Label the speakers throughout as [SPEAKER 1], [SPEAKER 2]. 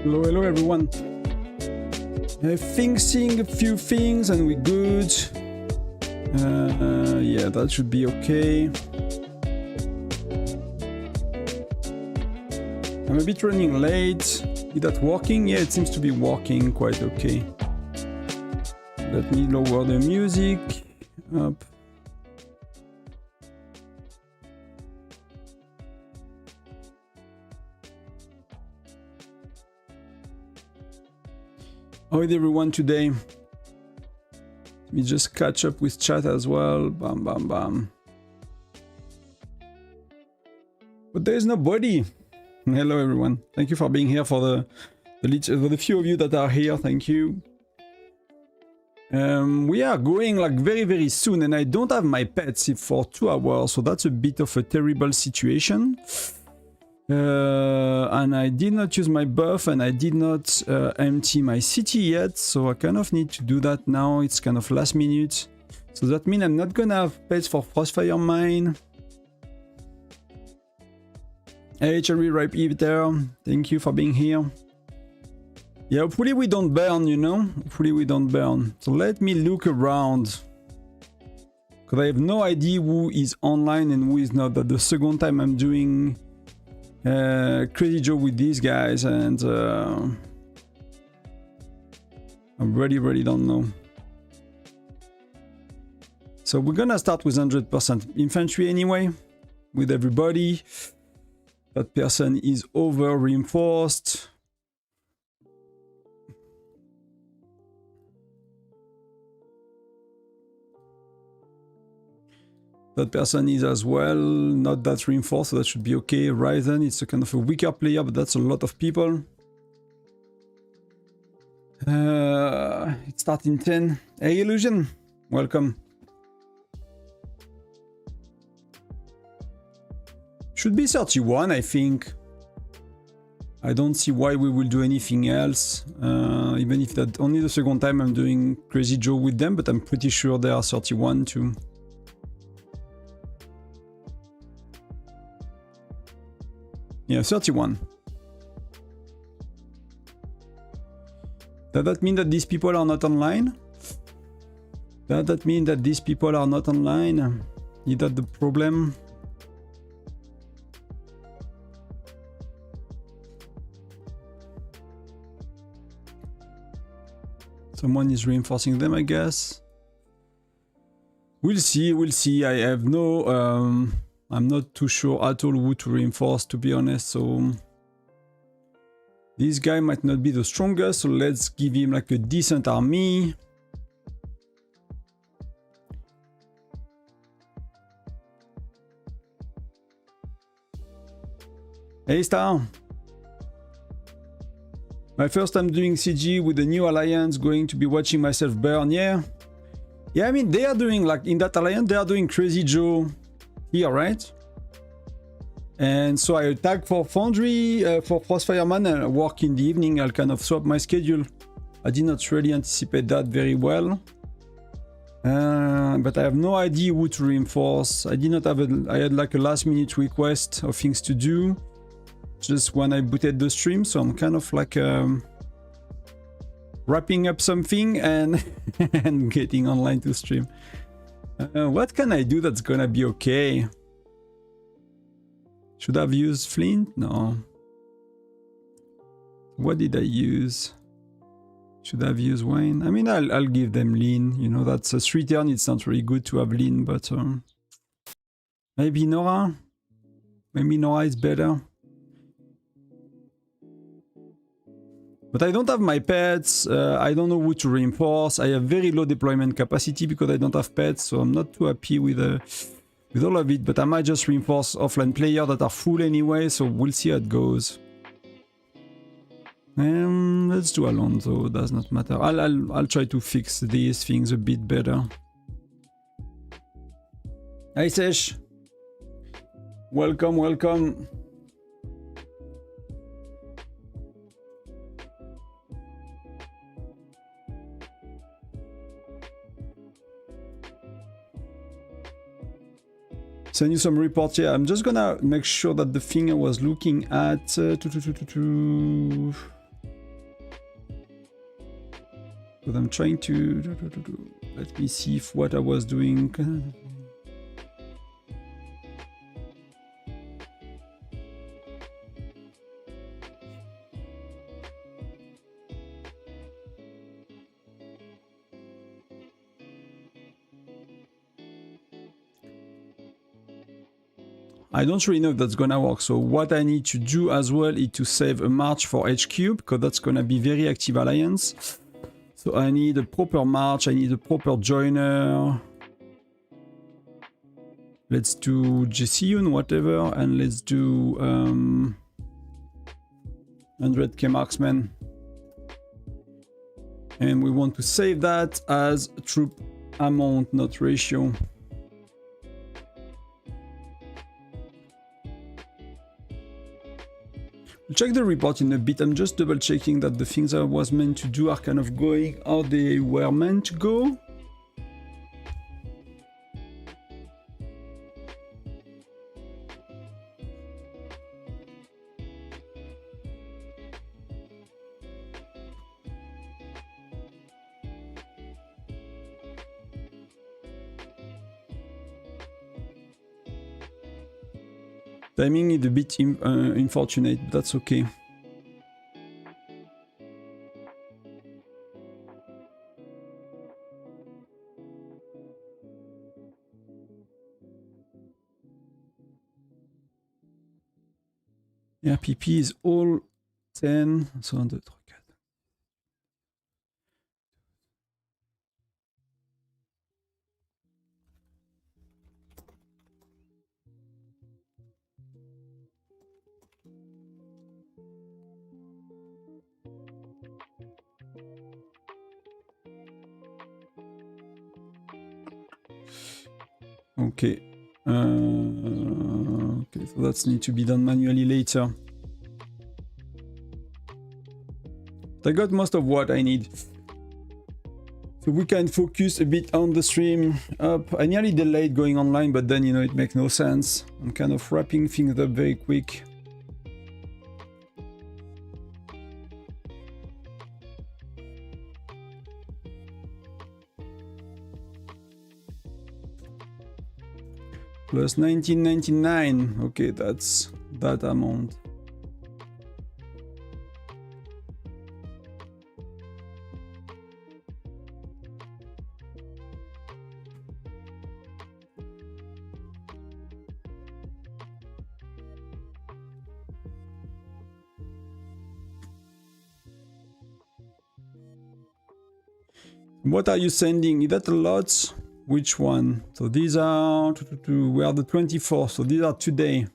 [SPEAKER 1] Hello, hello everyone. Seeing a few things and we're good. Yeah, that should be okay. I'm a bit running late. Is that working? Yeah, it seems to be working quite okay. Let me lower the music up. How is everyone today? Let me just catch up with chat as well. Bam, bam, bam. But there's nobody. Hello, everyone. Thank you for being here. For the few of you that are here, thank you. We are going like very, very soon, and I don't have my pets for 2 hours, so that's a bit of a terrible situation. And I did not use my buff, and I did not empty my city yet, so I kind of need to do that now. It's kind of last minute. So that means I'm not gonna have pets for Frostfire Mine. Hey, Cherry Ripe Eve there. Thank you for being here. Yeah, hopefully we don't burn, you know? Hopefully we don't burn. So let me look around. Because I have no idea who is online and who is not. That's the second time I'm doing Crazy Joe with these guys, and I really don't know. So we're gonna start with 100% infantry anyway, with everybody. That person is over reinforced. That person is as well not that reinforced, so that should be okay. Ryzen, it's a kind of a weaker player, but that's a lot of people. It starts in 10. Hey, Illusion, welcome. Should be 31, I think. I don't see why we will do anything else, even if that's only the second time I'm doing Crazy Joe with them, but I'm pretty sure they are 31 too. Yeah, 31. Does that mean that these people are not online? Does that mean that these people are not online? Is that the problem? Someone is reinforcing them, I guess. We'll see, we'll see. I have no... I'm not too sure at all who to reinforce, to be honest, so... This guy might not be the strongest, so let's give him like a decent army. Hey Star! My first time doing CG with the new alliance, going to be watching myself burn, yeah? Yeah, I mean, they are doing, like, in that alliance, they are doing Crazy Joe here, right? And so I tag for Foundry, for Frostfire Mine, and work in the evening. I'll kind of swap my schedule. I did not really anticipate that very well. But I have no idea who to reinforce. I did not have I had like a last minute request of things to do just when I booted the stream, so I'm kind of like wrapping up something and, and getting online to stream. What can I do that's gonna be okay? Should I have used Flint? No. What did I use? Should I have used Wayne? I mean, I'll give them lean. You know, that's a 3 turn. It's not really good to have lean, but maybe Nora? Maybe Nora is better. But I don't have my pets. I don't know who to reinforce. I have very low deployment capacity because I don't have pets, so I'm not too happy with all of it. But I might just reinforce offline players that are full anyway, so we'll see how it goes. Let's do Alonso. Does not matter. I'll try to fix these things a bit better. Hi Sesh. Welcome, welcome. Send you some reports here. I'm just gonna make sure that the thing I was looking at But I'm trying to... Let me see if what I was doing... I don't really know if that's gonna work, so what I need to do as well is to save a march for HQ, because that's gonna be very active alliance. So I need a proper march, I need a proper joiner. Let's do GCUN, whatever, and let's do 100k marksman. And we want to save that as troop amount, not ratio. We'll check the report in a bit. I'm just double checking that the things I was meant to do are kind of going how they were meant to go. Timing is a bit unfortunate, but that's okay. Yeah, PP is all 10, so 1, 2, 3, 4. Okay. Okay, so that needs to be done manually later. I got most of what I need. So we can focus a bit on the stream up. I nearly delayed going online, but then, you know, it makes no sense. I'm kind of wrapping things up very quick. Plus 1999. Okay, that's that amount. What are you sending? Is that a lot? Which one? So these are... We are the 24th, so these are today.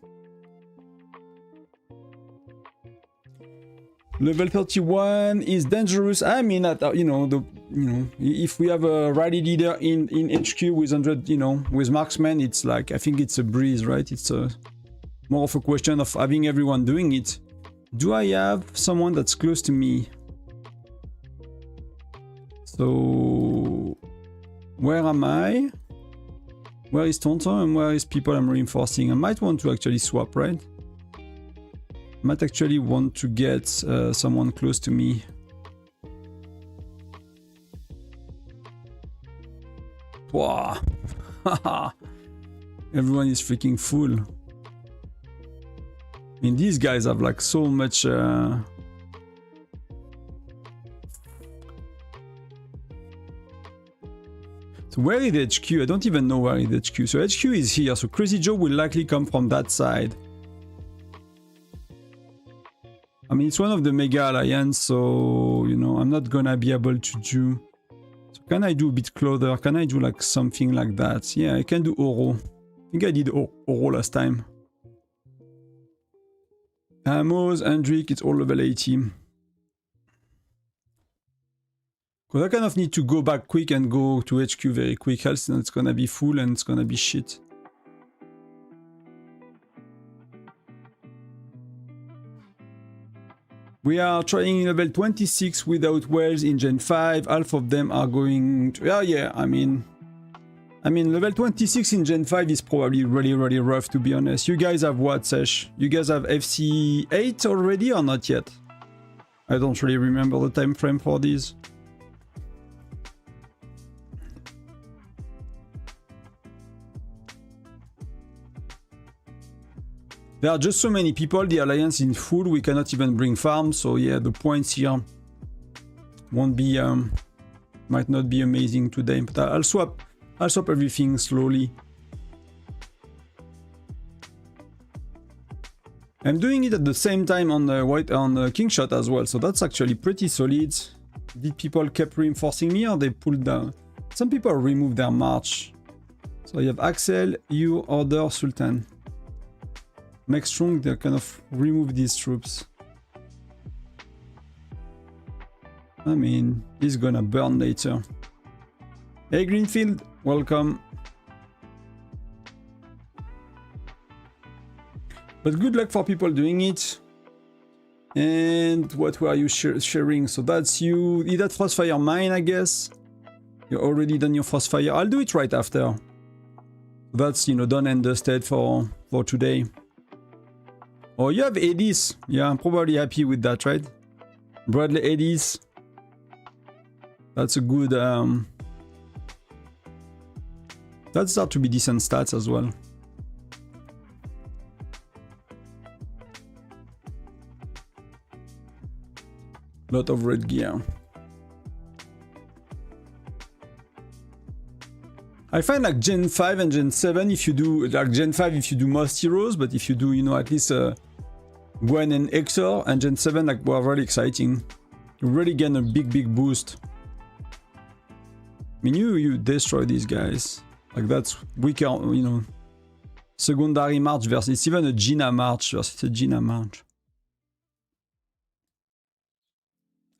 [SPEAKER 1] Level 31 is dangerous. I mean, if we have a rally leader in HQ with 100, with marksman, it's like, I think it's a breeze, right? It's more of a question of having everyone doing it. Do I have someone that's close to me? So, where am I? Where is Tonton and where is people I'm reinforcing? I might want to actually swap, right? Might actually want to get someone close to me. Wow. Everyone is freaking full. I mean, these guys have like so much... So where is HQ? I don't even know where is HQ. So HQ is here. So Crazy Joe will likely come from that side. I mean, it's one of the Mega Alliance, so, I'm not gonna be able to do... So can I do a bit closer? Can I do like something like that? Yeah, I can do Oro. I think I did Oro last time. Amos, Hendrik, it's all level 80. Because I kind of need to go back quick and go to HQ very quick, else it's gonna be full and it's gonna be shit. We are trying level 26 without wells in Gen 5. Half of them are going to... yeah, I mean, level 26 in Gen 5 is probably really rough, to be honest. You guys have what, Sesh? You guys have FC8 already or not yet? I don't really remember the time frame for these. There are just so many people, the alliance is full, we cannot even bring farms, so yeah, the points here won't be, might not be amazing today, but I'll swap everything slowly. I'm doing it at the same time on the Kingshot as well, so that's actually pretty solid. Did people keep reinforcing me or they pulled down? Some people removed their march. So you have Axel, you, Order, Sultan. Make strong, they kind of remove these troops. I mean, he's gonna burn later. Hey Greenfield, welcome. But good luck for people doing it. And what were you sharing? So that's you. You did Frostfire Mine, I guess. You're already done your Frostfire. I'll do it right after. That's, you know, done and dusted for today. Oh, you have Edis. Yeah, I'm probably happy with that, right? Bradley Edis. That's a good... that start to be decent stats as well. Lot of red gear. I find like Gen 5 and Gen 7, if you do, like Gen 5 if you do most heroes, but if you do, you know, at least Gwen and Exor, and Gen 7 like were really exciting. You really gain a big boost. I mean, you destroy these guys. Like that's weaker, you know. Secondary March versus, it's even a Gina March versus a Gina March.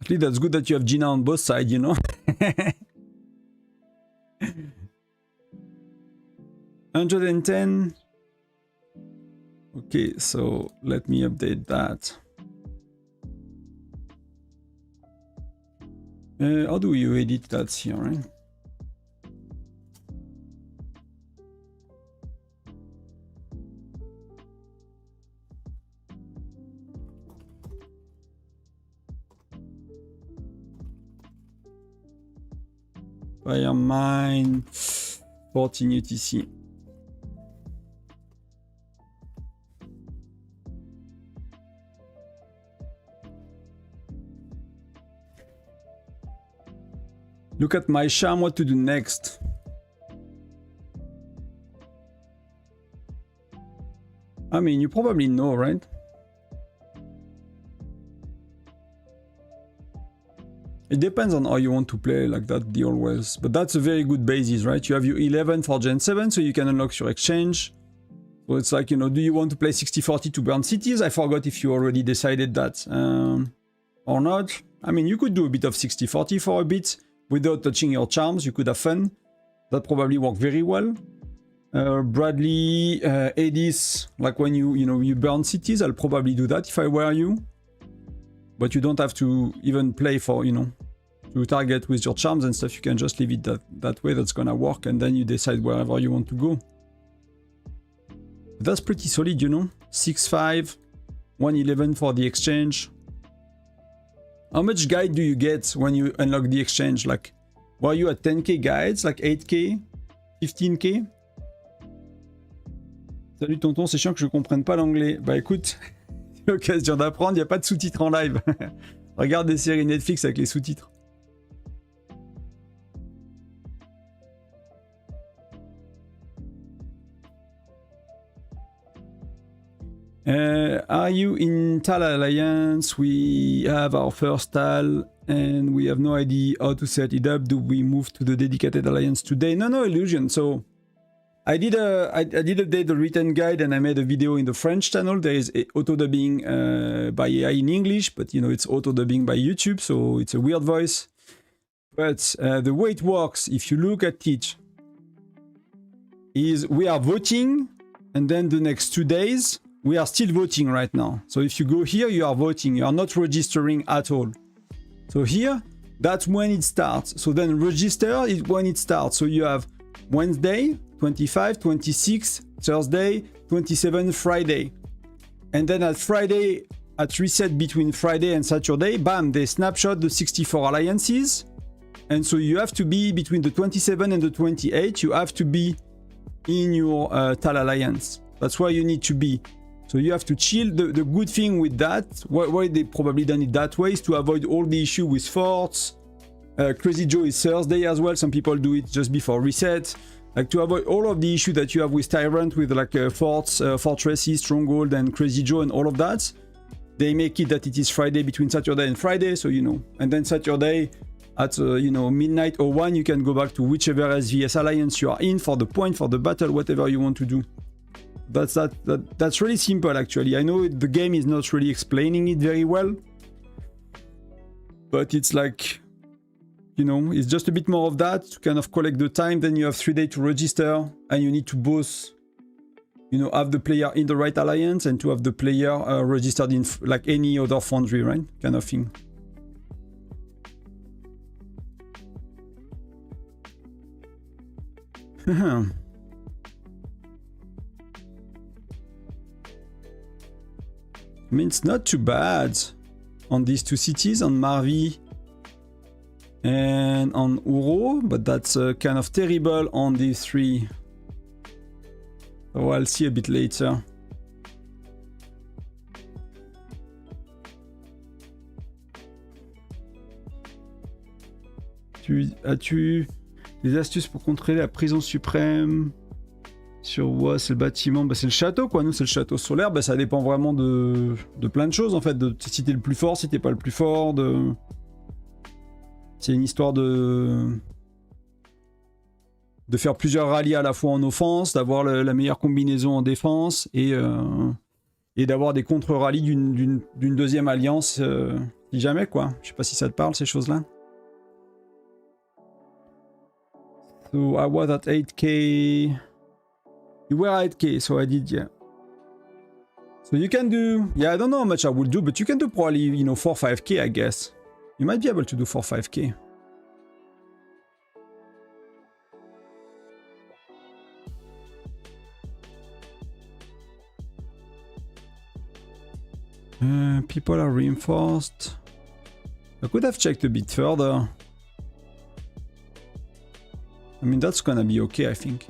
[SPEAKER 1] At least that's good that you have Gina on both sides, you know. 110. Okay, so let me update that. How do you edit that here, right? Fire Mine, 14 UTC. Look at my charm, what to do next. I mean, you probably know, right? It depends on how you want to play, like that the always. But that's a very good basis, right? You have your 11 for Gen 7, so you can unlock your exchange. So it's like, you know, do you want to play 60-40 to burn cities? I forgot if you already decided that or not. I mean, you could do a bit of 60-40 for a bit without touching your charms. You could have fun. That probably worked very well. Bradley, Edis, like when you burn cities, I'll probably do that if I were you. But you don't have to even play for, you know, to target with your charms and stuff. You can just leave it that way. That's gonna work, and then you decide wherever you want to go. That's pretty solid, you know. 6-5, 111 for the exchange. How much guide do you get when you unlock the exchange? Like, were you at 10k guides, like 8k, 15k? Salut tonton, c'est chiant que je comprenne pas l'anglais. Bah écoute, c'est l'occasion d'apprendre, il n'y a pas de sous-titres en live. Regarde des séries Netflix avec les sous-titres. Are you in Tal Alliance? We have our first Tal and we have no idea how to set it up. Do we move to the dedicated alliance today? No illusion. So I did update the written guide and I made a video in the French channel. There is auto dubbing by AI in English, but you know it's auto dubbing by YouTube, so it's a weird voice. But the way it works, if you look at it, is we are voting, and then the next 2 days we are still voting right now. So if you go here, you are voting. You are not registering at all. So here, that's when it starts. So then register is when it starts. So you have Wednesday, 25, 26, Thursday, 27, Friday. And then at Friday, at reset between Friday and Saturday, bam, they snapshot the 64 alliances. And so you have to be between the 27 and the 28, you have to be in your Tal Alliance. That's why you need to be So you have to chill. The good thing with that, why they probably done it that way, is to avoid all the issue with forts. Crazy Joe is Thursday as well. Some people do it just before reset. Like to avoid all of the issue that you have with Tyrant, with like forts, fortresses, stronghold, and Crazy Joe and all of that. They make it that it is Friday between Saturday and Friday, so you know. And then Saturday at you know, midnight or 1, you can go back to whichever SVS alliance you are in for the point, for the battle, whatever you want to do. That's really simple actually. I know the game is not really explaining it very well, but it's like, you know, it's just a bit more of that to kind of collect the time. Then you have 3 days to register, and you need to both, you know, have the player in the right alliance and to have the player registered in like any other foundry, right? Kind of thing. I mean, it's not too bad on these 2 cities, on Marvi and on Uro, but that's kind of terrible on these 3. So I'll see a bit later. As-tu des astuces pour contrôler la prison suprême? Sur ouais, c'est le bâtiment, bah, c'est le château quoi. Nous c'est le château solaire, bah, ça dépend vraiment de plein de choses en fait, de si t'es le plus fort, si t'es pas le plus fort, c'est une histoire de faire plusieurs rallyes à la fois en offense, d'avoir la meilleure combinaison en défense et d'avoir des contre-rallyes d'une deuxième alliance si jamais quoi. Je sais pas si ça te parle ces choses là. So I was at 8k. You were at 8k, so I did, yeah. So you can do, yeah, I don't know how much I will do, but you can do probably, you know, 4-5k, I guess. You might be able to do 4-5k. People are reinforced. I could have checked a bit further. I mean, that's gonna be okay, I think.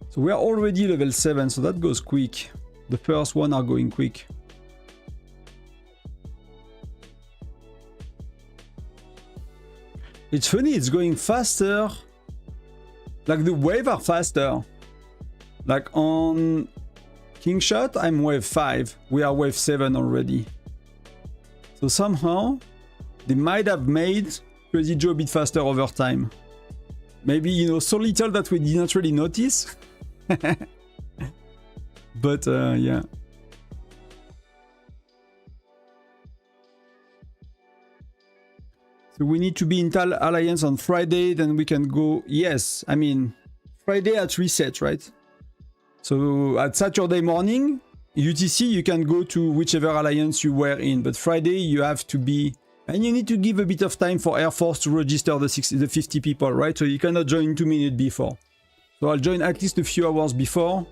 [SPEAKER 1] So we are already level 7, so that goes quick. The first one are going quick. It's funny, it's going faster. Like the wave are faster. Like on Kingshot, I'm wave 5. We are wave 7 already. So somehow, they might have made Crazy Joe a bit faster over time. Maybe, you know, so little that we did not really notice. But yeah. So we need to be in Tal Alliance on Friday, then we can go. Yes, I mean Friday at reset, right? So at Saturday morning, UTC, you can go to whichever alliance you were in, but Friday you have to be, and you need to give a bit of time for Air Force to register the 50 people, right? So you cannot join 2 minutes before. So I'll join at least a few hours before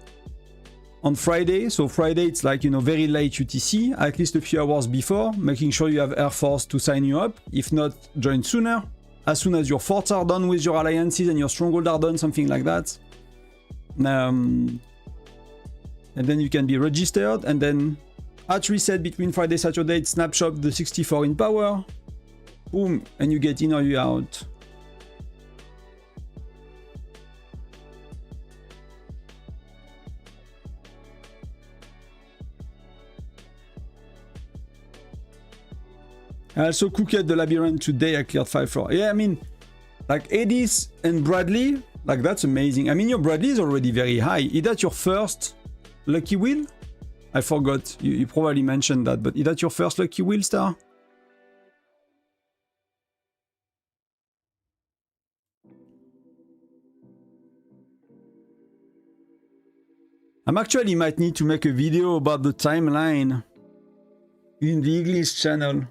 [SPEAKER 1] on Friday. So Friday, it's like, you know, very late UTC, at least a few hours before, making sure you have Air Force to sign you up. If not, join sooner. As soon as your forts are done with your alliances and your stronghold are done, something like that. And then you can be registered. And then at reset between Friday and Saturday, it's snapshot the 64 in power. Boom. And you get in or you out. I also cooked the labyrinth today. I cleared 5 floors. Yeah, I mean, like Edis and Bradley, like that's amazing. I mean, your Bradley is already very high. Is that your first lucky wheel? I forgot. You probably mentioned that, but is that your first lucky wheel, Star? I'm actually might need to make a video about the timeline in the English channel.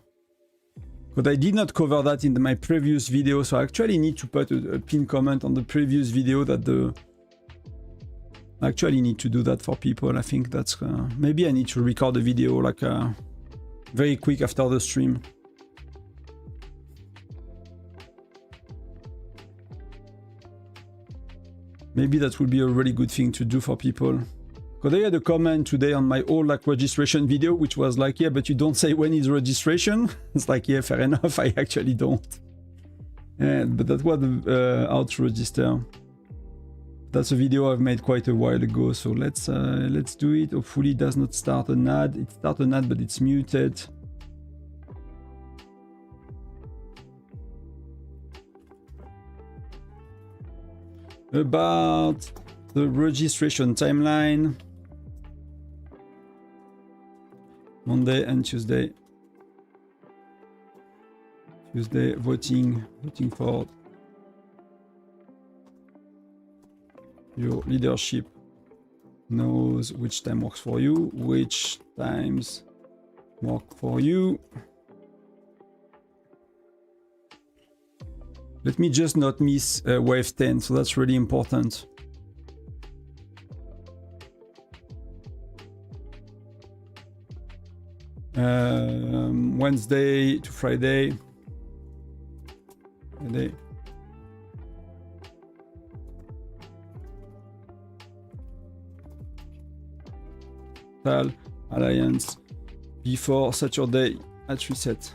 [SPEAKER 1] But I did not cover that in my previous video, so I actually need to put a pinned comment on the previous video that I actually need to do that for people. I think that's... maybe I need to record a video like very quick after the stream. Maybe that would be a really good thing to do for people. Because I had a comment today on my old like registration video, which was like, yeah, but you don't say when is registration. It's like, yeah, fair enough. I actually don't. But that was how to register. That's a video I've made quite a while ago. So let's do it. Hopefully it does not start an ad. It started an ad, but it's muted. About the registration timeline. Monday and Tuesday. Tuesday voting for your leadership knows which time works for you, which times work for you. Let me just not miss wave 10, so that's really important. Wednesday to Friday. Alliance before Saturday at reset.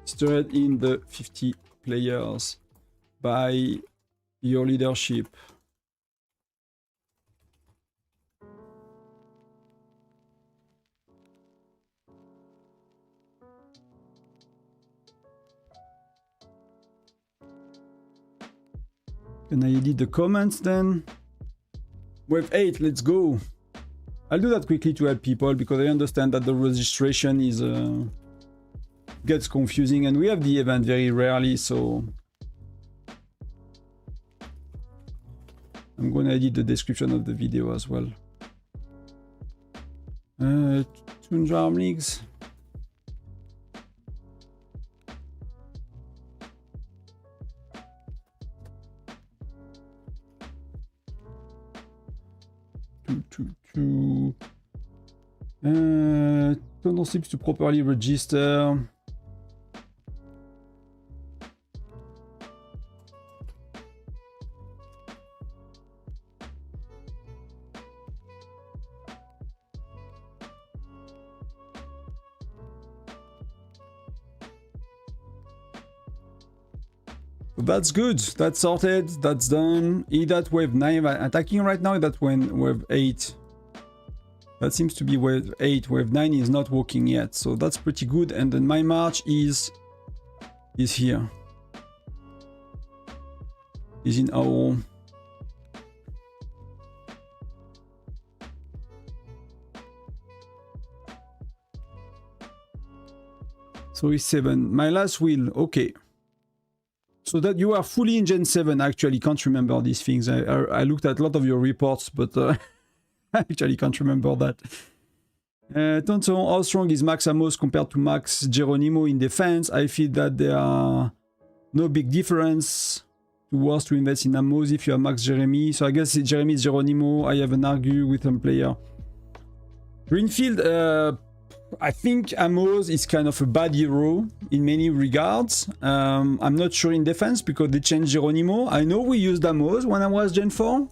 [SPEAKER 1] Stirred in the 50 players by your leadership. Can I edit the comments then? Wave 8, let's go. I'll do that quickly to help people because I understand that the registration is gets confusing and we have the event very rarely, so I'm gonna edit the description of the video as well. Tundra Arms Leagues. Tundra seems to properly register. That's good. That's sorted. That's done. That wave 9 attacking right now. That when wave 8. That seems to be wave 8. Wave 9 is not working yet. So that's pretty good. And then my march is here. Is in our... So it's 7. My last wheel. Okay. So that you are fully in Gen 7, I actually can't remember these things. I looked at a lot of your reports, but I actually can't remember that. Tonton, how strong is Max Amos compared to Max Geronimo in defense? I feel that there are no big difference. Worse to invest in Amos if you have Max Jeremy. So I guess Jeremy is Geronimo. I have an argue with some player. Greenfield, I think Amos is kind of a bad hero in many regards. I'm not sure in defense because they changed Geronimo. I know we used Amos when I was Gen 4,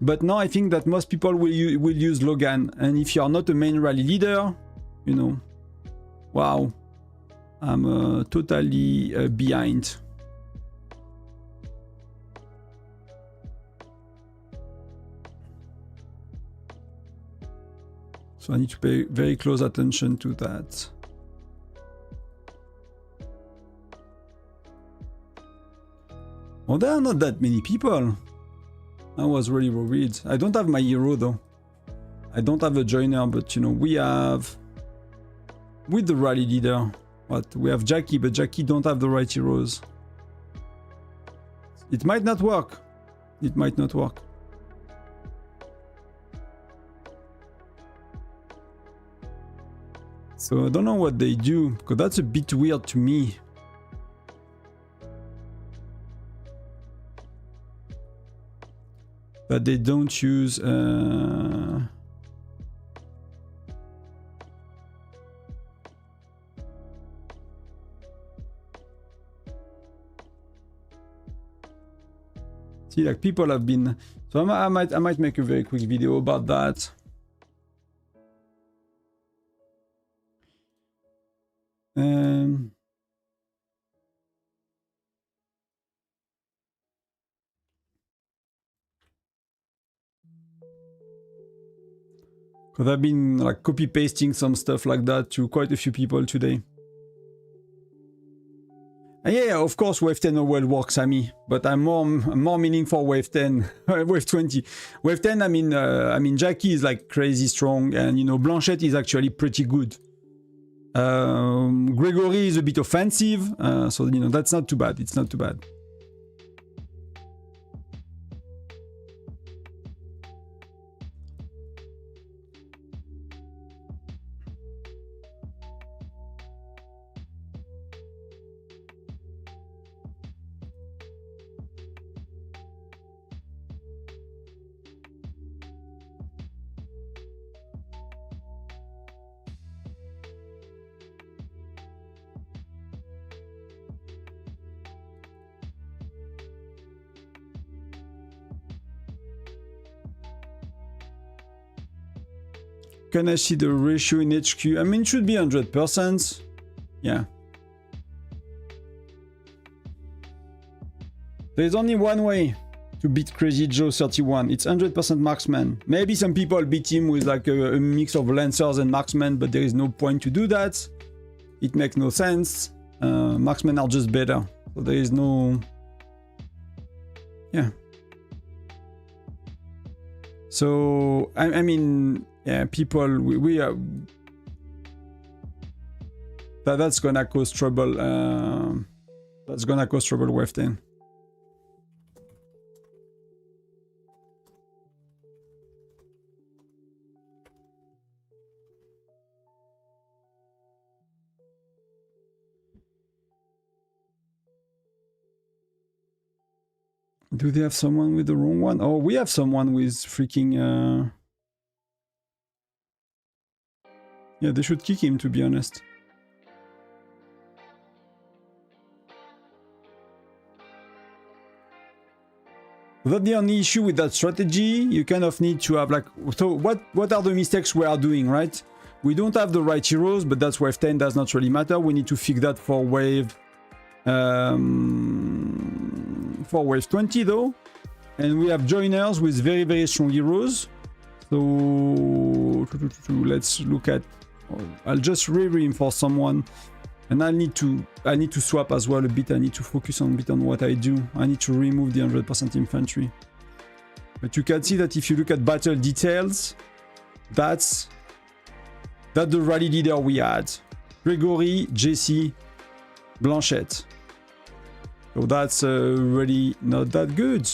[SPEAKER 1] but now I think that most people will use Logan. And if you are not a main rally leader, you know, wow, I'm totally behind. So I need to pay very close attention to that. Well, there are not that many people. I was really worried. I don't have my hero though. I don't have a joiner, but you know, we have... With the rally leader, what? We have Jackie, but Jackie don't have the right heroes. It might not work. It might not work. So I don't know what they do, because that's a bit weird to me. That they don't use... See, like people have been. So I might make a very quick video about that. Because I've been like copy pasting some stuff like that to quite a few people today. And yeah, of course, wave 10 well works, Sammy, but I'm more meaning for wave 10, wave 20. Wave 10, I mean, Jackie is like crazy strong, and you know, Blanchette is actually pretty good. Gregory is a bit offensive, so you know, that's not too bad. It's not too bad. Can I see the ratio in HQ? I mean, it should be 100%. Yeah. There's only one way to beat Crazy Joe 31. It's 100% marksman. Maybe some people beat him with like a mix of lancers and marksmen, but there is no point to do that. It makes no sense. Marksmen are just better. So there is no... Yeah. So, I mean... Yeah, people, we are... That's gonna cause trouble. That's gonna cause trouble wave 10. Do they have someone with the wrong one? Oh, we have someone with freaking... Yeah, they should kick him, to be honest. That's the only issue with that strategy. You kind of need to have like... So what are the mistakes we are doing, right? We don't have the right heroes, but that's wave 10, does not really matter. We need to fix that for wave... for wave 20 though. And we have joiners with very, very strong heroes. So... Let's look at... I'll just reinforce someone, and I need to swap as well a bit. I need to focus on a bit on what I do. I need to remove the 100% infantry. But you can see that if you look at battle details, that's the rally leader we had. Gregory, Jesse, Blanchette. So that's really not that good.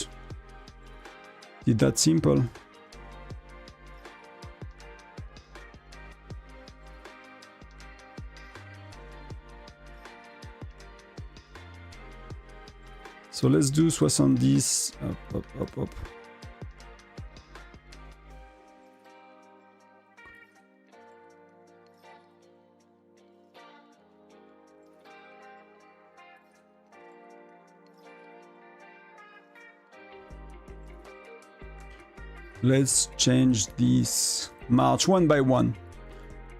[SPEAKER 1] It's that simple. So let's do 70. Hop. Let's change this march one by one.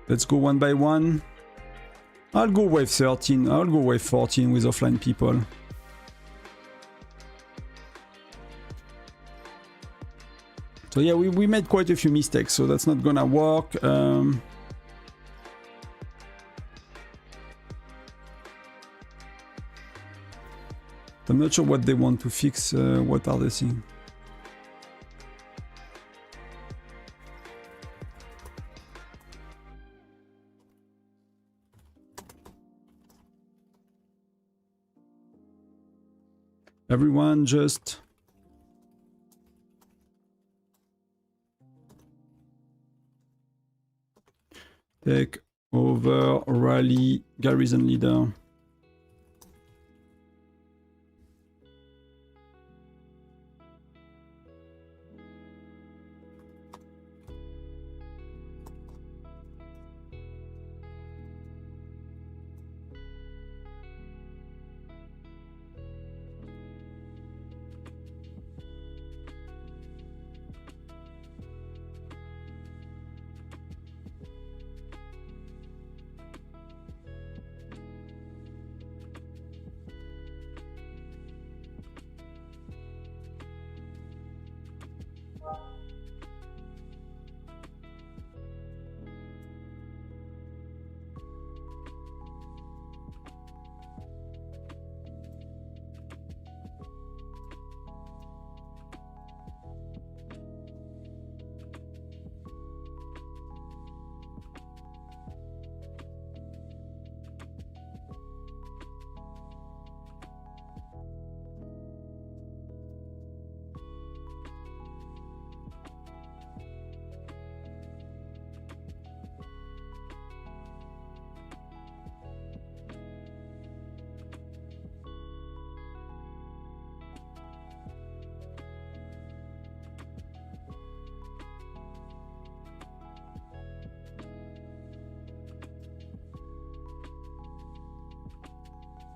[SPEAKER 1] Let's go one by one. I'll go wave 13. I'll go wave 14 with offline people. So yeah, we made quite a few mistakes, so that's not gonna work. I'm not sure what they want to fix. What are they seeing? Everyone just... Take over rally garrison leader.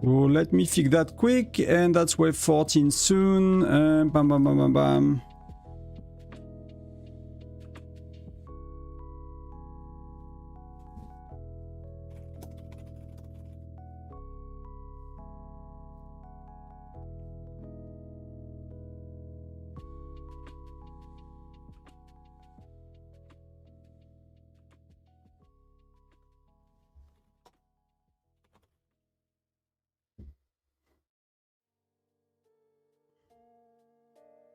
[SPEAKER 1] So let me fix that quick, and that's wave 14 soon. Bam, bam, bam, bam, bam.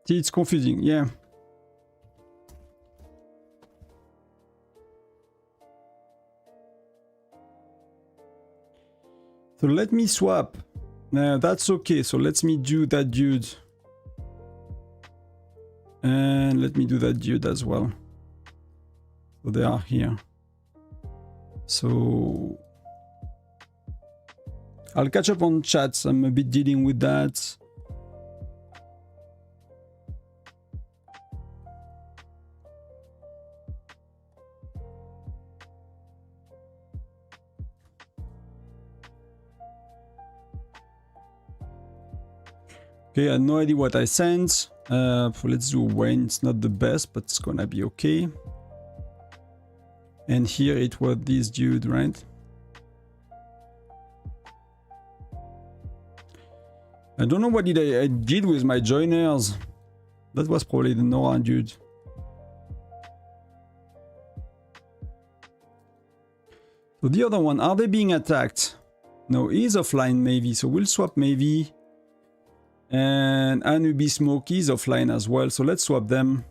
[SPEAKER 1] See, it's confusing, yeah. So let me swap. That's okay. So let me do that dude. And let me do that dude as well. So they are here. So I'll catch up on chats. I'm a bit dealing with that. Okay, I had no idea what I sent. Let's do Wayne. It's not the best, but it's gonna be okay. And here it was this dude, right? I don't know what I did with my joiners. That was probably the Nora dude. So the other one, are they being attacked? No, he's offline maybe, so we'll swap maybe. And Anubi Smoke is offline as well, so let's swap them.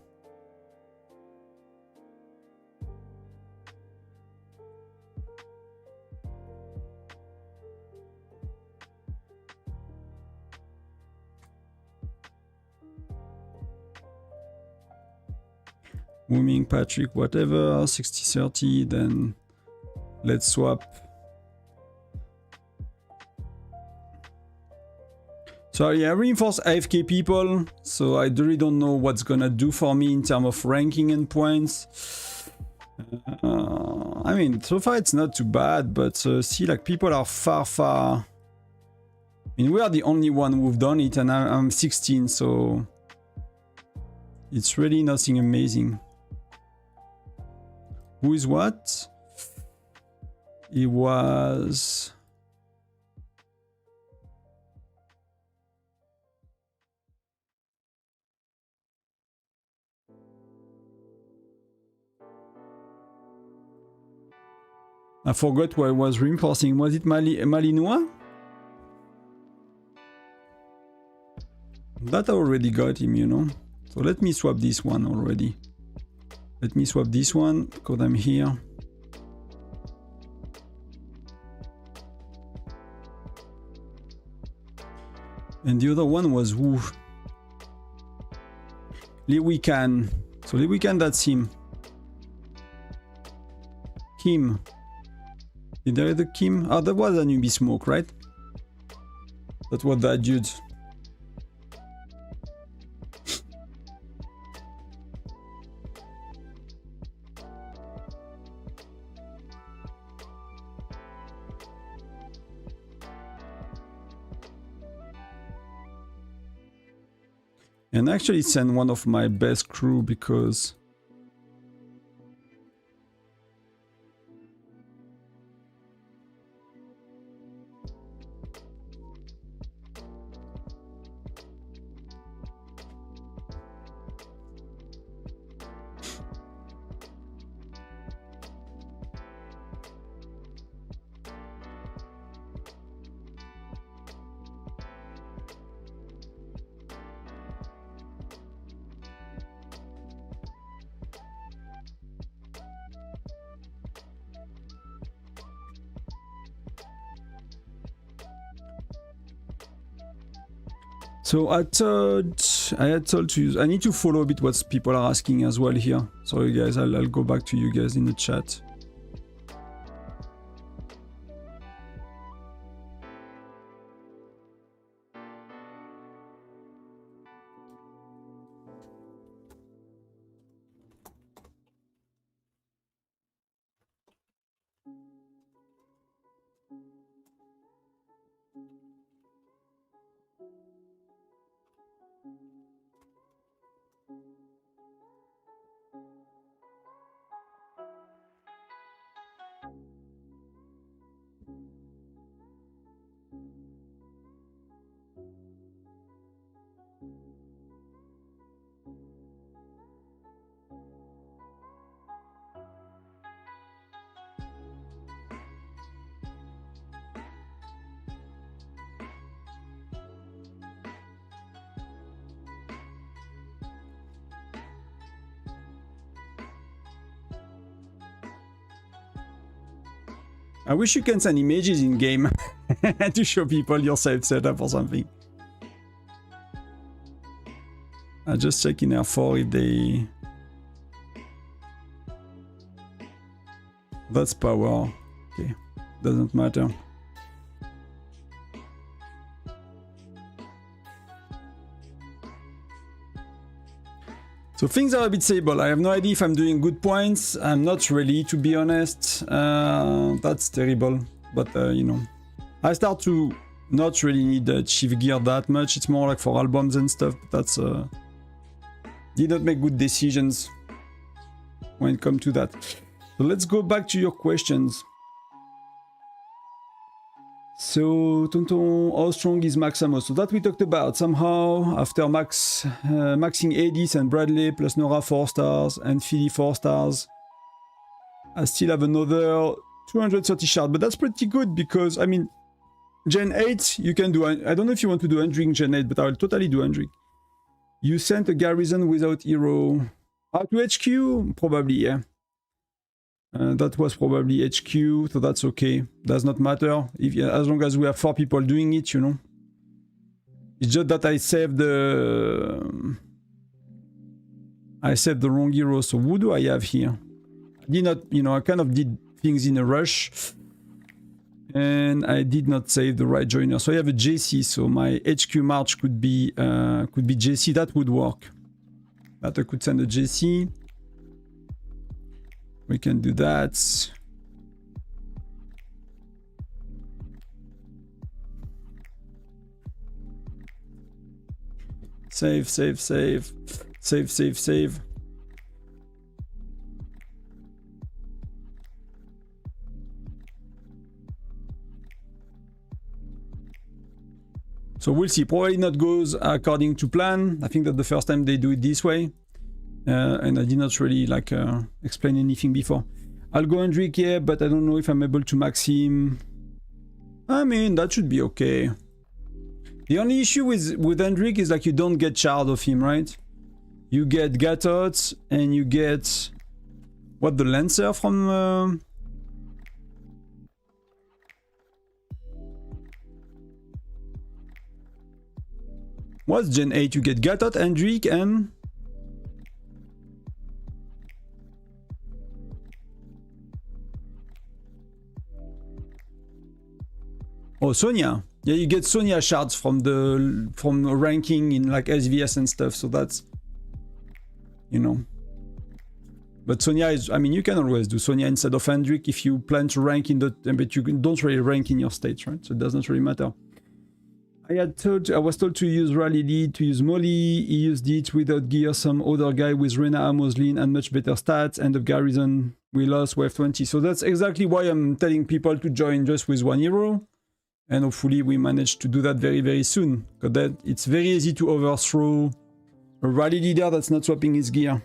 [SPEAKER 1] Booming, Patrick, whatever, 60-30, then let's swap. So yeah, reinforce AFK people, so I really don't know what's gonna do for me in terms of ranking and points. I mean, so far it's not too bad, but see, like, people are far. I mean, we are the only one who've done it, and I'm 16, so it's really nothing amazing. Who is what? It was... I forgot what I was reinforcing. Was it Malinois? That I already got him, you know. So let me swap this one already. Let me swap this one, because I'm here. And the other one was who? Lewican. So Lewican, that's him. Kim. Did I the Kim? Oh, that was a newbie smoke, right? That was that dude. And actually send one of my best crew because so I had told to use, I need to follow a bit what people are asking as well here. Sorry guys, I'll go back to you guys in the chat. I wish you can send images in game to show people your safe setup or something. I just check in R4 if they... That's power. Okay, doesn't matter. So things are a bit stable. I have no idea if I'm doing good points. I'm not really, to be honest. That's terrible. But, you know, I start to not really need the chief gear that much. It's more like for albums and stuff. But that's... did not make good decisions when it comes to that. So let's go back to your questions. So, Tonton, how strong is Maxamo? So that we talked about. Somehow, after maxing Edis and Bradley plus Nora 4 stars and Philly 4 stars, I still have another 230 shards. But that's pretty good because, I mean, Gen 8, you can do... I don't know if you want to do Hendrik Gen 8, but I'll totally do Hendrik. You sent a garrison without hero. To HQ? Probably, yeah. That was probably HQ, so that's okay. Does not matter if as long as we have 4 people doing it, you know. It's just that I saved the wrong hero. So who do I have here? I did not, you know, I kind of did things in a rush, and I did not save the right joiner. So I have a JC. So my HQ march could be JC. That would work. That I could send a JC. We can do that. Save, save, save. Save, save, save. So we'll see. Probably not goes according to plan. I think that the first time they do it this way. And I did not really like explain anything before. I'll go Hendrik, yeah, but I don't know if I'm able to max him. I mean, that should be okay. The only issue with Hendrik is like you don't get shard of him, right? You get Gatot and you get what, the Lancer from what's Gen 8? You get Gatot, Hendrik, and oh, Sonya. Yeah, you get Sonya shards from ranking in like SVS and stuff, so that's, you know. But Sonya is, I mean, you can always do Sonya instead of Hendrik if you plan to rank in the, but you don't really rank in your states, right? So it doesn't really matter. I was told to use Rally Lead, to use Molly. He used it without gear. Some other guy with Rena Moslin and much better stats. End of garrison, we lost wave 20. So that's exactly why I'm telling people to join just with 1 hero. And hopefully we manage to do that very, very soon. Because that it's very easy to overthrow a rally leader that's not swapping his gear.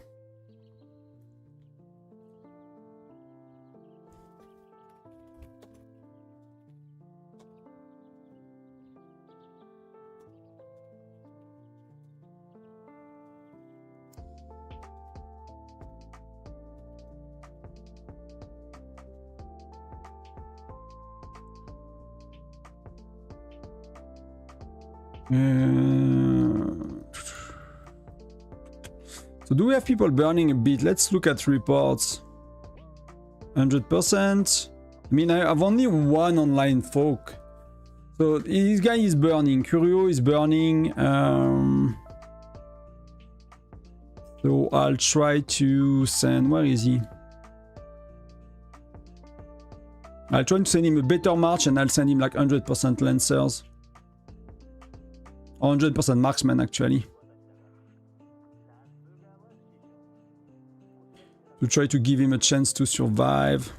[SPEAKER 1] So do we have people burning a bit? Let's look at reports. 100%. I mean, I have only 1 online folk. So this guy is burning. Curio is burning. So I'll try to send... Where is he? I'll try to send him a better march and I'll send him like 100% Lancers. 100% marksman actually. To try to give him a chance to survive.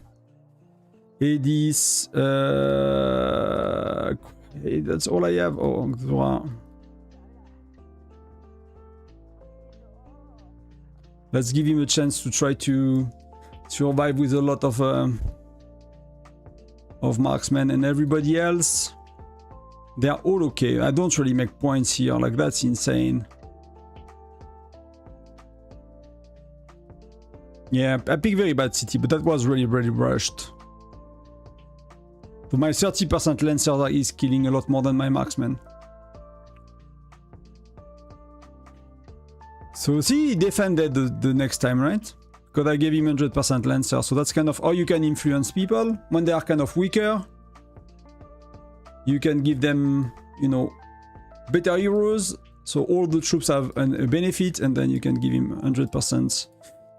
[SPEAKER 1] Hades. That's all I have. Oh, Xora. Let's give him a chance to try to survive with a lot of marksmen, and everybody else. They are all okay. I don't really make points here. Like, that's insane. Yeah, I picked very bad city, but that was really, really rushed. So my 30% Lancer is killing a lot more than my marksman. So see, he defended the next time, right? Because I gave him 100% Lancer. So that's kind of how you can influence people. When they are kind of weaker, you can give them, you know, better heroes. So all the troops have a benefit, and then you can give him 100%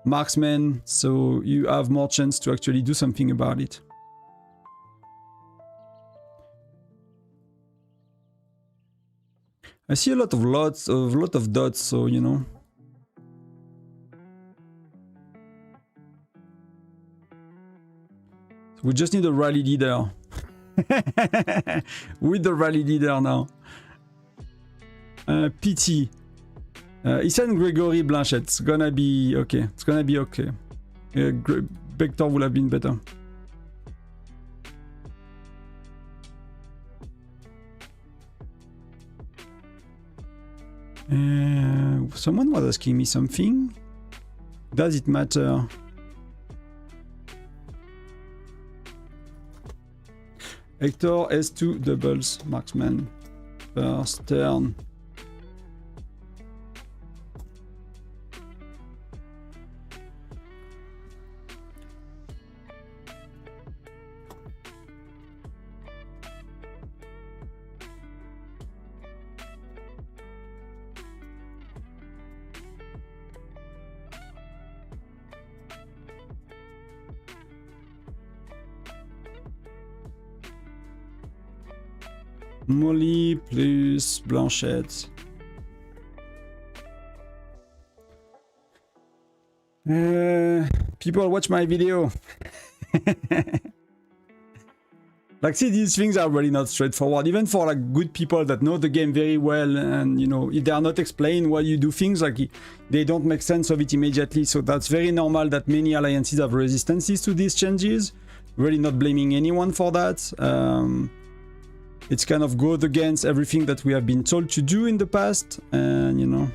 [SPEAKER 1] marksman. So you have more chance to actually do something about it. I see a lot of dots, so you know. We just need a rally leader. With the rally leader now. PT. Ethan Gregory Blanchett. It's gonna be okay. It's gonna be okay. Vector would have been better. Someone was asking me something. Does it matter? Hector S2 doubles marksman. First turn. Molly plus Blanchette. People watch my video. Like, see, these things are really not straightforward. Even for like good people that know the game very well, and you know, if they are not explained why you do things, like they don't make sense of it immediately. So that's very normal that many alliances have resistances to these changes. Really not blaming anyone for that. It's kind of goes against everything that we have been told to do in the past, and you know.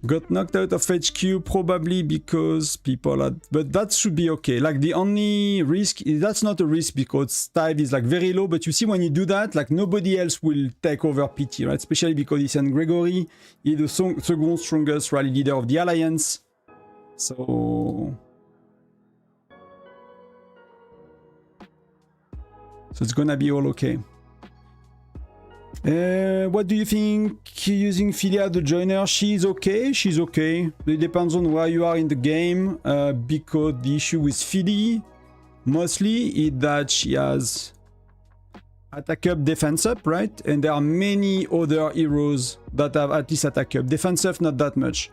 [SPEAKER 1] Got knocked out of HQ probably because people had, but that should be okay. Like the only risk, that's not a risk because tide is like very low, but you see when you do that, like nobody else will take over PT, right? Especially because it's St. Gregory, he's the second strongest rally leader of the Alliance. So it's gonna be all okay. What do you think using Philia the joiner? She's okay, she's okay. It depends on where you are in the game, because the issue with Philly mostly is that she has attack up, defense up, right? And there are many other heroes that have at least attack up. Defense up, not that much.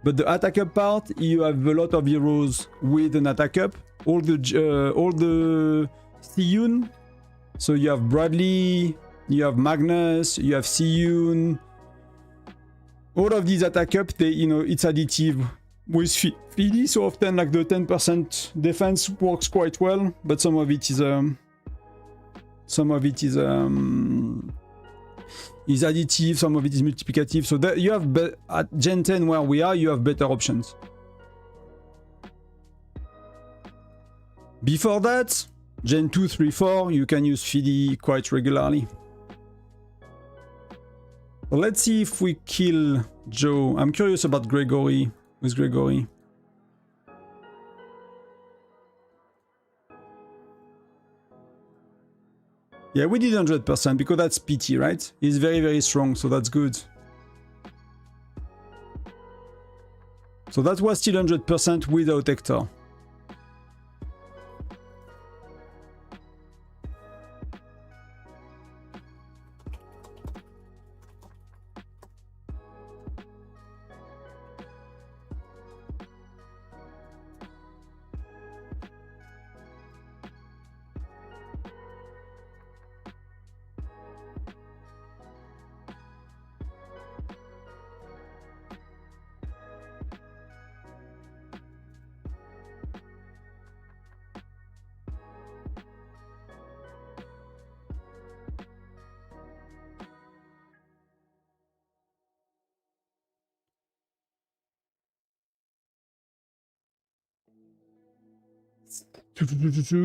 [SPEAKER 1] But the attack up part, you have a lot of heroes with an attack up. All the Siyun. So you have Bradley, you have Magnus, you have Siyun. All of these attack up, they, you know, it's additive with Philly. So often, like the 10% defense works quite well, but some of it is additive, some of it is multiplicative. So that you have at Gen 10 where we are, you have better options. Before that, Gen 2, 3, 4, you can use Philly quite regularly. Let's see if we kill Joe. I'm curious about Gregory. With Gregory. Yeah, we did 100% because that's PT, right? He's very, very strong, so that's good. So that was still 100% without Hector.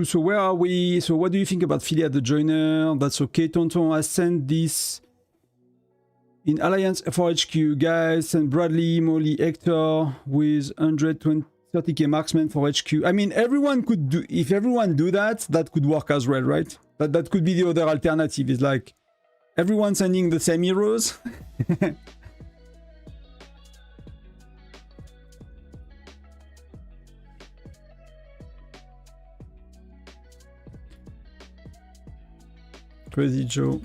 [SPEAKER 1] So where are we? So what do you think about Philly at the joiner? That's okay. Tonton has sent this in Alliance for HQ, guys. And Bradley, Molly, Hector with 130k marksman for HQ. I mean, everyone could do, if everyone do that, that could work as well, right? That could be the other alternative. Is like everyone sending the same heroes. Crazy Joe.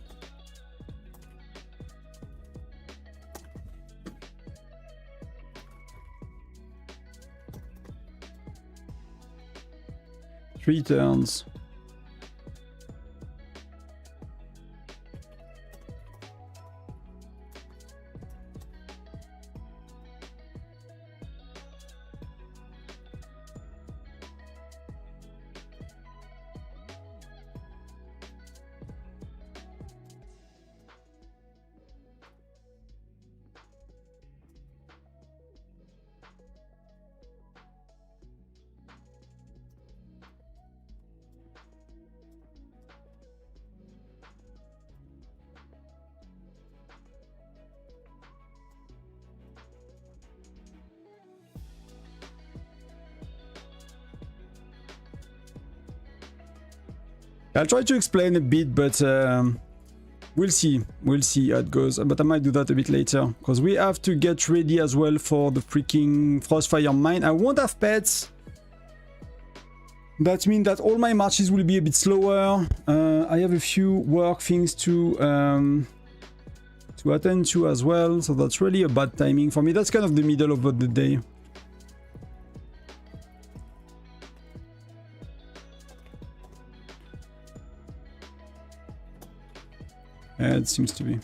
[SPEAKER 1] Three turns. I'll try to explain a bit, but we'll see how it goes. But I might do that a bit later, because we have to get ready as well for the freaking Frostfire Mine. I won't have pets. That means that all my marches will be a bit slower. I have a few work things to attend to as well, so that's really a bad timing for me. That's kind of the middle of the day. Yeah, it seems to be.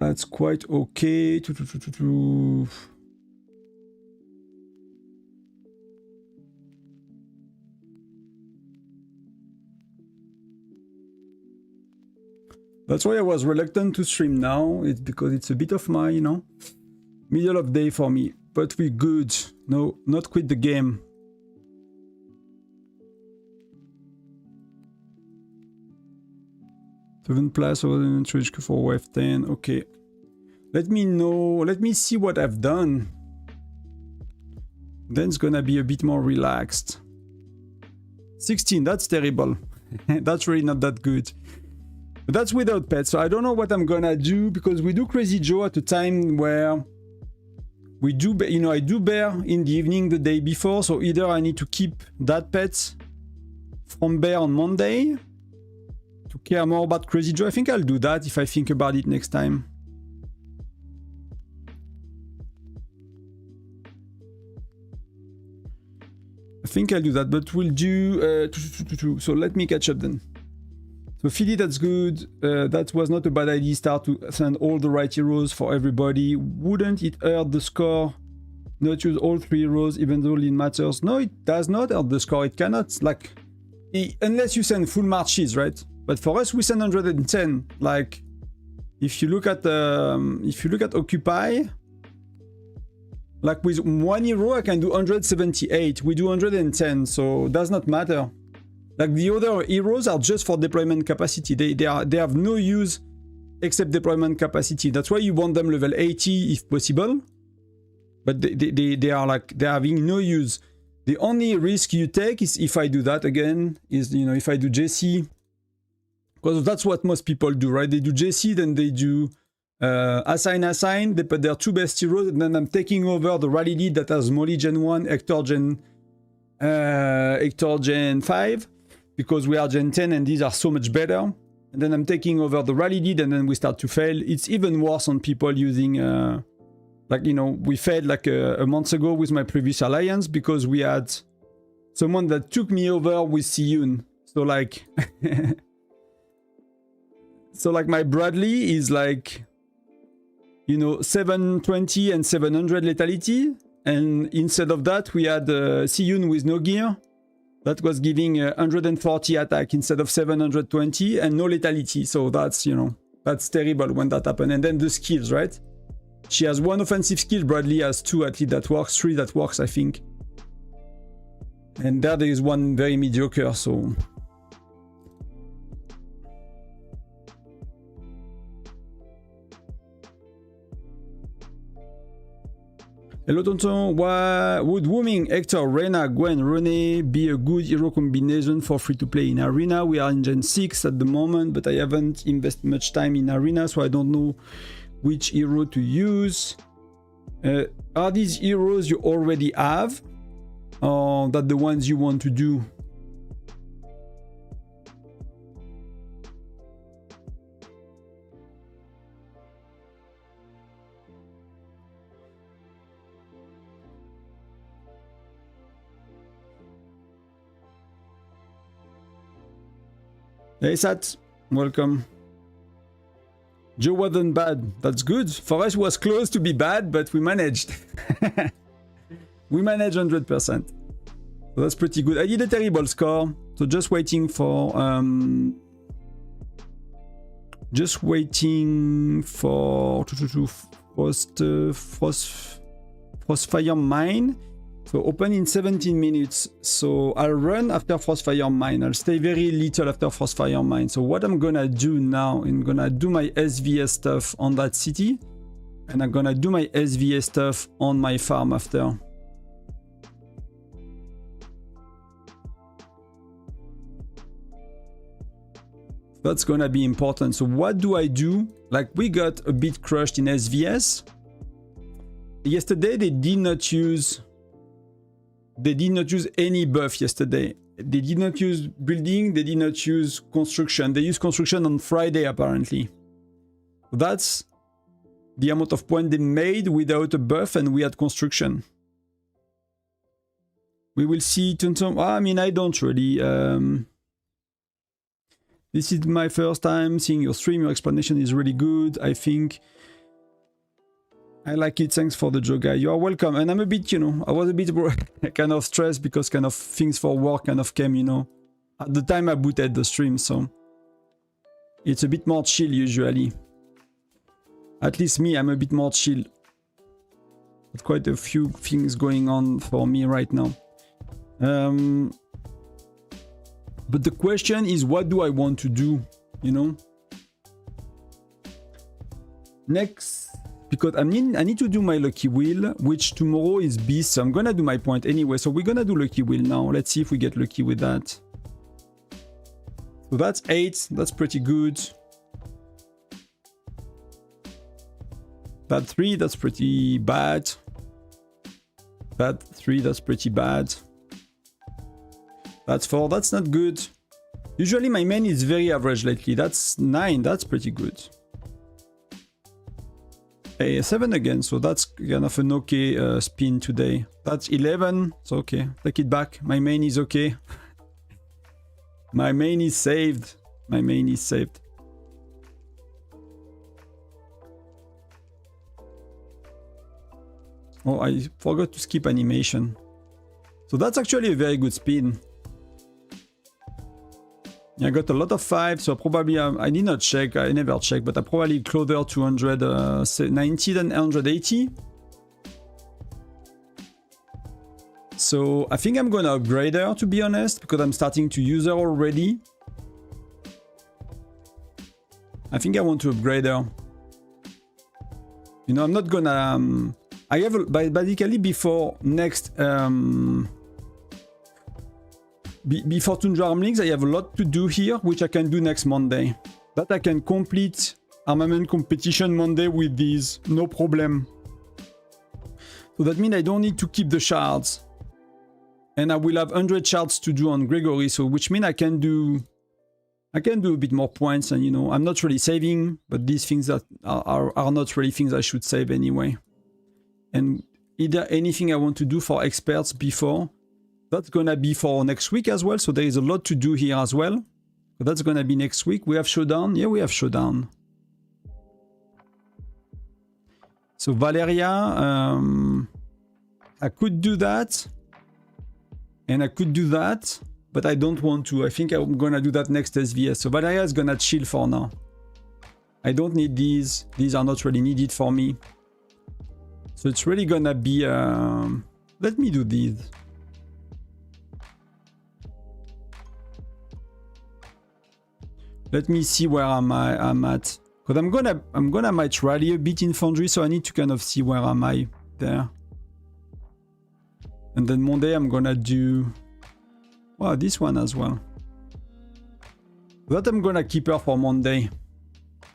[SPEAKER 1] That's quite okay. That's why I was reluctant to stream now. It's because it's a bit of my, you know, middle of day for me. But we're good. No, not quit the game. Seventh place over the HQ for wave 10. Okay. Let me know. Let me see what I've done. Then it's gonna be a bit more relaxed. 16, that's terrible. That's really not that good. But that's without pets, so I don't know what I'm gonna do, because we do Crazy Joe at a time where we do, you know, I do bear in the evening the day before, so either I need to keep that pet from bear on Monday to care more about Crazy Joe. I think I'll do that if I think about it next time. I think I'll do that, but we'll do... so let me catch up then. So Philly, that's good. That was not a bad idea. Start to send all the right heroes for everybody. Wouldn't it hurt the score? Not use all 3 heroes, even though it matters. No, it does not hurt the score. It cannot, like, unless you send full marches, right? But for us, we send 110. Like, if you look at Occupy, like with 1 hero, I can do 178. We do 110, so it does not matter. Like the other heroes are just for deployment capacity. They have no use except deployment capacity. That's why you want them level 80 if possible. But they're having no use. The only risk you take is if I do that again, is, you know, if I do JC, because that's what most people do, right? They do JC, then they do assign, they put their 2 best heroes, and then I'm taking over the rally lead that has Molly Gen 1, Hector Gen 5. Because we are Gen 10 and these are so much better. And then I'm taking over the rally lead and then we start to fail. It's even worse on people using, like, you know, we failed like a month ago with my previous alliance because we had someone that took me over with Siyun. So like, So like my Bradley is like, you know, 720 and 700 lethality. And instead of that, we had Siyun with no gear. That was giving 140 attack instead of 720 and no lethality. So that's, you know, that's terrible when that happened. And then the skills, right? She has 1 offensive skill. Bradley has 2 at least that works. 3 that works, I think. And there is 1 very mediocre, so... Hello Tonton, would Wooming, Hector, Reyna, Gwen, Rene be a good hero combination for free to play in Arena? We are in Gen 6 at the moment, but I haven't invested much time in Arena, so I don't know which hero to use. Are these heroes you already have? Or that the ones you want to do? Hey Sat, welcome. Joe wasn't bad, that's good. For us it was close to be bad, but we managed. We managed 100%. So that's pretty good. I did a terrible score, so just waiting for Frostfire Mine. So open in 17 minutes. So I'll run after Frostfire Mine. I'll stay very little after Frostfire Mine. So what I'm gonna do now, I'm gonna do my SVS stuff on that city. And I'm gonna do my SVS stuff on my farm after. That's gonna be important. So what do I do? Like we got a bit crushed in SVS. Yesterday they did not use any buff yesterday. They did not use building, they did not use construction. They used construction on Friday apparently. That's the amount of points they made without a buff, and we had construction. We will see Tonton. I mean, I don't really. This is my first time seeing your stream. Your explanation is really good, I think. I like it. Thanks for the joke, guy. You are welcome. And I'm a bit, you know, I was a bit kind of stressed because kind of things for work kind of came, you know, at the time I booted the stream. So it's a bit more chill usually. At least me, I'm a bit more chill. But quite a few things going on for me right now. But the question is, what do I want to do, you know? Next, because I need to do my lucky wheel, which tomorrow is beast, so I'm gonna do my point anyway. So we're gonna do lucky wheel now. Let's see if we get lucky with that. So that's 8. That's pretty good. That 3, that's pretty bad. That 3, that's pretty bad. That's 4, that's not good. Usually my main is very average lately. That's 9, that's pretty good. Hey, 7 again, so that's kind of an okay spin today. That's 11, it's okay. Take it back, my main is okay. My main is saved. My main is saved. Oh, I forgot to skip animation. So that's actually a very good spin. I got a lot of 5, so probably I did not check, I never check, but I probably closer to 190 than 180. So I think I'm gonna upgrade her, to be honest, because I'm starting to use her already. I think I want to upgrade her. You know, I'm not gonna... I have basically before next... Before Tundra Arms League, I have a lot to do here, which I can do next Monday. That I can complete armament competition Monday with these, no problem. So that means I don't need to keep the shards. And I will have 100 shards to do on Gregory, so which means I can do a bit more points, and you know, I'm not really saving, but these things that are not really things I should save anyway. And either anything I want to do for experts before, that's gonna be for next week as well, so there is a lot to do here as well. But that's gonna be next week. We have showdown. Yeah, we have showdown. So Valeria, I could do that. And I could do that, but I don't want to. I think I'm gonna do that next SVS. So Valeria is gonna chill for now. I don't need these. These are not really needed for me. So it's really gonna be... let me do these. Let me see where I'm at. Because I'm gonna might rally a bit in Foundry, so I need to kind of see where am I there. And then Monday I'm gonna do... Wow, this one as well. That I'm gonna keep her for Monday.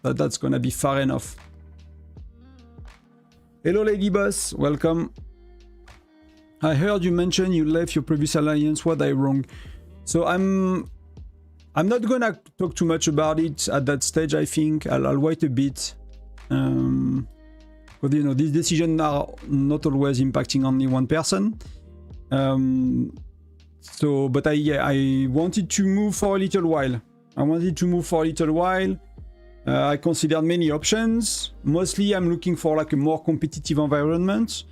[SPEAKER 1] That's gonna be far enough. Hello Lady Boss, welcome. I heard you mention you left your previous alliance. What I wrong? So I'm not gonna talk too much about it at that stage. I think I'll wait a bit. But you know, these decisions are not always impacting only one person. So, but I wanted to move for a little while. I considered many options. Mostly I'm looking for like a more competitive environment.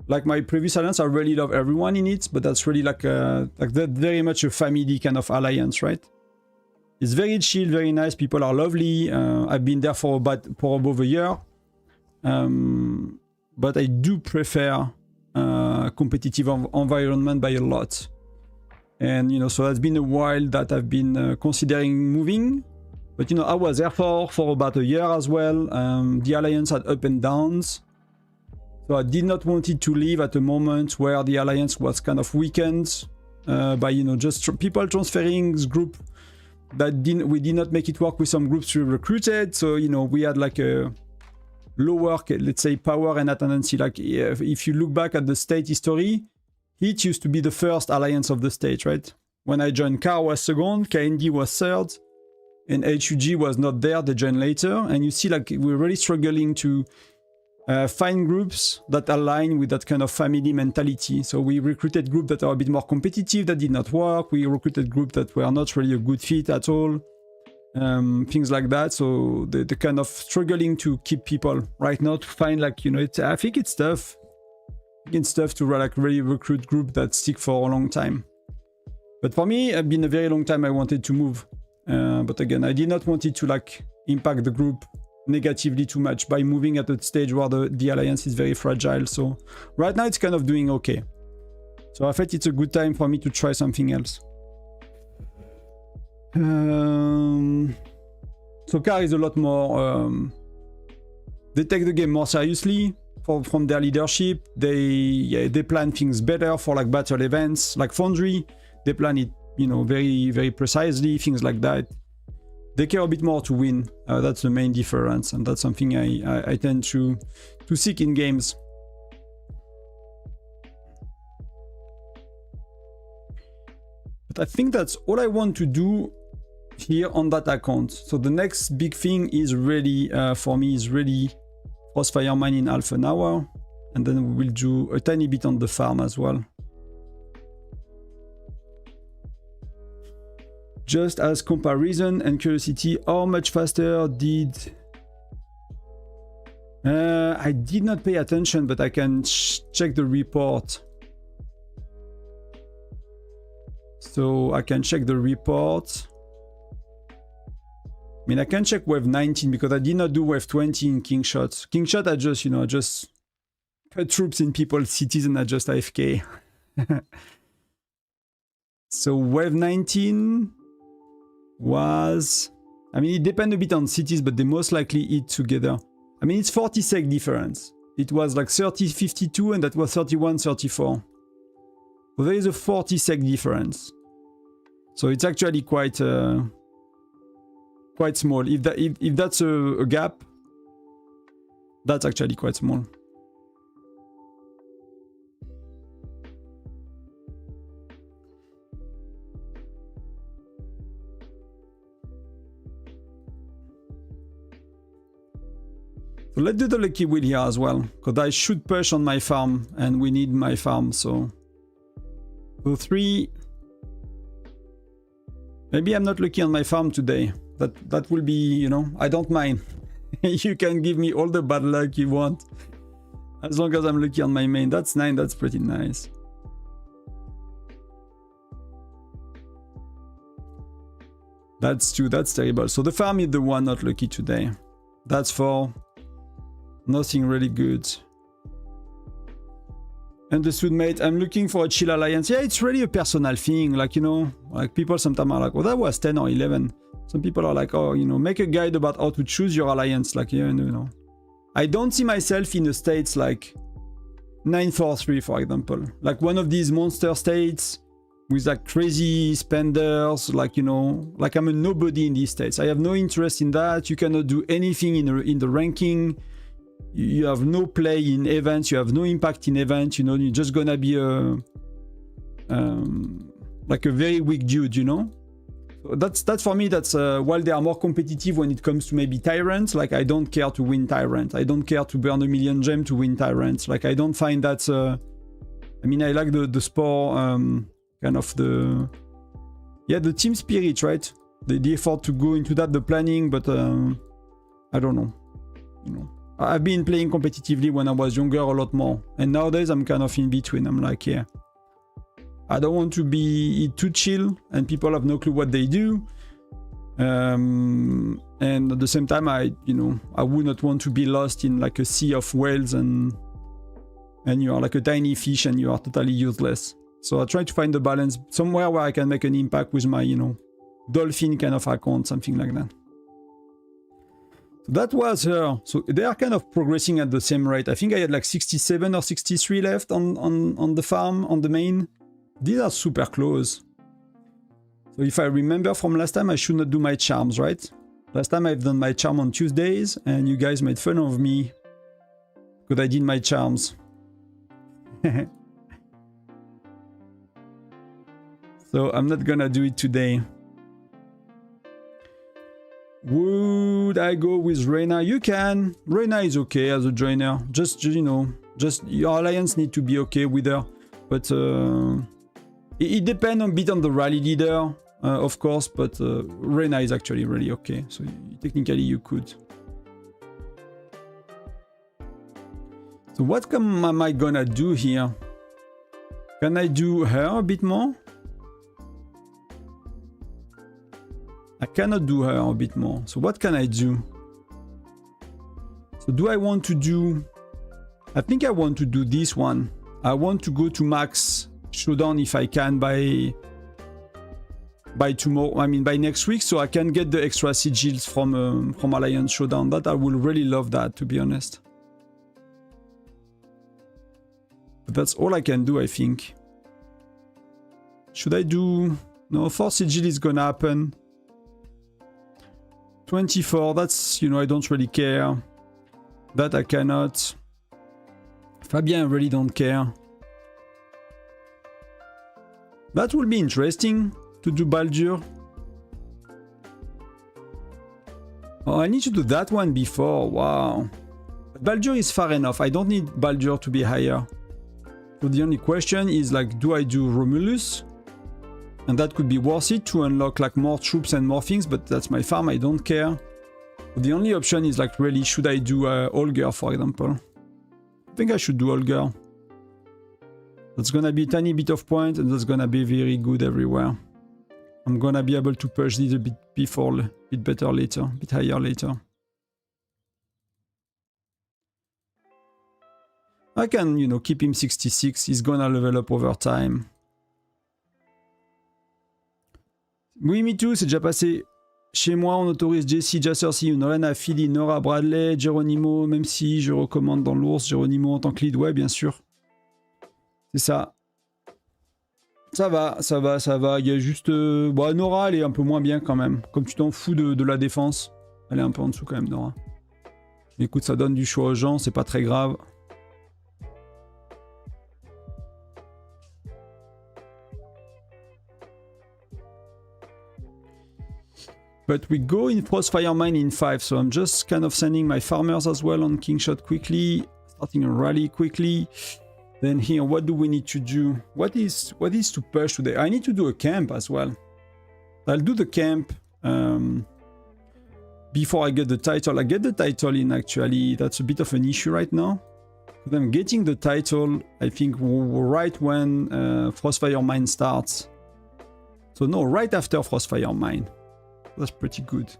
[SPEAKER 1] Like my previous alliance, I really love everyone in it, but that's really like that very much a family kind of alliance, right? It's very chill, very nice. People are lovely. I've been there for above a year. But I do prefer competitive environment by a lot. And, you know, so it's been a while that I've been considering moving. But, you know, I was there for about a year as well. The Alliance had up and downs. So I did not want it to leave at a moment where the Alliance was kind of weakened by, you know, just people transferring this group that we did not make it work with some groups we recruited. So, you know, we had like a lower, let's say, power and attendance. Like if you look back at the state history, it used to be the first alliance of the state, right? When I joined, CAR was second, KND was third, and HUG was not there, they joined later. And you see, like, we're really struggling to find groups that align with that kind of family mentality. So we recruited groups that are a bit more competitive, that did not work. We recruited groups that were not really a good fit at all. Things like that. So the kind of struggling to keep people right now to find, like, you know, I think it's tough. It's tough to like really recruit groups that stick for a long time. But for me, it's been a very long time I wanted to move. But again, I did not want it to like impact the group negatively too much by moving at a stage where the alliance is very fragile. So right now it's kind of doing okay. So I thought it's a good time for me to try something else. So CAR is a lot more... they take the game more seriously from their leadership. They plan things better for like battle events, like Foundry. They plan it, you know, very, very precisely, things like that. They care a bit more to win. That's the main difference, and that's something I tend to seek in games. But I think that's all I want to do here on that account. So the next big thing is really, for me, is really Frostfire Mine in half an hour. And then we will do a tiny bit on the farm as well. Just as comparison and curiosity, how much faster did... I did not pay attention, but I can check the report. So I can check the report. I mean, I can check wave 19 because I did not do wave 20 in King Shot. King Shot, I just, you know, just put troops in people's cities and I just AFK. So wave 19 was... I mean, it depends a bit on cities, but they most likely eat together. I mean, it's 40 sec difference. It was like 30-52 and that was 31-34. So there is a 40 sec difference. So it's actually quite small. If that's a gap, that's actually quite small. So let's do the lucky wheel here as well, because I should push on my farm and we need my farm. So 3 Maybe I'm not lucky on my farm today. That will be, you know, I don't mind. You can give me all the bad luck you want. As long as I'm lucky on my main. That's 9, that's pretty nice. That's 2, that's terrible. So the farm is the one not lucky today. That's 4. Nothing really good. Understood, mate. I'm looking for a chill alliance. Yeah, it's really a personal thing. Like, you know, like people sometimes are like, oh, that was 10 or 11. Some people are like, oh, you know, make a guide about how to choose your alliance. Like, yeah, you know. I don't see myself in the states like 943, for example. Like one of these monster states with like crazy spenders. Like, you know, like I'm a nobody in these states. I have no interest in that. You cannot do anything in the ranking. You have no play in events. You have no impact in events. You know, you're just gonna be a like a very weak dude. You know, so that's for me. That's while they are more competitive when it comes to maybe tyrants. Like I don't care to win tyrant. I don't care to burn 1,000,000 gems to win tyrants. Like I don't find that. I mean, I like the sport, kind of the team spirit, right? The effort to go into that, the planning, but I don't know. You know. I've been playing competitively when I was younger a lot more. And nowadays I'm kind of in between. I'm like, yeah, I don't want to be too chill and people have no clue what they do. And at the same time, I would not want to be lost in like a sea of whales and you are like a tiny fish and you are totally useless. So I try to find the balance somewhere where I can make an impact with my, you know, dolphin kind of account, something like that. So that was her. So they are kind of progressing at the same rate. I think I had like 67 or 63 left on the farm, on the main. These are super close. So if I remember from last time, I should not do my charms, right? Last time I've done my charm on Tuesdays and you guys made fun of me because I did my charms. So I'm not gonna do it today. Would I go with Reyna? You can. Reyna is okay as a joiner. Just, you know, just your alliance need to be okay with her. But it depends a bit on the rally leader, of course. But Reyna is actually really okay. So technically you could. So what am I gonna do here? Can I do her a bit more? I cannot do her a bit more. So what can I do? So do I want to do... I think I want to do this one. I want to go to max showdown if I can by tomorrow. I mean by next week, so I can get the extra sigils from Alliance Showdown. That I will really love that, to be honest. But that's all I can do, I think. Should I do... No, 4 sigil is gonna happen. 24, that's, you know, I don't really care. That I cannot. Fabien, I really don't care. That will be interesting to do Baldur. Oh, I need to do that one before, wow. But Baldur is far enough, I don't need Baldur to be higher. So the only question is like, do I do Romulus? And that could be worth it to unlock like more troops and more things, but that's my farm, I don't care. The only option is like really, should I do Olger, for example? I think I should do Olger. That's gonna be a tiny bit of point and that's gonna be very good everywhere. I'm gonna be able to push this a bit before, a bit better later, a bit higher later. I can, you know, keep him 66, he's gonna level up over time. Oui, me too, c'est déjà passé. Chez moi, on autorise Jesse, Jassercy, Norena, Philly, Nora, Bradley, Geronimo, même si je recommande dans l'ours, Geronimo en tant que lead, ouais, bien sûr. C'est ça. Ça va, ça va, ça va. Il y a juste... Bon, Nora, elle est un peu moins bien quand même. Comme tu t'en fous de la défense. Elle est un peu en dessous quand même, Nora. Écoute, ça donne du choix aux gens, c'est pas très grave. But we go in Frostfire Mine in 5, so I'm just kind of sending my farmers as well on Kingshot quickly, starting a rally quickly. Then here, what do we need to do? What is to push today? I need to do a camp as well. I'll do the camp before I get the title. I get the title in actually. That's a bit of an issue right now. But I'm getting the title, I think, right when Frostfire Mine starts. So no, right after Frostfire Mine. That's pretty good.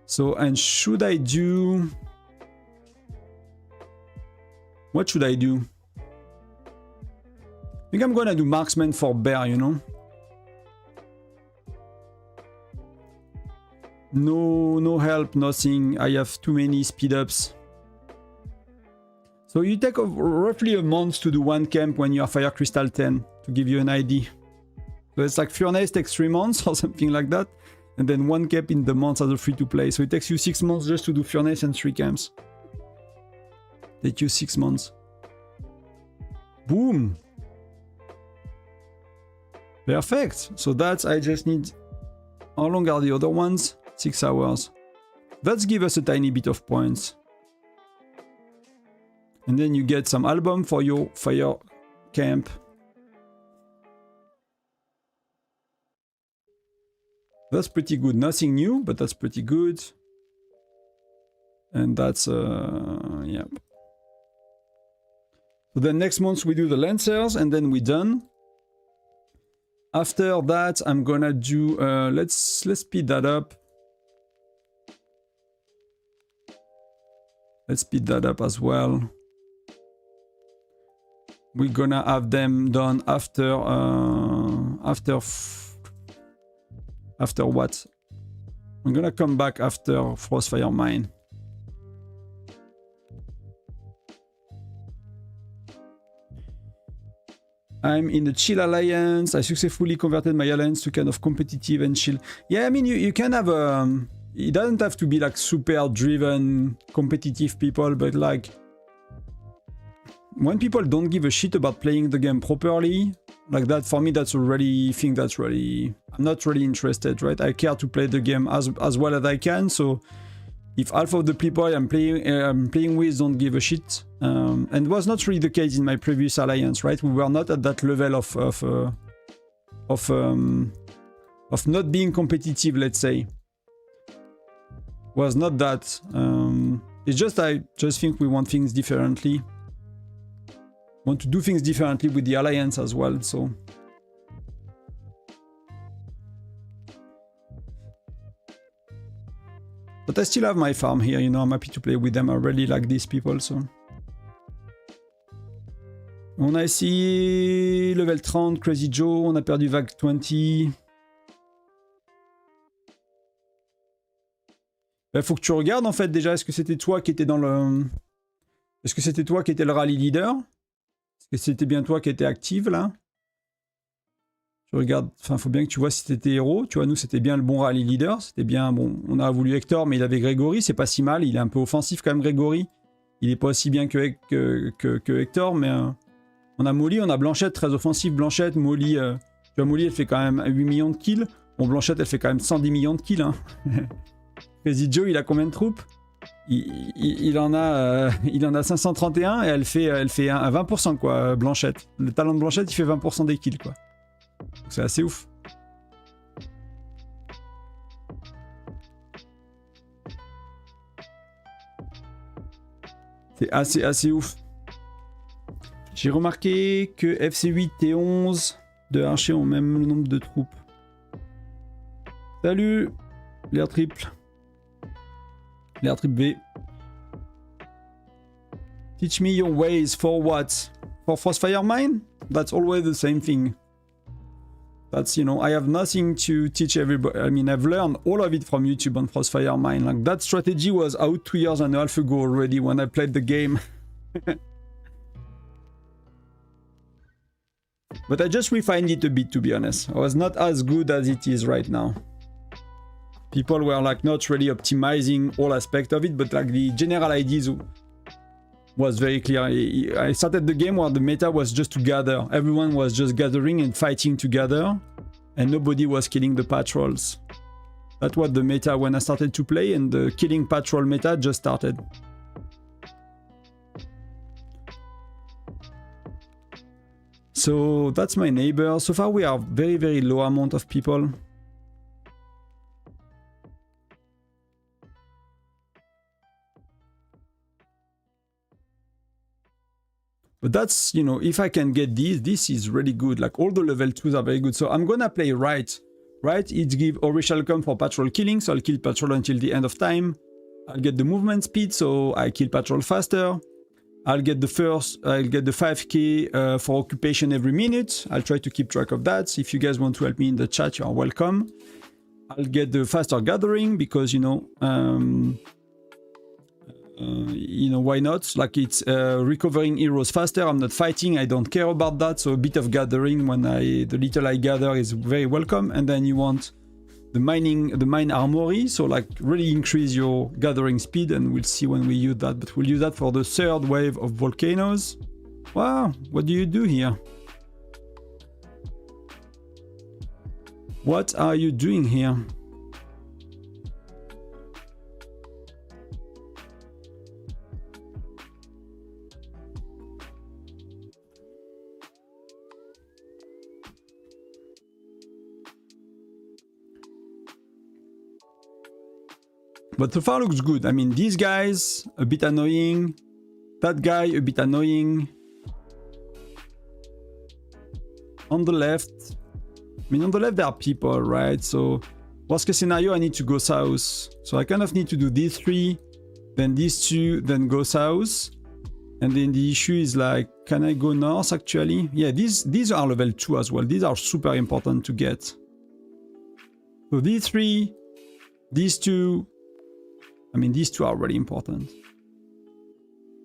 [SPEAKER 1] So, and should I do... What should I do? I think I'm gonna do marksman for bear, you know? No help, nothing. I have too many speed ups. So you take roughly a month to do one camp when you are Fire Crystal 10, to give you an idea. So it's like Furnace takes 3 months or something like that. And then one camp in the month as a free-to-play. So it takes you 6 months just to do Furnace and 3 camps. Take you 6 months. Boom! Perfect. So that's, I just need... How long are the other ones? 6 hours. Let's give us a tiny bit of points. And then you get some album for your fire camp. That's pretty good. Nothing new, but that's pretty good. And that's, yeah. So then next month we do the Lancers and then we're done. After that, I'm gonna do, let's speed that up. Let's speed that up as well. We're gonna have them done after what? I'm gonna come back after Frostfire Mine. I'm in the chill alliance. I successfully converted my alliance to kind of competitive and chill. Yeah, I mean, you can have it doesn't have to be like super driven competitive people, but like when people don't give a shit about playing the game properly, like that, for me, that's already thing that's really, I'm not really interested, right? I care to play the game as well as I can. So if half of the people I'm playing with don't give a shit, and it was not really the case in my previous alliance, right? We were not at that level of not being competitive, let's say. Was not that. It's just I just think we want things differently. Want to do things differently with the alliance as well, so. But I still have my farm here, you know, I'm happy to play with them. I really like these people, so. On a essayé level 30, Crazy Joe, on a perdu vague 20. Il faut que tu regardes en fait déjà, est-ce que c'était toi qui étais dans le... Est-ce que c'était toi qui étais le rallye leader? Est-ce que c'était bien toi qui étais active là? Tu regardes, enfin faut bien que tu vois si t'étais héros, tu vois, nous c'était bien le bon rallye leader, c'était bien, bon, on a voulu Hector mais il avait Grégory, c'est pas si mal, il est un peu offensif quand même Grégory. Il est pas aussi bien que Hector, mais on a Molly, on a Blanchette, très offensive Blanchette, Molly, tu vois Molly elle fait quand même 8 millions de kills, bon Blanchette elle fait quand même 110 millions de kills, hein. Crazy Joe, il a combien de troupes? Il en a 531 et elle fait à 20% quoi, Blanchette. Le talent de Blanchette, il fait 20% des kills quoi. C'est assez ouf. C'est assez ouf. J'ai remarqué que FC8 et 11 de Archer ont même le nombre de troupes. Salut, l'air triple. L'air triple V. Teach me your ways for what? For Frostfire Mine? That's always the same thing. That's, you know, I have nothing to teach everybody. I mean, I've learned all of it from YouTube on Frostfire Mine. Like, that strategy was out 2.5 years ago already when I played the game. But I just refined it a bit, to be honest. I was not as good as it is right now. People were like not really optimizing all aspects of it, but like the general ideas was very clear. I started the game where the meta was just to gather. Everyone was just gathering and fighting together, and nobody was killing the patrols. That's what the meta when I started to play, and the killing patrol meta just started. So that's my neighbor. So far we are very, very low amount of people. But that's, you know, if I can get this is really good. Like all the level 2s are very good. So I'm gonna play right. Right, it gives Original Come for patrol killing, so I'll kill patrol until the end of time. I'll get the movement speed, so I kill patrol faster. I'll get the 5k for occupation every minute. I'll try to keep track of that. If you guys want to help me in the chat, you are welcome. I'll get the faster gathering because, you know, why not? Like it's recovering heroes faster. I'm not fighting. I don't care about that. So a bit of gathering when the little I gather is very welcome. And then you want the mine armory. So like really increase your gathering speed, and we'll see when we use that. But we'll use that for the third wave of volcanoes. Wow, what do you do here? What are you doing here? But so far looks good. I mean, these guys, a bit annoying. That guy, a bit annoying. On the left, there are people, right? So, worst case scenario, I need to go south. So I kind of need to do these 3, then these 2, then go south. And then the issue is like, can I go north actually? Yeah, these are level 2 as well. These are super important to get. So these 3, these 2, I mean, these 2 are really important.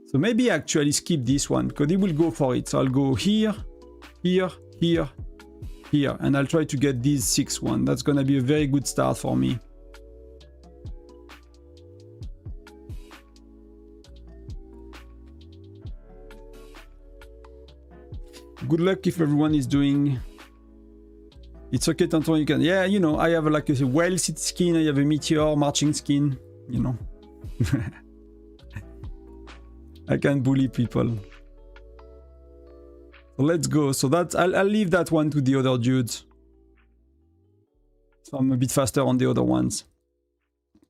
[SPEAKER 1] So maybe actually skip this one because he will go for it. So I'll go here, here, here, here, and I'll try to get these 6 one. That's gonna be a very good start for me. Good luck if everyone is doing. It's okay, Tonton, you can. Yeah, you know, I have like a whale seed skin, I have a meteor marching skin, you know. I can bully people. So let's go. So that's I'll leave that one to the other dudes. So I'm a bit faster on the other ones.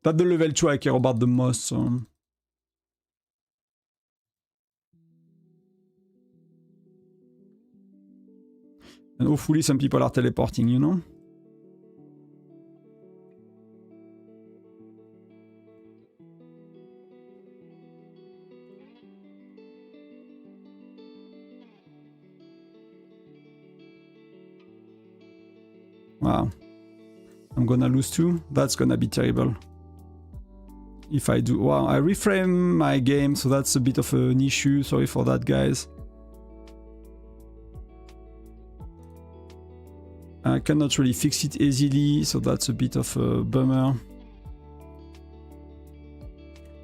[SPEAKER 1] That's the level 2 I care about the most, so. And hopefully some people are teleporting, you know? Wow. I'm gonna lose 2. That's gonna be terrible. If I do. Wow, I reframe my game, so that's a bit of an issue. Sorry for that, guys. I cannot really fix it easily, so that's a bit of a bummer.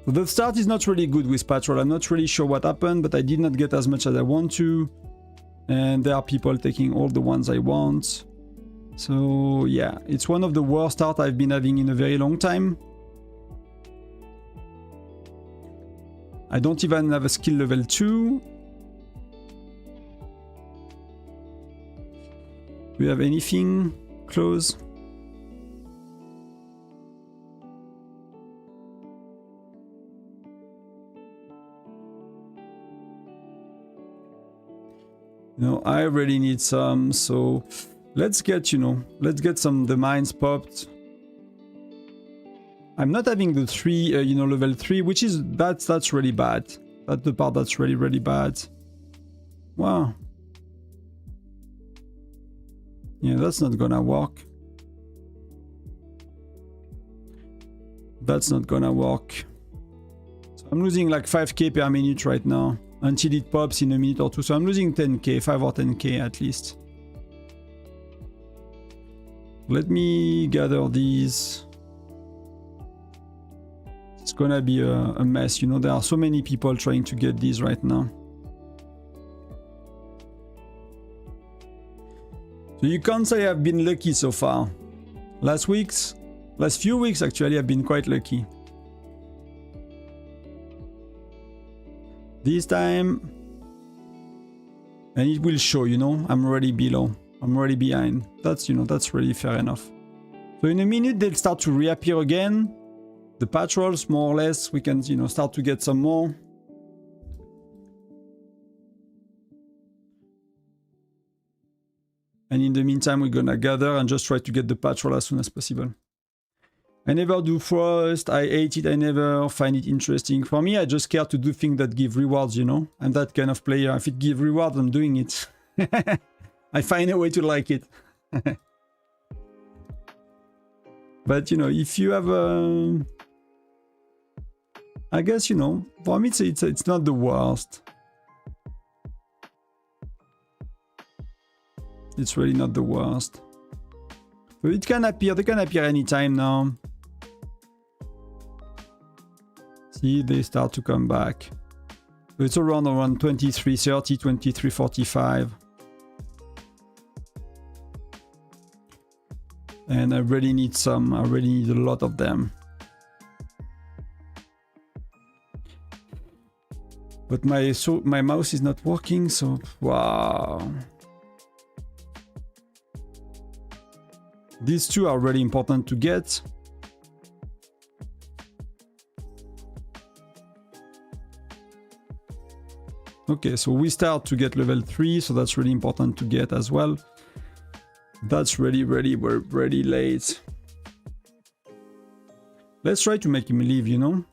[SPEAKER 1] So the start is not really good with Patrol. I'm not really sure what happened, but I did not get as much as I want to. And there are people taking all the ones I want. So yeah, it's one of the worst starts I've been having in a very long time. I don't even have a skill level 2. Do we have anything close? No, I really need some, so let's get, you know, let's get the mines popped. I'm not having the 3, you know, level 3, which is, that's really bad. That's the part that's really, really bad. Wow. Yeah, that's not gonna work. That's not gonna work. So I'm losing like 5k per minute right now until it pops in a minute or 2. So I'm losing 10k, 5 or 10k at least. Let me gather these. It's gonna be a mess, you know, there are so many people trying to get these right now. So you can't say I've been lucky so far. Last few weeks actually, I've been quite lucky. This time, and it will show, you know, I'm already below. I'm already behind. That's, you know, that's really fair enough. So in a minute, they'll start to reappear again. The patrols, more or less, we can, you know, start to get some more. And in the meantime, we're gonna gather and just try to get the patrol as soon as possible. I never do Frost, I hate it, I never find it interesting. For me, I just care to do things that give rewards, you know? I'm that kind of player. If it gives rewards, I'm doing it. I find a way to like it. But, you know, if you have a... I guess, you know, for me, it's not the worst. It's really not the worst. So it can appear, they can appear anytime now. See, they start to come back. So it's around 23:30, 23:45. And I really need some, I really need a lot of them. But my mouse is not working, so wow. These two are really important to get. Okay, so we start to get level 3, so that's really important to get as well. That's really, we're really late. Let's try to make him leave, you know?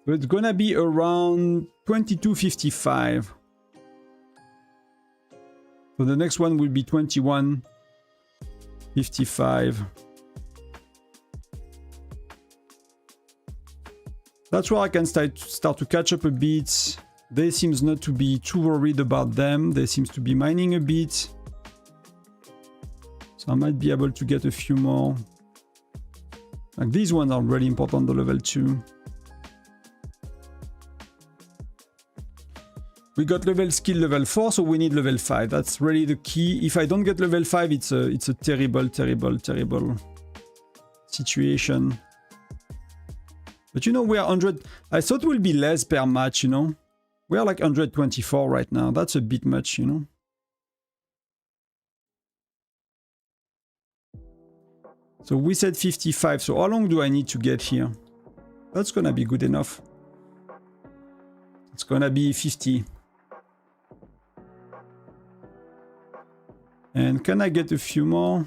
[SPEAKER 1] So it's gonna be around 22:55. So the next one will be 21:55. That's where I can start to catch up a bit. They seems not to be too worried about them. They seems to be mining a bit. So I might be able to get a few more. Like these ones are really important, the level 2. We got level skill level 4, so we need level 5. That's really the key. If I don't get level 5, it's a terrible situation. But you know, we are 100. I thought we'll be less per match, you know. We are like 124 right now. That's a bit much, you know. So we said 55. So how long do I need to get here? That's gonna be good enough. It's gonna be 50. And can I get a few more?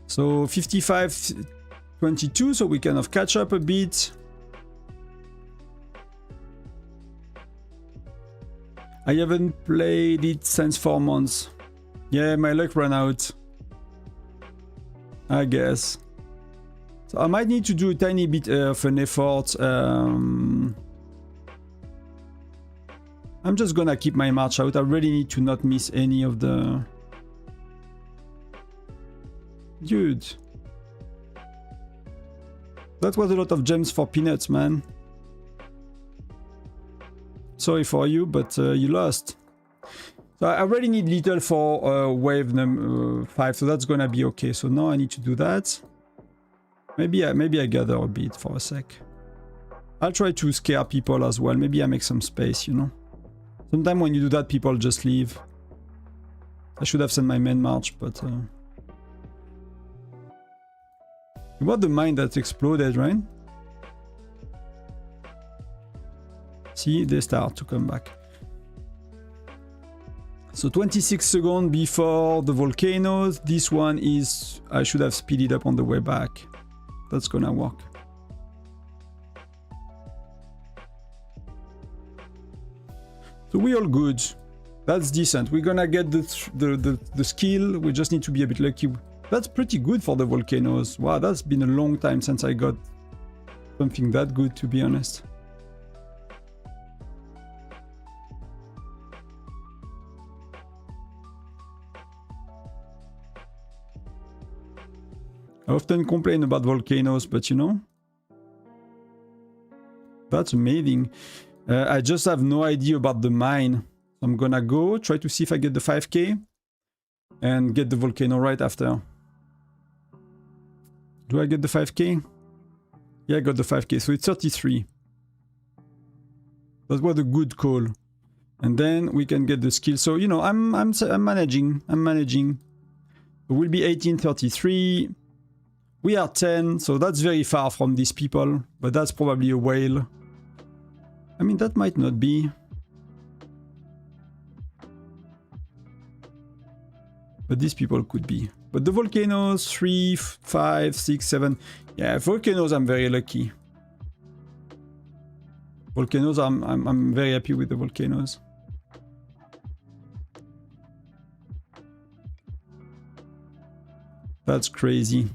[SPEAKER 1] So 55:22, so we kind of catch up a bit. I haven't played it since 4 months. Yeah, my luck ran out, I guess. So I might need to do a tiny bit of an effort. I'm just gonna keep my march out. I really need to not miss any of the... Dude. That was a lot of gems for peanuts, man. Sorry for you, but you lost. So I really need little for wave number 5, so that's gonna be okay. So now I need to do that. Maybe I gather a bit for a sec. I'll try to scare people as well. Maybe I make some space, you know. Sometimes when you do that, people just leave. I should have sent my main march, but... About the mine that exploded, right? See, they start to come back. So 26 seconds before the volcanoes. This one is... I should have speeded up on the way back. That's gonna work. So we're all good. That's decent. We're gonna get the skill. We just need to be a bit lucky. That's pretty good for the volcanoes. Wow, that's been a long time since I got something that good, to be honest. I often complain about volcanoes, but you know, that's amazing. I just have no idea about the mine. I'm gonna go try to see if I get the 5k and get the volcano right after. Do I get the 5k? Yeah, I got the 5k, so it's 33. That was a good call. And then we can get the skill. So, you know, I'm managing. We'll be 1833. We are 10, so that's very far from these people. But that's probably a whale. I mean, that might not be. But these people could be. But the volcanoes, 3, 5, 6, 7. Yeah, volcanoes, I'm very lucky. Volcanoes, I'm very happy with the volcanoes. That's crazy.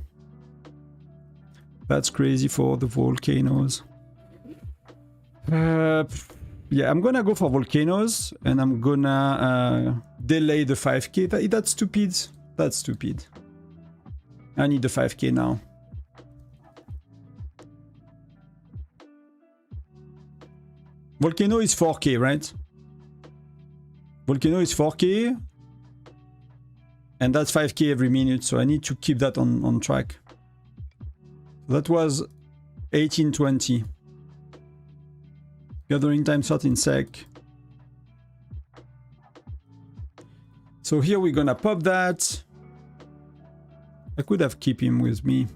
[SPEAKER 1] That's crazy for the volcanoes. Yeah, I'm gonna go for volcanoes and I'm gonna delay the 5k. That's stupid. That's stupid. I need the 5k now. Volcano is 4k, right? Volcano is 4k. And that's 5k every minute, so I need to keep that on track. That was 1820. Gathering time 13 sec. So here we're gonna pop that. I could have kept him with me.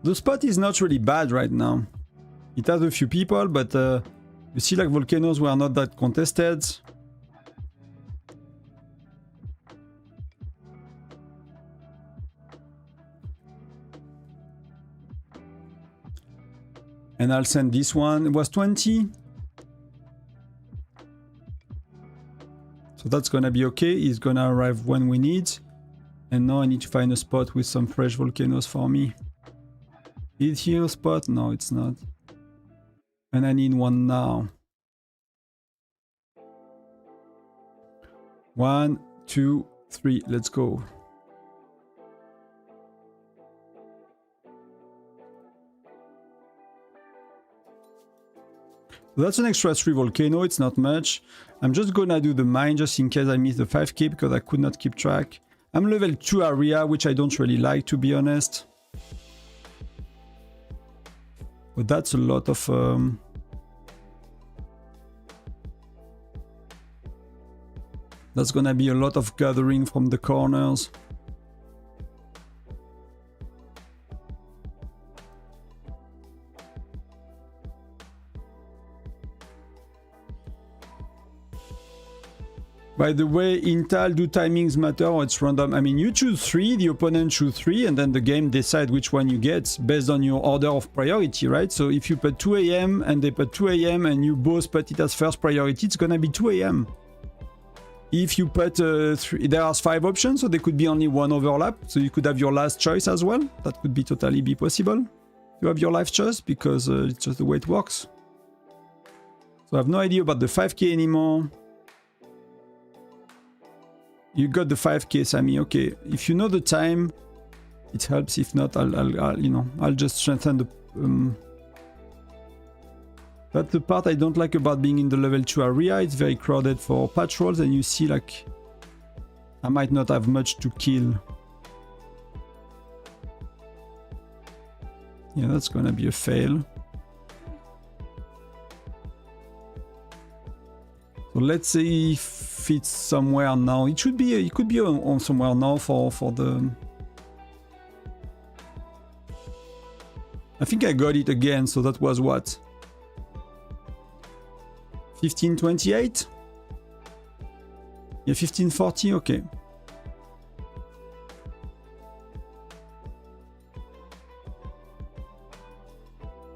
[SPEAKER 1] The spot is not really bad right now. It has a few people, but you see, like, volcanoes were not that contested. And I'll send this one. It was 20. So that's gonna be okay. He's gonna arrive when we need. And now I need to find a spot with some fresh volcanoes for me. Is here a spot? No, it's not. And I need one now. 1, 2, 3, let's go. That's an extra 3 volcano, it's not much. I'm just gonna do the mine just in case I miss the 5k because I could not keep track. I'm level 2 area, which I don't really like, to be honest. But that's a lot of... That's gonna be a lot of gathering from the corners. By the way, Intel, do timings matter or it's random? I mean, you choose 3, the opponent choose 3, and then the game decides which one you get based on your order of priority, right? So if you put 2 AM and they put 2 AM and you both put it as first priority, it's gonna be 2 AM. If you put 3, there are 5 options, so there could be only 1 overlap. So you could have your last choice as well. That could be totally be possible. You have your life choice because it's just the way it works. So I have no idea about the 5k anymore. You got the 5k, Sammy. Okay, if you know the time, it helps. If not, I'll just strengthen the. That's the part I don't like about being in the level 2 area. It's very crowded for patrols, and you see, like, I might not have much to kill. Yeah, that's gonna be a fail. So let's say if it's somewhere now. It should be. It could be on somewhere now for the. I think I got it again. So that was what? 1528. Yeah, 1540. Okay.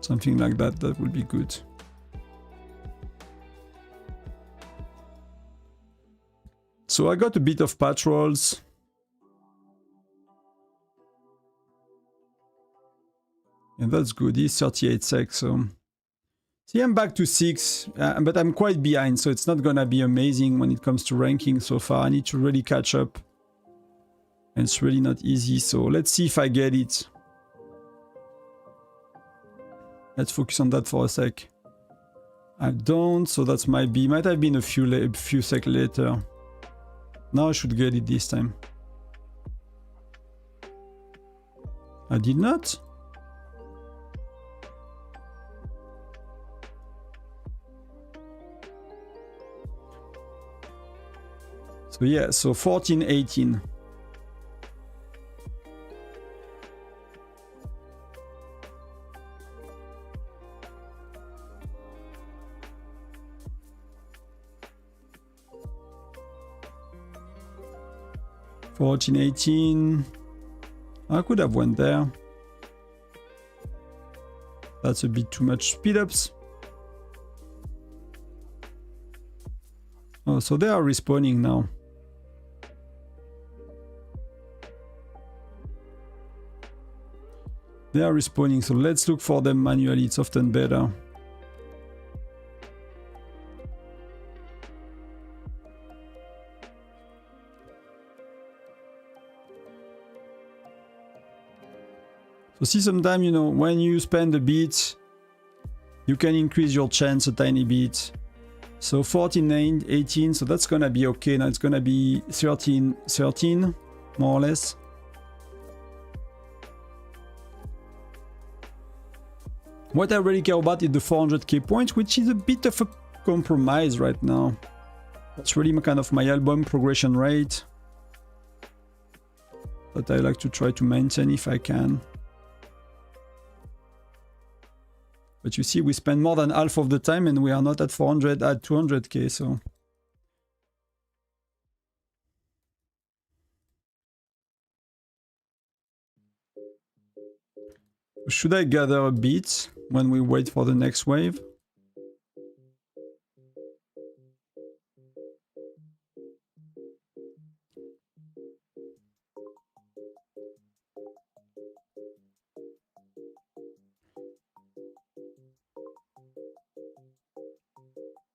[SPEAKER 1] Something like that. That would be good. So I got a bit of patrols. And that's good. He's 38 sec, so... See, I'm back to 6, but I'm quite behind, so it's not gonna be amazing when it comes to ranking so far. I need to really catch up. And it's really not easy, so let's see if I get it. Let's focus on that for a sec. I don't, so that might have been a few sec later. Now I should get it this time. I did not. So yeah, so 14, 18. I could have went there. That's a bit too much speed ups. Oh, so they are respawning now. They are respawning, so let's look for them manually. It's often better. So see, sometimes, you know, when you spend a bit, you can increase your chance a tiny bit. So 14, 18, so that's gonna be okay. Now it's gonna be 13, 13, more or less. What I really care about is the 400k points, which is a bit of a compromise right now. That's really kind of my album progression rate that I like to try to maintain if I can. But you see, we spend more than half of the time and we are not at 400, at 200k, so. Should I gather a bit when we wait for the next wave?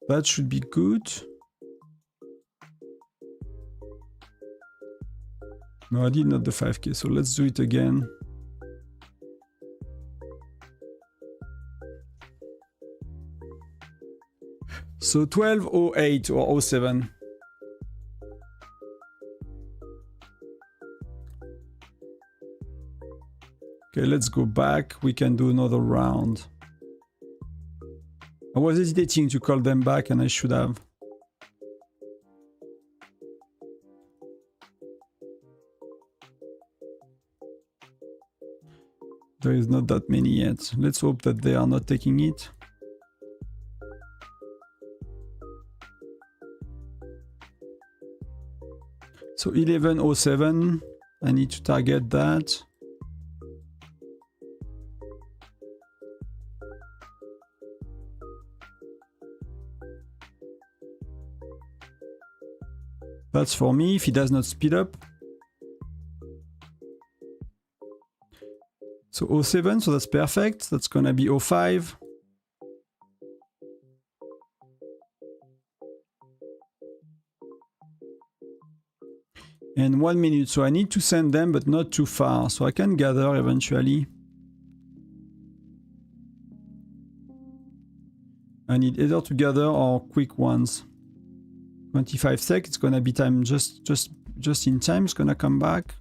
[SPEAKER 1] That should be good. No, I did not the 5k, so let's do it again. So 12:08 or 07. Okay, let's go back. We can do another round. I was hesitating to call them back and I should have. There is not that many yet. Let's hope that they are not taking it. So 11:07, I need to target that. That's for me if he does not speed up. So 07, so that's perfect. That's gonna be 05. And 1 minute, so I need to send them, but not too far, so I can gather eventually. I need either to gather or quick ones. 25 seconds, it's gonna be time just in time, it's gonna come back.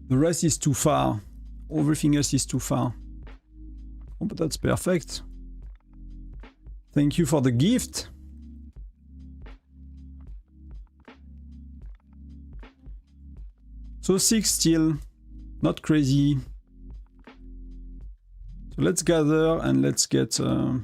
[SPEAKER 1] The rest is too far. Everything else is too far. Oh, but that's perfect. Thank you for the gift. So 6 still, not crazy. So let's gather and let's get... So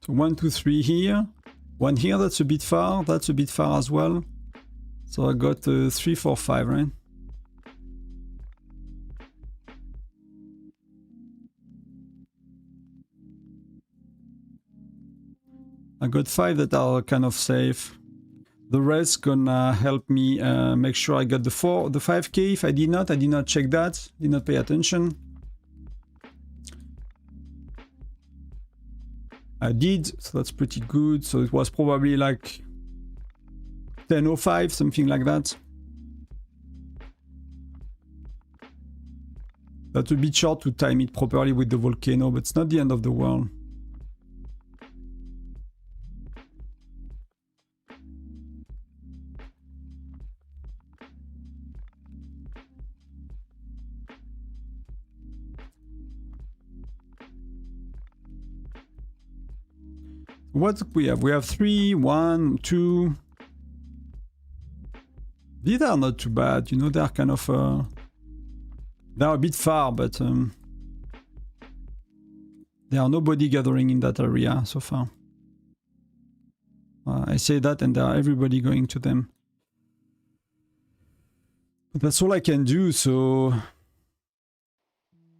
[SPEAKER 1] 1, 2, 3 here. 1 here, that's a bit far. That's a bit far as well. So I got 3, 4, 5, right? I got 5 that are kind of safe. The rest gonna help me make sure I got the 5k. If I did not check that, did not pay attention. I did, so that's pretty good. So it was probably like 10:05, something like that. That's a bit short to time it properly with the volcano, but it's not the end of the world. What do we have? We have 3, 1, 2. These are not too bad, you know, they're kind of... they're a bit far, but... there are nobody gathering in that area so far. I say that and there are everybody going to them. But that's all I can do, so...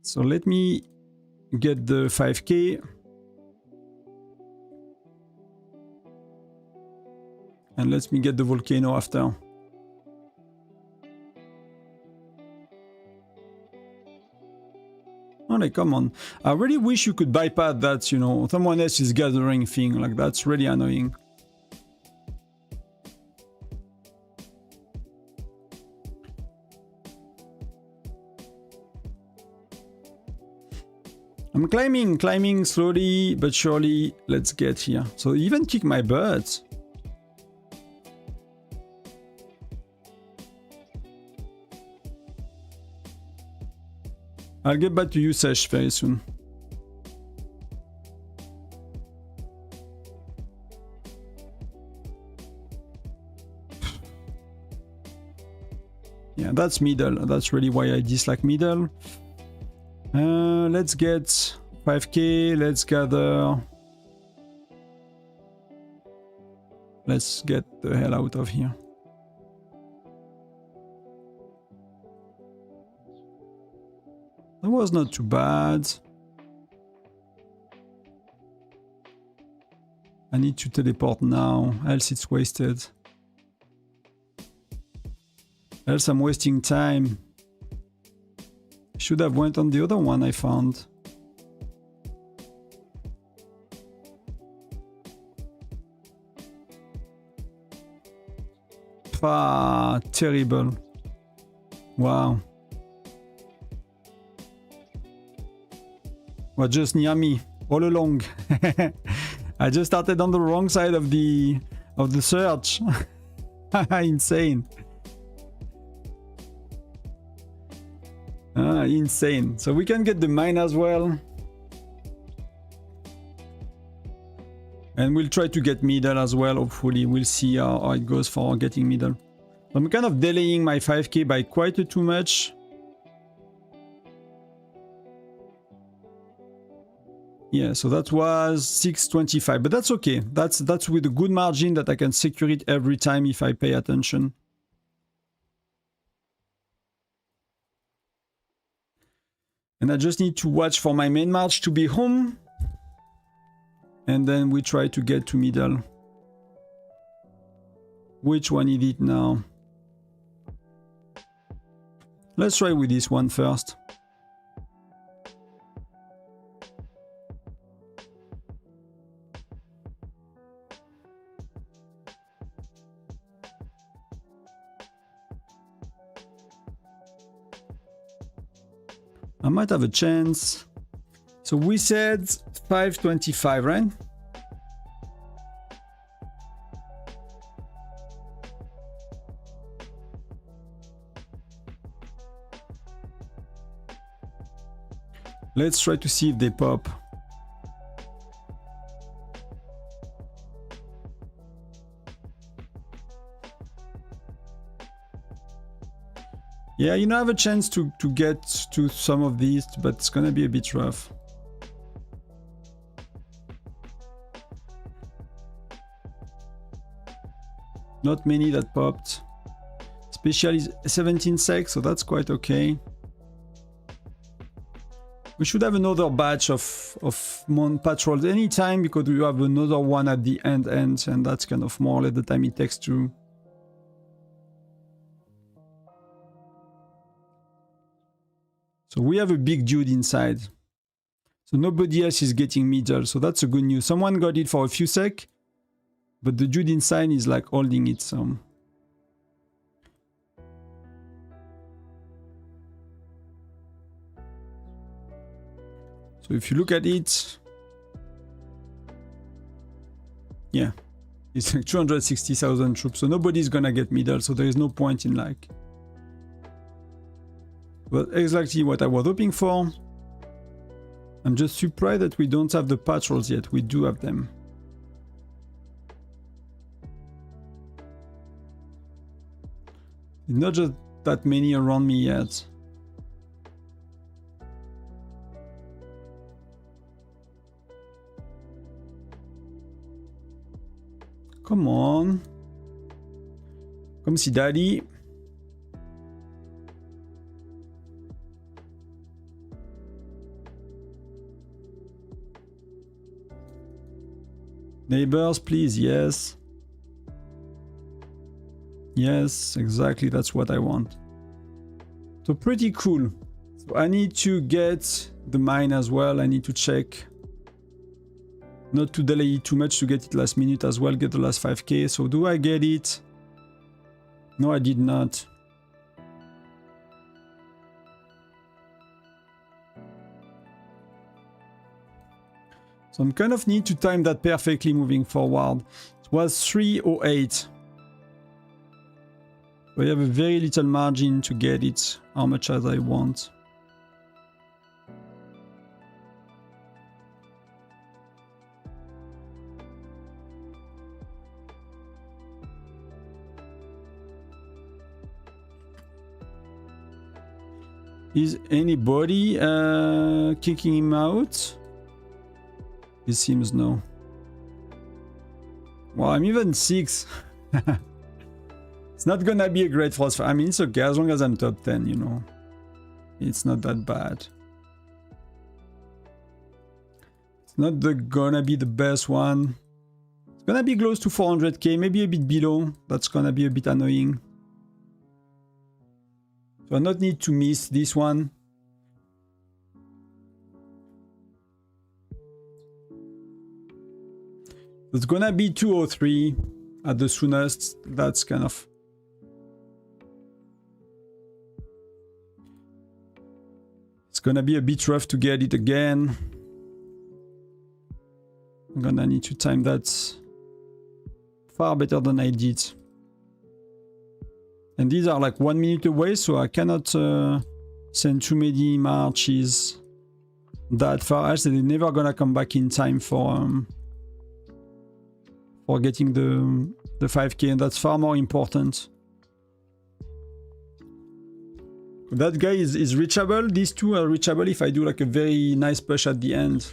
[SPEAKER 1] So let me get the 5k. And let me get the volcano after. Oh, like, come on. I really wish you could bypass that, you know, someone else is gathering thing. Like, that's really annoying. I'm climbing slowly but surely. Let's get here. So even kick my butt. I'll get back to you, Sesh, very soon. Yeah, that's middle. That's really why I dislike middle. Let's get 5k. Let's gather. Let's get the hell out of here. That was not too bad. I need to teleport now, else it's wasted. Else I'm wasting time. Should have went on the other one I found. Ah, terrible. Wow. Well, just near me, all along. I just started on the wrong side of the search. Insane. Insane. So we can get the mine as well. And we'll try to get middle as well, hopefully. We'll see how it goes for getting middle. I'm kind of delaying my 5k by quite too much. Yeah, so that was 625, but that's okay. That's with a good margin that I can secure it every time if I pay attention. And I just need to watch for my main march to be home. And then we try to get to middle. Which one is it now? Let's try with this one first. I might have a chance. So we said 525, right? Let's try to see if they pop. Yeah, you know, I have a chance to get to some of these, but it's gonna be a bit rough. Not many that popped. Especially 17 sec, so that's quite okay. We should have another batch of Mount patrols anytime, because we have another one at the end, and that's kind of more or less the time it takes to... So we have a big dude inside. So nobody else is getting middle, so that's a good news. Someone got it for a few sec, but the dude inside is like holding it, so... So if you look at it, yeah, it's like 260,000 troops. So nobody's gonna get middle. So there is no point in like. But exactly what I was hoping for. I'm just surprised that we don't have the patrols yet. We do have them. Not just that many around me yet. Come on. Come see daddy. Neighbors, please, yes. Yes, exactly, that's what I want. So pretty cool. So I need to get the mine as well. I need to check. Not to delay it too much to get it last minute as well, get the last 5k. So do I get it? No, I did not. So I'm kind of need to time that perfectly moving forward. It was 308. So I have a very little margin to get it how much as I want. Is anybody kicking him out? It seems no. Well, I'm even 6. It's not gonna be a great Frostfire. I mean, it's okay as long as I'm top 10, you know. It's not that bad. It's not gonna be the best one. It's gonna be close to 400k, maybe a bit below. That's gonna be a bit annoying. So I not need to miss this one. It's gonna be 203 at the soonest. That's kind of... It's gonna be a bit rough to get it again. I'm gonna need to time that far better than I did. And these are like 1 minute away, so I cannot send too many marches that far. Else they're never gonna come back in time for getting the 5k, and that's far more important. That guy is reachable. These two are reachable if I do like a very nice push at the end.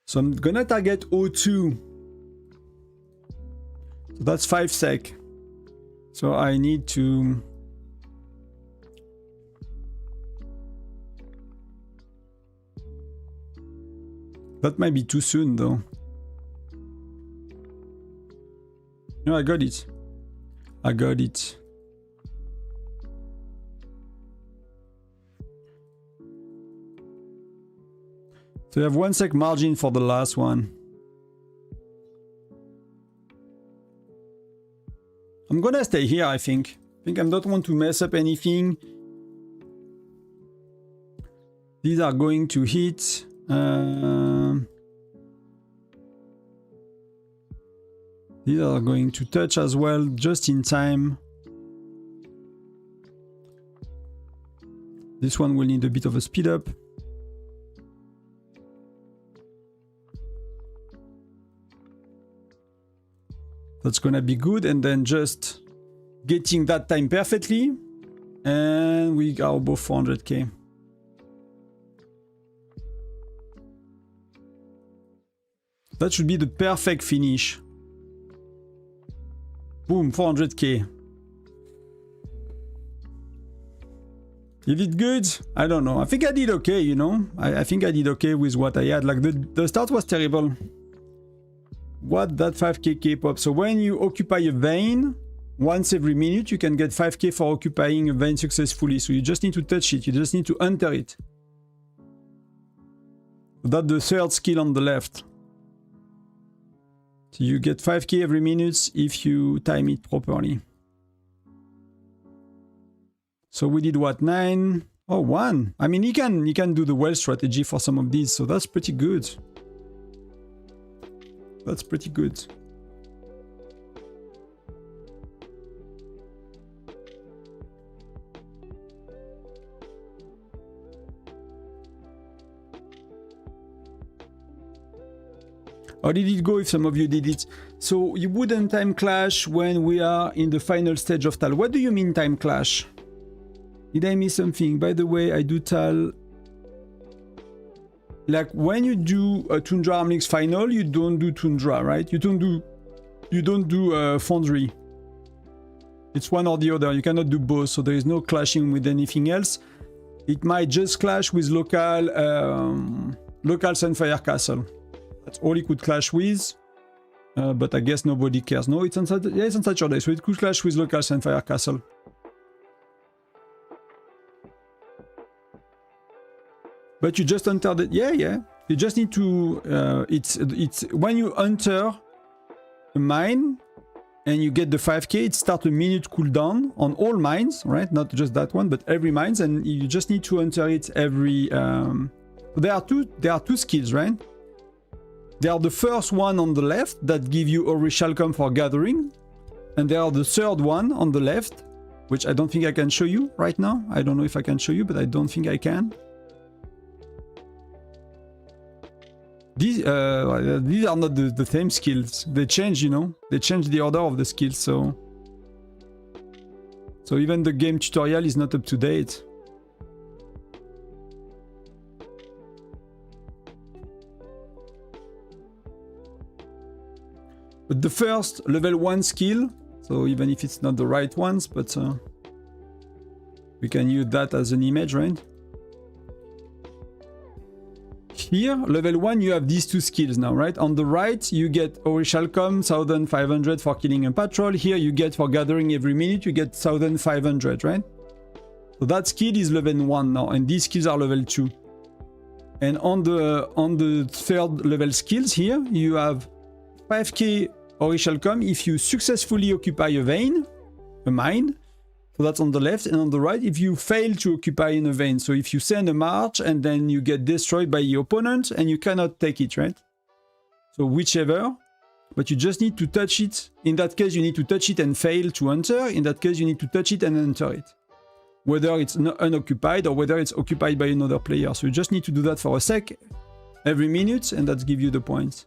[SPEAKER 1] So I'm gonna target 02. So that's 5 sec. So I need to... That might be too soon though. No, I got it. I got it. So you have 1 sec margin for the last one. I'm gonna stay here, I think. I don't want to mess up anything. These are going to hit. These are going to touch as well, just in time. This one will need a bit of a speed up. That's gonna be good, and then just getting that time perfectly, and we are above 400k. That should be the perfect finish. Boom, 400k. Is it good? I don't know. I think I did okay, you know. I think I did okay with what I had. Like the start was terrible. What that 5k K-pop. So when you occupy a vein, once every minute, you can get 5k for occupying a vein successfully. So you just need to touch it. You just need to enter it. That's the third skill on the left. So you get 5k every minute if you time it properly. So we did what, 9? Oh, 1. I mean, he can do the well strategy for some of these, so that's pretty good. That's pretty good. How did it go if some of you did it? So you wouldn't time clash when we are in the final stage of Tal. What do you mean time clash? Did I miss something? By the way, I do Tal. Like when you do a Tundra Arms League final, you don't do Tundra, right? You don't do Foundry. It's one or the other. You cannot do both, so there is no clashing with anything else. It might just clash with local Sunfire Castle. That's all it could clash with. But I guess nobody cares. No, it's on Saturday. Yeah, it's on Saturday, so it could clash with local Sunfire Castle. But you just enter the... Yeah. You just need to... It's when you enter a mine and you get the 5k, it starts a minute cooldown on all mines, right? Not just that one, but every mines, and you just need to enter it every... There are two skills, right? They are the first one on the left that give you Orichalcum for gathering, and there are the third one on the left, which I don't think I can show you right now. I don't know if I can show you, but I don't think I can. These are not the same skills. They change, you know. They change the order of the skills, so even the game tutorial is not up to date. But the first level 1 skill, so even if it's not the right ones, but we can use that as an image, right? Here, level 1, you have these two skills now, right? On the right, you get Orichalcum, 1500 for killing a patrol. Here, you get for gathering every minute, you get 1500, right? So that skill is level 1 now, and these skills are level 2. And on the third level skills here, you have 5k Orichalcum if you successfully occupy a vein, a mine. So that's on the left, and on the right, if you fail to occupy in a vein. So if you send a march and then you get destroyed by the opponent and you cannot take it, right? So whichever, but you just need to touch it. In that case, you need to touch it and fail to enter. In that case, you need to touch it and enter it. Whether it's unoccupied or whether it's occupied by another player. So you just need to do that for a sec every minute, and that gives you the points.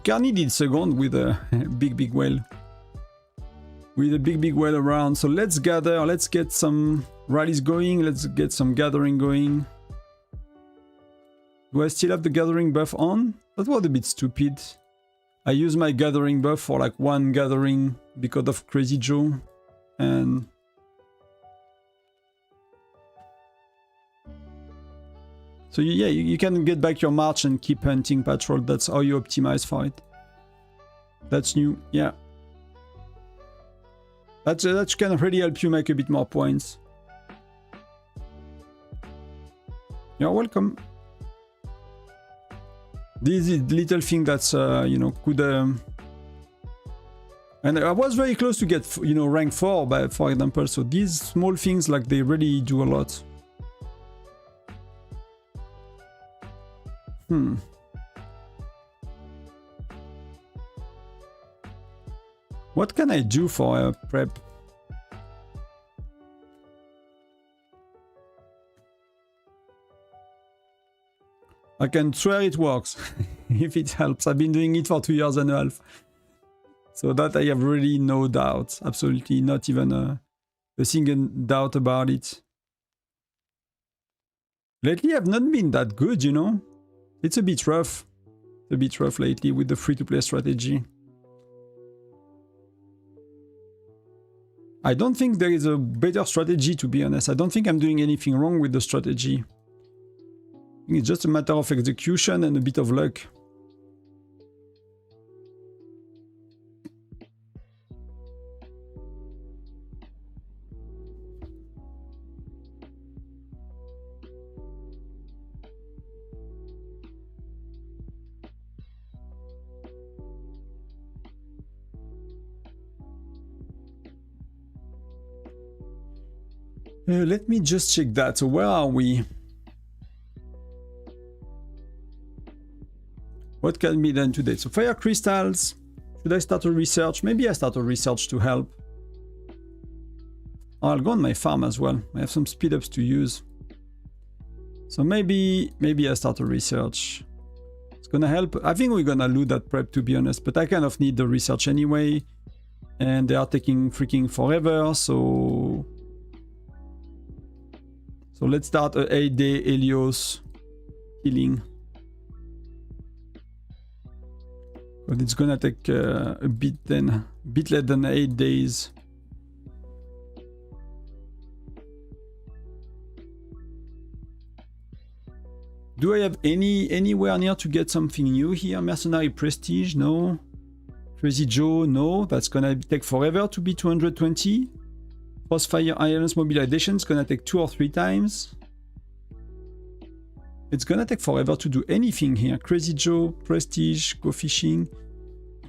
[SPEAKER 1] Carney did second with a big whale. With a big whale around. So let's gather, let's get some rallies going, let's get some gathering going. Do I still have the gathering buff on? That was a bit stupid. I use my gathering buff for like one gathering because of Crazy Joe. And... so yeah, you can get back your march and keep hunting patrol. That's how you optimize for it. That's new, yeah. That can really help you make a bit more points. You're welcome. This is little thing that's you know, could and I was very close to get, you know, rank 4 by, for example. So these small things, like, they really do a lot. What can I do for prep? I can swear it works, if it helps. I've been doing it for 2.5 years. So that I have really no doubt. Absolutely not even a single doubt about it. Lately I've not been that good, you know? It's a bit rough. It's a bit rough lately with the free-to-play strategy. I don't think there is a better strategy, to be honest. I don't think I'm doing anything wrong with the strategy. I think it's just a matter of execution and a bit of luck. Let me just check that. So where are we? What can be done today? So fire crystals. Should I start a research? Maybe I start a research to help. Oh, I'll go on my farm as well. I have some speed ups to use. So maybe I start a research. It's gonna help. I think we're gonna loot that prep, to be honest, but I kind of need the research anyway. And they are taking freaking forever, so let's start a 8-day Helios healing. But it's gonna take a bit less than 8 days. Do I have anywhere near to get something new here? Mercenary Prestige? No. Crazy Joe? No. That's gonna take forever to be 220. Frostfire Islands mobilization is gonna take 2 or 3 times. It's gonna take forever to do anything here. Crazy Joe, Prestige, go fishing.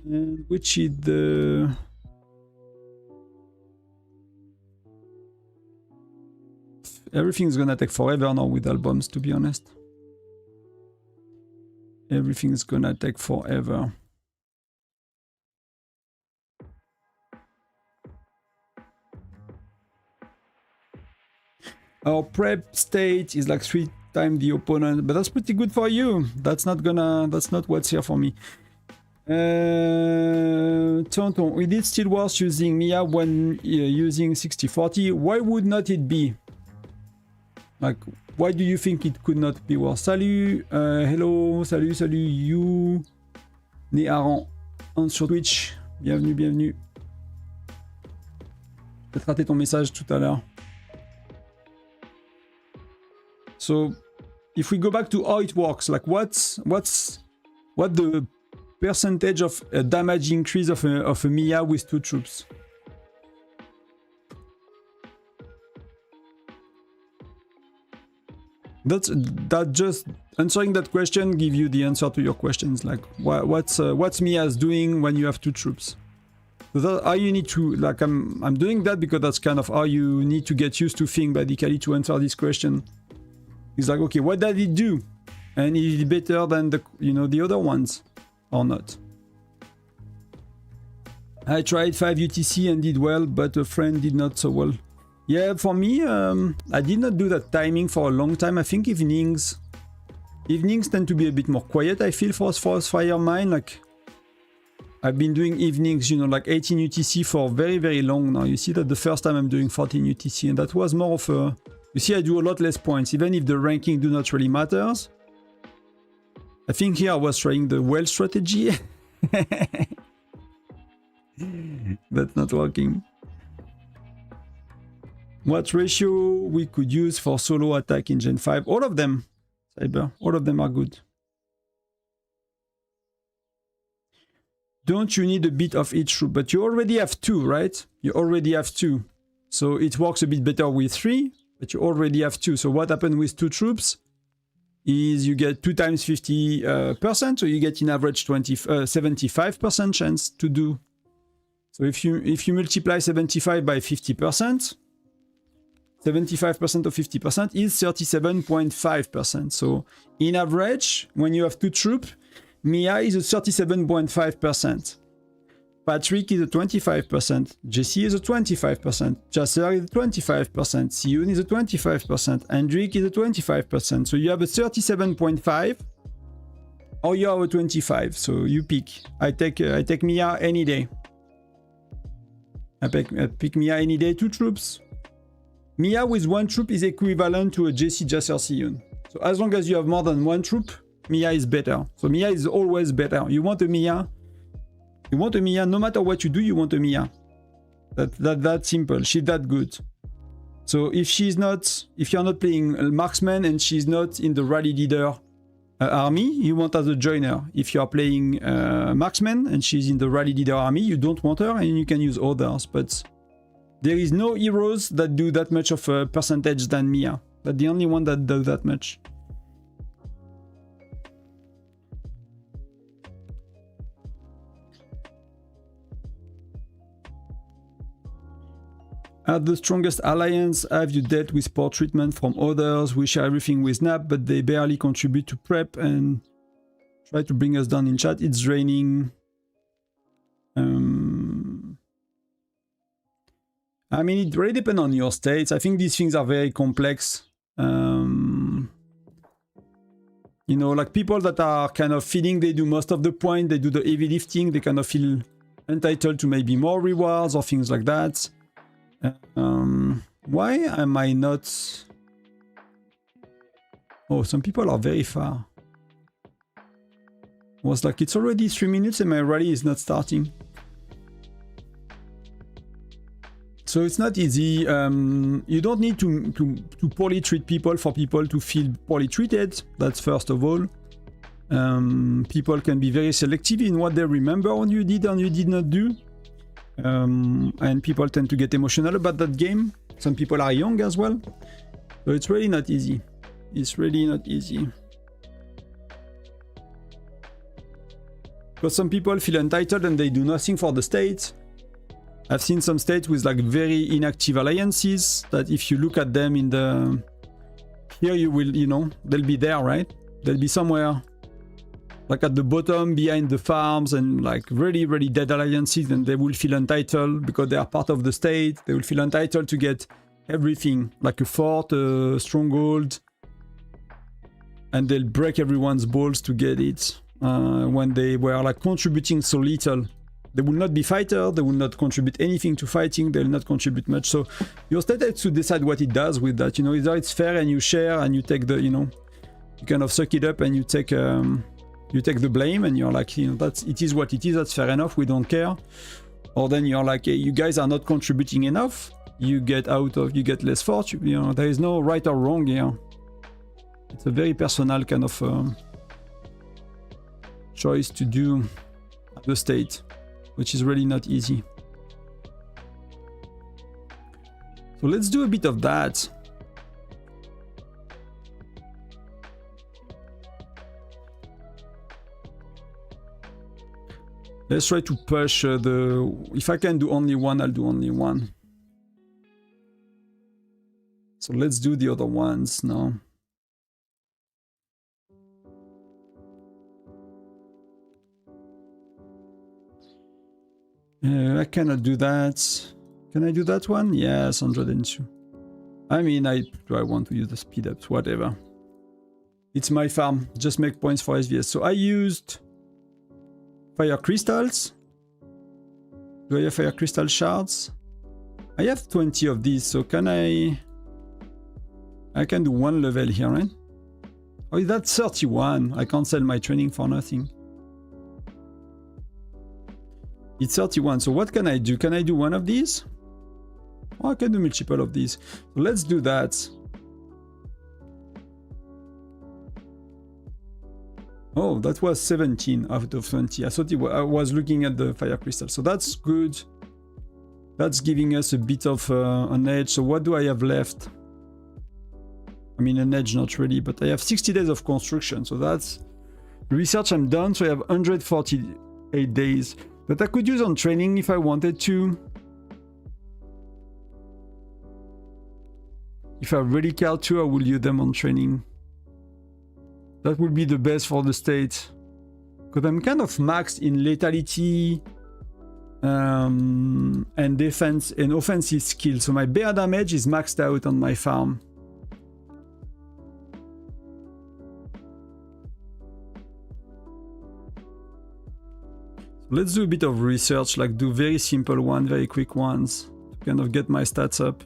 [SPEAKER 1] And which is the... Everything's gonna take forever now with albums, to be honest. Everything's gonna take forever. Our prep state is like 3 times the opponent, but that's pretty good for you. That's not what's here for me. Tonton, we did still worse using Mia when using 60-40. Why would not it be? Like, why do you think it could not be worse? Salut, hello, salut, you. Néaran, sur Twitch. Bienvenue. J'ai raté ton message tout à l'heure. So, if we go back to how it works, like what the percentage of damage increase of a Mia with 2 troops? That just answering that question give you the answer to your questions. Like what's Mia's doing when you have 2 troops? So that's how you need to, like, I'm doing that because that's kind of how you need to get used to think basically to answer this question. It's like, okay, what does it do? And is it better than the other ones or not? I tried 5 UTC and did well, but a friend did not so well. Yeah, for me, I did not do that timing for a long time. I think evenings tend to be a bit more quiet, I feel, for Frostfire Mine. Like, I've been doing evenings, like 18 UTC for very, very long now. You see that the first time I'm doing 14 UTC, and that was more of a... You see, I do a lot less points, even if the ranking do not really matters. I think here I was trying the well strategy. That's not working. What ratio we could use for solo attack in Gen 5? All of them, Cyber. All of them are good. Don't you need a bit of each troop? But you already have 2, right? You already have 2. So it works a bit better with 3, but you already have 2. So what happened with 2 troops is you get 2 times 50%, so you get in average 75% chance to do. So if you multiply 75 by 50%, 75% of 50% is 37.5%. So in average, when you have 2 troops, Mia is a 37.5%. Patrick is a 25%. Jesse is a 25%. Chasser is a 25%. Siyun is a 25%. Hendrik is a 25%. So you have a 37.5 or you have a 25. So you pick. I take Mia any day. I pick Mia any day. 2 troops. Mia with 1 troop is equivalent to a Jesse Jasser Siyun. So as long as you have more than 1 troop, Mia is better. So Mia is always better. You want a Mia, no matter what you do, you want a Mia. That's simple. She's that good. So if you're not playing marksman and she's not in the rally leader army, you want as a joiner. If you are playing marksman and she's in the rally leader army, you don't want her and you can use others. But there is no heroes that do that much of a percentage than Mia. That's the only one that does that much. Are the strongest alliance? Have you dealt with poor treatment from others? We share everything with NAP, but they barely contribute to prep and try to bring us down in chat. It's draining. I mean, it really depends on your states. I think these things are very complex. You know, like people that are kind of feeling they do most of the point, they do the heavy lifting, they kind of feel entitled to maybe more rewards or things like that. Why am I not... Oh, some people are very far. I was like, it's already 3 minutes and my rally is not starting. So it's not easy. You don't need to poorly treat people for people to feel poorly treated. That's first of all. People can be very selective in what they remember on you did and you did not do. And people tend to get emotional about that game. Some people are young as well. So it's really not easy. It's really not easy. Because some people feel entitled and they do nothing for the state. I've seen some states with like very inactive alliances that if you look at them in the... Here you will, you know, they'll be there, right? They'll be somewhere like at the bottom behind the farms and like really, really dead alliances, and they will feel entitled because they are part of the state. They will feel entitled to get everything, like a fort, a stronghold, and they'll break everyone's balls to get it when they were like contributing so little. They will not be fighters, they will not contribute anything to fighting, they will not contribute much. So your state has to decide what it does with that. You know, either it's fair and you share and you take the, you know, you kind of suck it up and you take the blame and you're like, you know, that's, it is what it is, that's fair enough, we don't care. Or then you're like, hey, you guys are not contributing enough, you get out of, you get less fort, you know, there is no right or wrong here. It's a very personal kind of choice to do at the state, which is really not easy. So let's do a bit of that. Let's try to push the... If I can do only one, I'll do only one. So let's do the other ones now. I cannot do that. Can I do that one? Yes, 102. I mean, do I want to use the speed ups? Whatever. It's my farm. Just make points for SVS. So I used fire crystals. Do I have fire crystal shards? I have 20 of these, so can I can do one level here, right? Oh, that's 31. I can't sell my training for nothing. It's 31, so what can I do? Can I do one of these? Oh, I can do multiple of these. So let's do that. Oh, that was 17 out of 20. I thought I was looking at the fire crystal, so that's good. That's giving us a bit of an edge. So what do I have left? I mean, an edge, not really, but I have 60 days of construction, so that's... Research I'm done, so I have 148 days. But I could use on training if I wanted to. If I really care to, I will use them on training. That would be the best for the state. Because I'm kind of maxed in lethality and defense and offensive skill. So my bear damage is maxed out on my farm. Let's do a bit of research, like do very simple ones, very quick ones, to kind of get my stats up.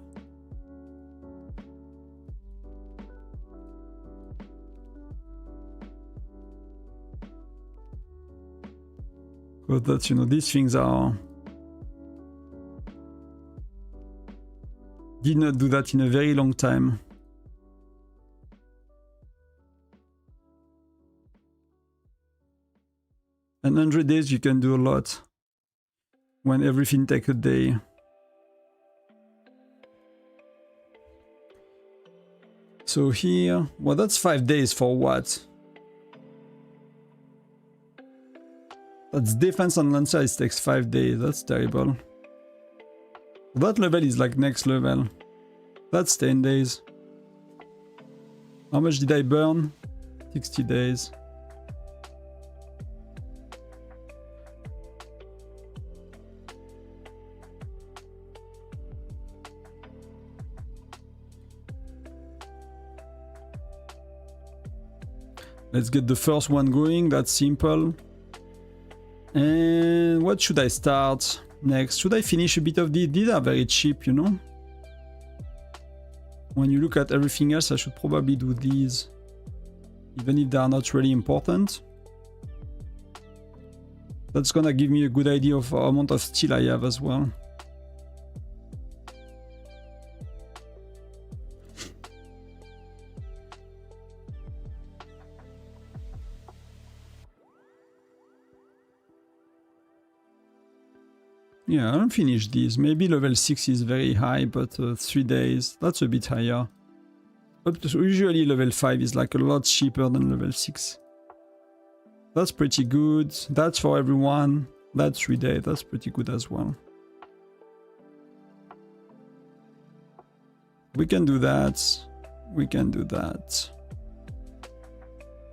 [SPEAKER 1] Because that's, you know, these things are... Did not do that in a very long time. And 100 days you can do a lot when everything takes a day. So here, well, that's 5 days for what? That's defense on Lancer, it takes 5 days, that's terrible. That level is like next level. That's 10 days. How much did I burn? 60 days. Let's get the first one going. That's simple. And what should I start next? Should I finish a bit of these? These are very cheap, you know. When you look at everything else, I should probably do these, even if they are not really important. That's gonna give me a good idea of how amount of steel I have as well. Yeah, I don't finish these. Maybe level 6 is very high, but 3 days, that's a bit higher. But usually level 5 is like a lot cheaper than level 6. That's pretty good. That's for everyone. That's 3 days. That's pretty good as well. We can do that. We can do that.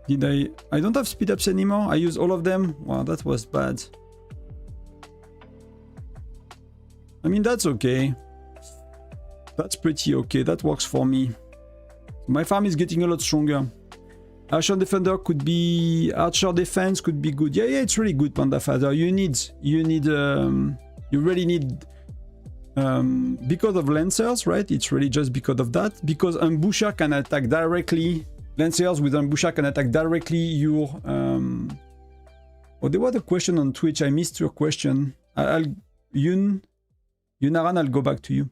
[SPEAKER 1] Did I don't have speed ups anymore. I use all of them. Wow, that was bad. I mean, that's okay. That's pretty okay. That works for me. My farm is getting a lot stronger. Archer Defender could be... Archer Defense could be good. Yeah, it's really good, Panda Father. You really need... because of Lancers, right? It's really just because of that. Because Ambusher can attack directly. Lancers with Ambusher can attack directly your... Oh, there was a question on Twitch. I missed your question. Yunaran, I'll go back to you.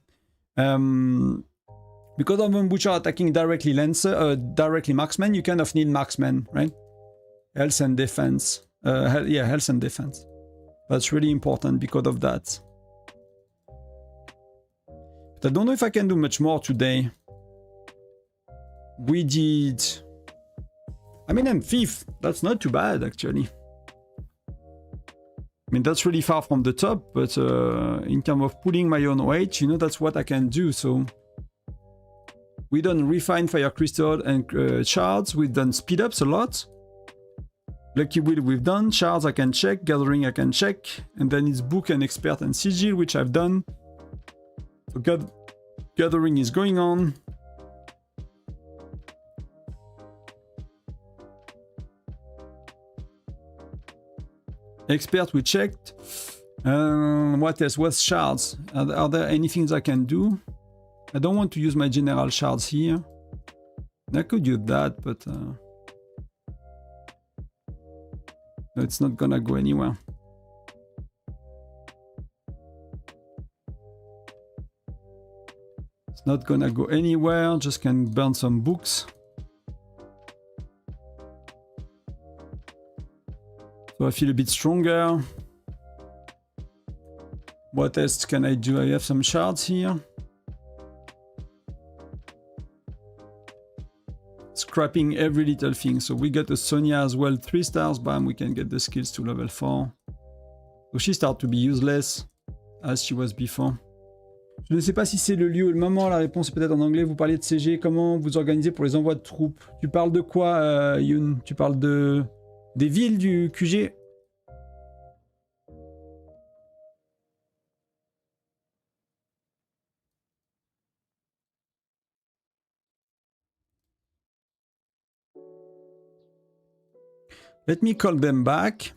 [SPEAKER 1] Because of Ambusher attacking directly directly marksman, you kind of need marksman, right? Health and defense. Yeah, health and defense. That's really important because of that. But I don't know if I can do much more today. We did... I mean, I'm 5th. That's not too bad, actually. I mean, that's really far from the top, but in terms of pulling my own weight, you know, that's what I can do, so... We done refined fire crystal and shards. We've done speed ups a lot. Lucky wheel we've done. Shards I can check. Gathering I can check. And then it's book and expert and sigil, which I've done. So gathering is going on. Expert we checked. What else? What's shards? Are there anything I can do? I don't want to use my general shards here. I could use that, but no, it's not gonna go anywhere. It's not gonna go anywhere, just can burn some books. So I feel a bit stronger. What else can I do? I have some shards here. Scrapping every little thing. So we got a Sonia as well, 3 stars, bam, we can get the skills to level 4. So she starts to be useless as she was before. Je ne sais pas si c'est le lieu ou le moment, la réponse est peut-être en anglais. Vous parliez de CG, comment vous organisez pour les envois de troupes? Tu parles de quoi, Youn? Tu parles des villes du QG? Let me call them back.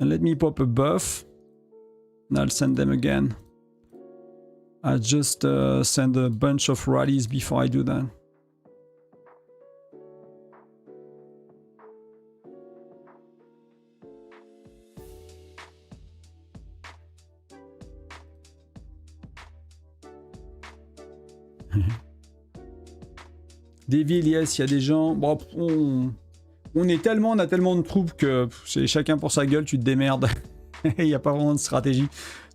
[SPEAKER 1] And let me pop a buff. And I'll send them again. I'll just send a bunch of rallies before I do that. Des villes, yes, il y a des gens. Bon, on a tellement de troupes que c'est chacun pour sa gueule, tu te démerdes. Il n'y a pas vraiment de stratégie.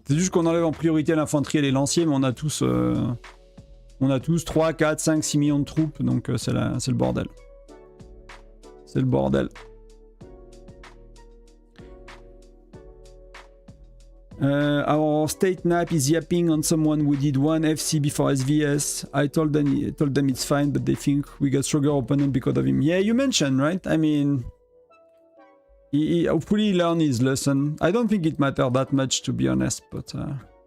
[SPEAKER 1] C'est juste qu'on enlève en priorité l'infanterie et les lanciers, mais on a tous 3, 4, 5, 6 millions de troupes, donc c'est le bordel. C'est le bordel. Our state nap is yapping on someone who did one FC before SVS. I told them it's fine, but they think we got stronger opponent because of him. Yeah, you mentioned, right? I mean, he hopefully learned his lesson. I don't think it mattered that much, to be honest, but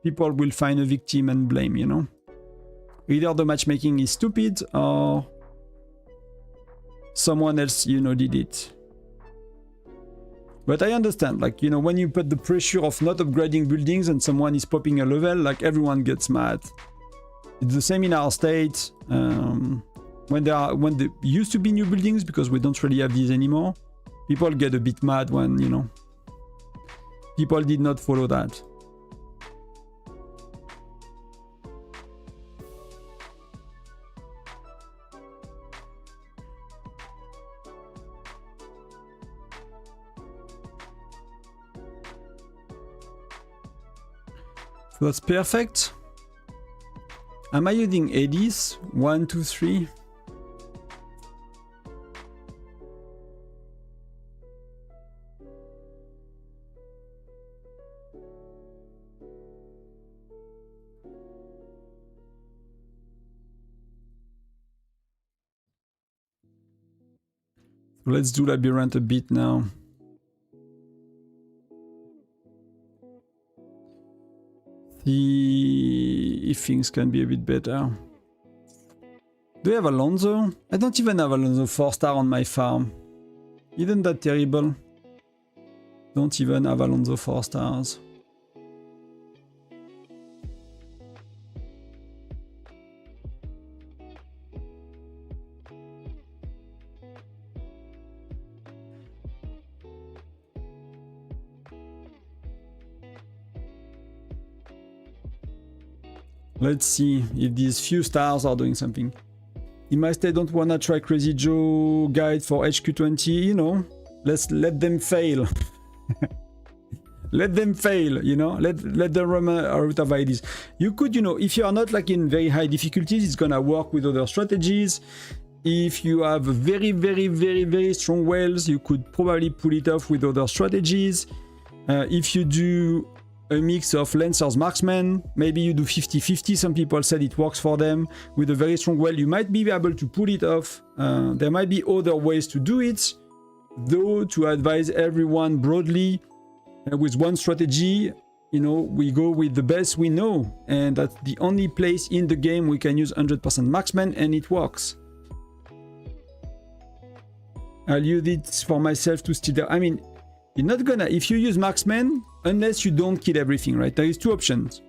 [SPEAKER 1] people will find a victim and blame, you know? Either the matchmaking is stupid or someone else, you know, did it. But I understand, like, you know, when you put the pressure of not upgrading buildings and someone is popping a level, like, everyone gets mad. It's the same in our state. When there used to be new buildings, because we don't really have these anymore, people get a bit mad when, you know, people did not follow that. So that's perfect. Am I using ADs? 1, 2, 3. So let's do Labyrinth a bit now. See if things can be a bit better. Do you have Alonso? I don't even have Alonso 4-star on my farm. Isn't that terrible? Don't even have Alonso 4 stars. Let's see if these few stars are doing something. In my state, don't wanna try Crazy Joe guide for HQ20, you know. Let's let them fail. Let them fail, you know. Let them run out of ideas. You could, you know, if you are not like in very high difficulties, it's gonna work with other strategies. If you have very strong whales, you could probably pull it off with other strategies. If you do a mix of Lancers Marksmen, maybe you do 50-50, some people said it works for them. With a very strong whale, you might be able to pull it off. There might be other ways to do it, though to advise everyone broadly, with one strategy, you know, we go with the best we know, and that's the only place in the game we can use 100% Marksman, and it works. I'll use it for myself to steal there. I mean, you're not gonna, if you use Marksman, unless you don't kill everything, right? There is two options.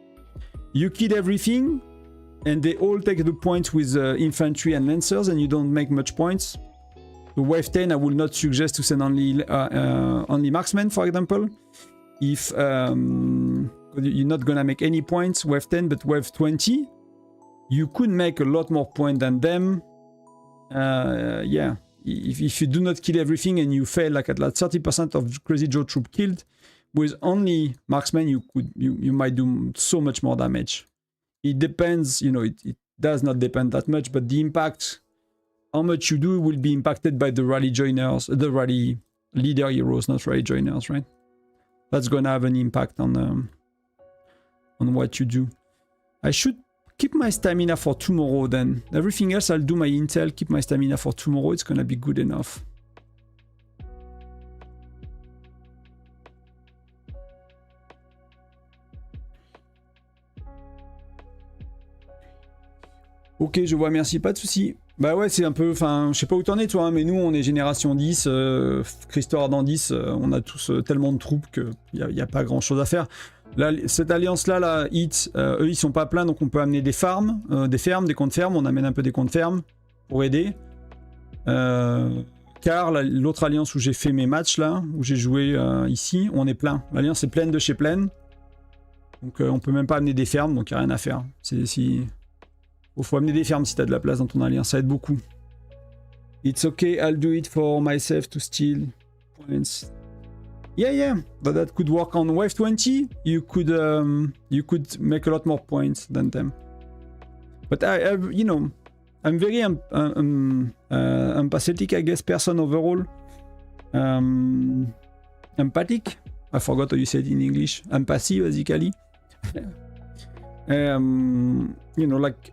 [SPEAKER 1] You kill everything, and they all take the points with infantry and lancers, and you don't make much points. The wave 10, I would not suggest to send only marksmen, for example. If you're not gonna make any points, wave 10, but wave 20, you could make a lot more points than them. Yeah. If you do not kill everything and you fail like at like 30% of Crazy Joe troop killed, with only marksmen you might do so much more damage. It depends, you know, it does not depend that much, but the impact, how much you do will be impacted by the rally joiners, the rally leader heroes, not rally joiners, right? That's gonna have an impact on what you do. I should keep my stamina for tomorrow then. Everything else I'll do my intel, keep my stamina for tomorrow, it's gonna be good enough. Ok, je vois, merci, pas de soucis. Bah ouais, c'est un peu, enfin, je sais pas où t'en es toi, hein, mais nous on est génération 10, Christo Ardent 10, on a tous tellement de troupes qu'il n'y a pas grand chose à faire. Là, cette alliance-là, la Hit, eux ils sont pas pleins, donc on peut amener des farms, des comptes fermes, on amène un peu des comptes fermes pour aider. Car l'autre alliance où j'ai fait mes matchs là, où j'ai joué ici, on est plein. L'alliance est pleine de chez pleine. Donc on peut même pas amener des fermes, donc il n'y a rien à faire. Faut amener des fermes si t'as de la place dans ton alliance, ça aide beaucoup. It's okay, I'll do it for myself to steal points. Yeah, but that could work on wave 20. You could make a lot more points than them. But you know, I'm very empathetic, I guess, person overall. Empathic. I forgot how you said it in English. Empathy, basically. You know, like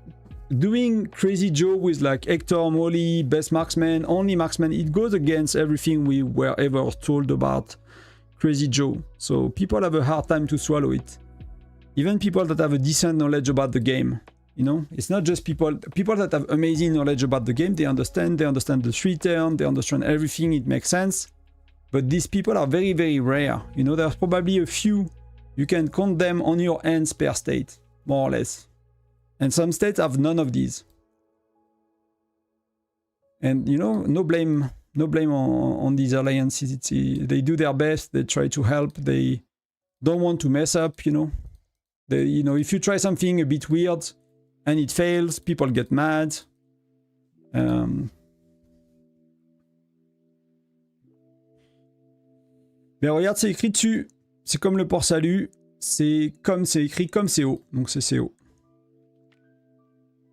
[SPEAKER 1] doing Crazy Joe with like Hector, Molly, best marksman, only marksman, it goes against everything we were ever told about Crazy Joe. So people have a hard time to swallow it. Even people that have a decent knowledge about the game. You know, it's not just people that have amazing knowledge about the game. They understand the 3 turn, they understand everything, it makes sense. But these people are very, very rare. You know, there's probably a few. You can count them on your hands per state, more or less. And some states have none of these. And you know, no blame on these alliances. They do their best, they try to help, they don't want to mess up, you know. You know, if you try something a bit weird and it fails, people get mad. Mais regarde, c'est écrit dessus. C'est comme le port salut. C'est écrit comme CO. Donc c'est CO.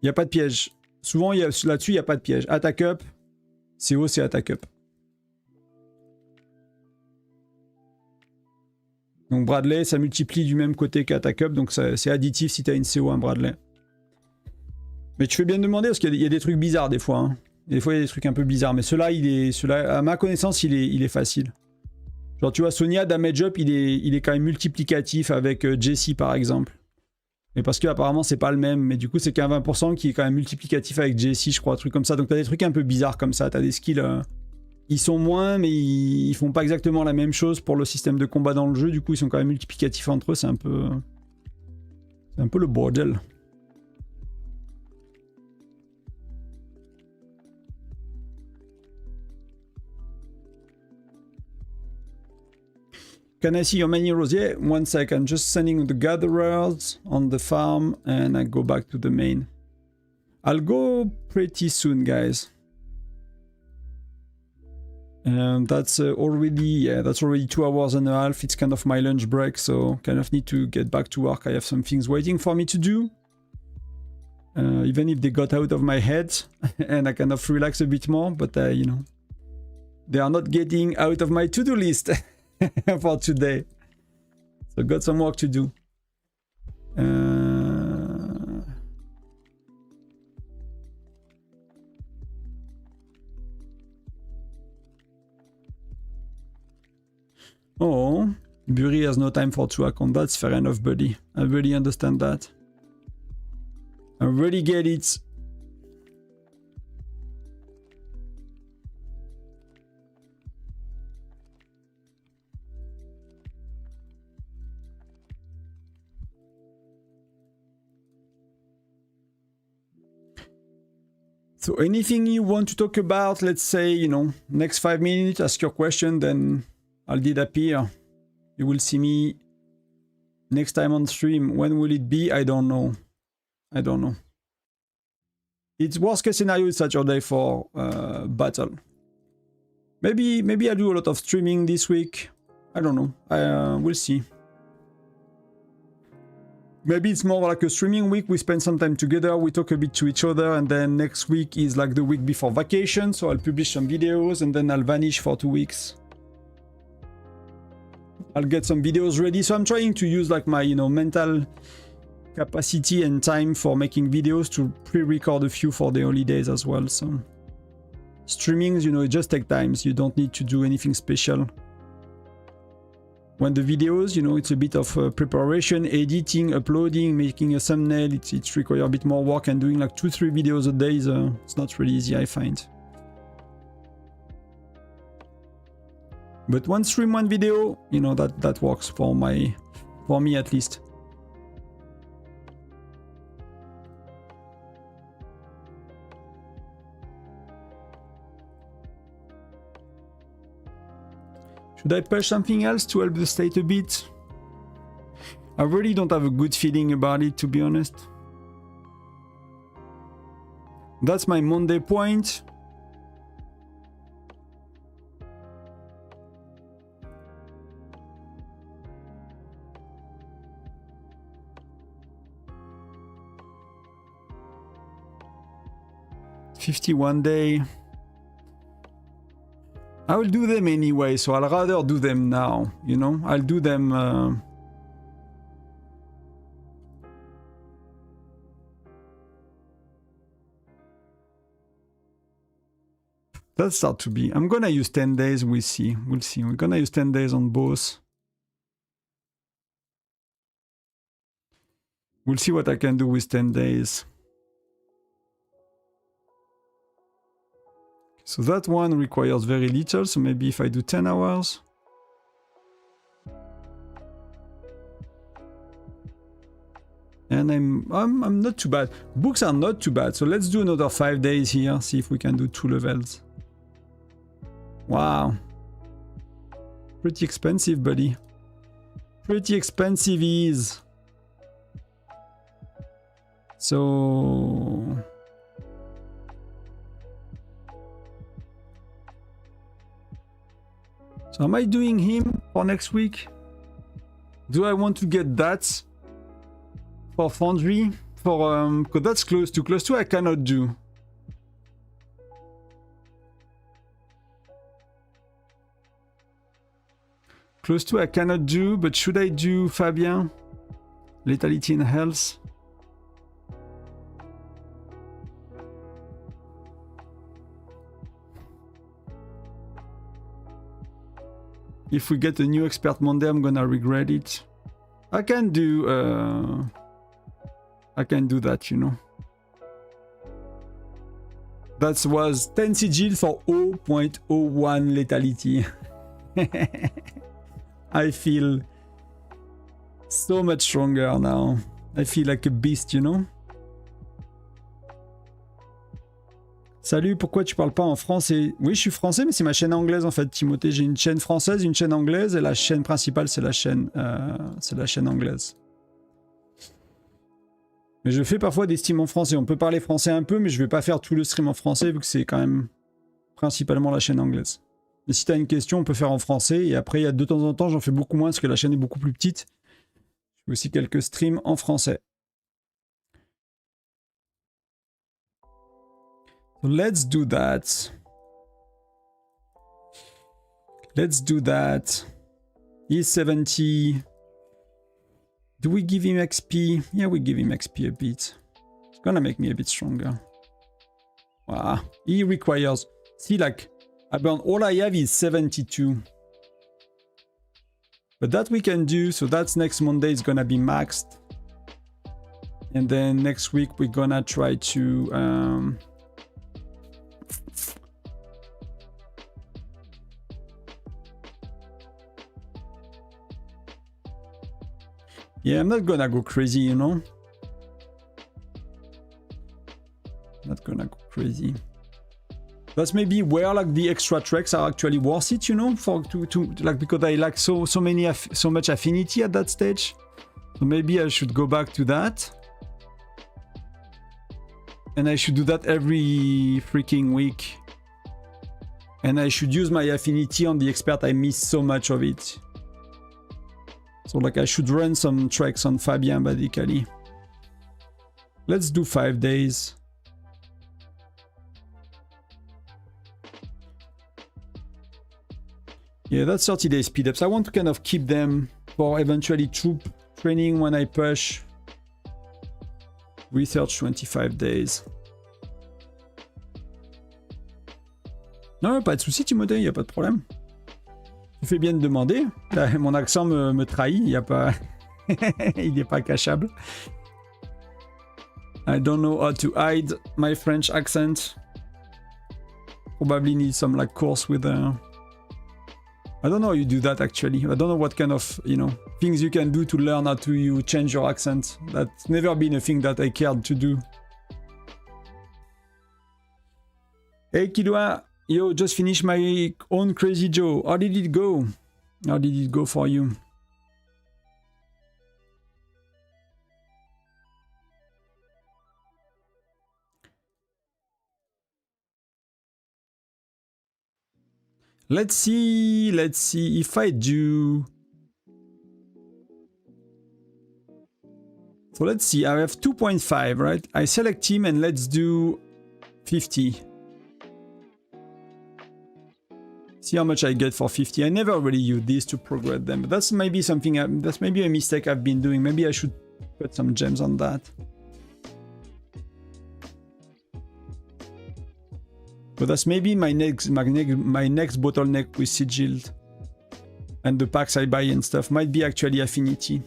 [SPEAKER 1] Il n'y a pas de piège. Souvent, là-dessus, il n'y a pas de piège. Attack up. CO, c'est attack up. Donc Bradley, ça multiplie du même côté qu'attack up. Donc c'est additif si tu as une CO, un Bradley. Mais tu fais bien de demander parce qu'il y a des trucs bizarres des fois. Hein. Des fois, il y a des trucs un peu bizarres. Mais celui-là, à ma connaissance, il est facile. Genre, tu vois, Sonia, damage up, il est quand même multiplicatif avec Jessie, par exemple. Mais parce qu'apparemment, c'est pas le même. Mais du coup, c'est qu'un 20% qui est quand même multiplicatif avec Jessie, je crois, un truc comme ça. Donc, t'as des trucs un peu bizarres comme ça. T'as des skills... ils sont moins, mais ils font pas exactement la même chose pour le système de combat dans le jeu. Du coup, ils sont quand même multiplicatifs entre eux. C'est un peu le bordel. Can I see your many heroes? Yeah, one second. Just sending the gatherers on the farm and I go back to the main. I'll go pretty soon, guys. That's already 2 hours and a half. It's kind of my lunch break, so kind of need to get back to work. I have some things waiting for me to do. Even if they got out of my head and I kind of relax a bit more, but you know, they are not getting out of my to-do list. For today. So got some work to do. Oh, Buri has no time for 2 accounts. That's fair enough, buddy. I really understand that. I really get it. So anything you want to talk about, let's say, you know, next 5 minutes, ask your question, then I'll disappear. You will see me next time on stream. When will it be? I don't know. I don't know. It's worst case scenario, it's Saturday for battle. Maybe I'll do a lot of streaming this week. I don't know. We'll see. Maybe it's more like a streaming week. We spend some time together, we talk a bit to each other, and then next week is like the week before vacation, so I'll publish some videos and then I'll vanish for 2 weeks. I'll get some videos ready, so I'm trying to use like my, you know, mental capacity and time for making videos to pre-record a few for the holidays as well. So streamings, you know, it just takes time, so you don't need to do anything special. When the videos, you know, it's a bit of preparation, editing, uploading, making a thumbnail. It requires a bit more work, and doing like 2-3 videos a day it's not really easy, I find. But one stream, one video, you know, that works for me at least. Should I push something else to help the state a bit? I really don't have a good feeling about it, to be honest. That's my Monday point. $51 day. I will do them anyway, so I'll rather do them now, you know? I'll do them... That start to be... I'm gonna use 10 days, we'll see. We'll see. We're gonna use 10 days on both. We'll see what I can do with 10 days. So that one requires very little, so maybe if I do 10 hours. And I'm not too bad. Books are not too bad, so let's do another 5 days here, see if we can do 2 levels. Wow. Pretty expensive, buddy. Pretty expensive is. So... So am I doing him for next week? Do I want to get that for Foundry? For because that's close to I cannot do. Close to I cannot do, but should I do Fabien? Lethality and health. If we get a new expert Monday, I'm gonna regret it. I can do that, you know. That was 10 sigil for 0.01 lethality. I feel so much stronger now. I feel like a beast, you know. Salut, pourquoi tu parles pas en français? Oui, je suis français, mais c'est ma chaîne anglaise en fait, Timothée. J'ai une chaîne française, une chaîne anglaise, et la chaîne principale, c'est la chaîne anglaise. Mais je fais parfois des streams en français. On peut parler français un peu, mais je vais pas faire tout le stream en français, vu que c'est quand même principalement la chaîne anglaise. Mais si tu as une question, on peut faire en français, et après, il y a de temps en temps, j'en fais beaucoup moins, parce que la chaîne est beaucoup plus petite. Je fais aussi quelques streams en français. So let's do that. Let's do that. He's 70. Do we give him XP? Yeah, we give him XP a bit. It's gonna make me a bit stronger. Wow. He requires... See, like, all I have is 72. But that we can do, so that's next Monday is gonna be maxed. And then next week we're gonna try to... Yeah, I'm not gonna go crazy, you know? Not gonna go crazy. That's maybe where like the extra treks are actually worth it, you know, for to like, because I like so much affinity at that stage. So maybe I should go back to that. And I should do that every freaking week. And I should use my affinity on the expert. I miss so much of it. So like I should run some treks on Fabien basically. Let's do 5 days. Yeah, that's 30 days speed ups. I want to kind of keep them for eventually troop training when I push. Research 25 days. Non, pas de souci Timothée, il n'y a pas de problème. Tu fais bien de demander. Mon accent me trahit, il n'y a pas... il n'est pas cachable. I don't know how to hide my French accent. Probably need some like course with... I don't know how you do that actually. I don't know what kind of, you know, things you can do to learn how to you change your accent. That's never been a thing that I cared to do. Hey Kidwa, yo, just finished my own Crazy Joe. How did it go? How did it go for you? Let's see if I do. So let's see, I have 2.5, right? I select him and let's do 50. See how much I get for 50. I never really use these to progress them, but that's maybe something, that's maybe a mistake I've been doing. Maybe I should put some gems on that. But that's maybe my next bottleneck with Sigil. And the packs I buy and stuff might be actually affinity.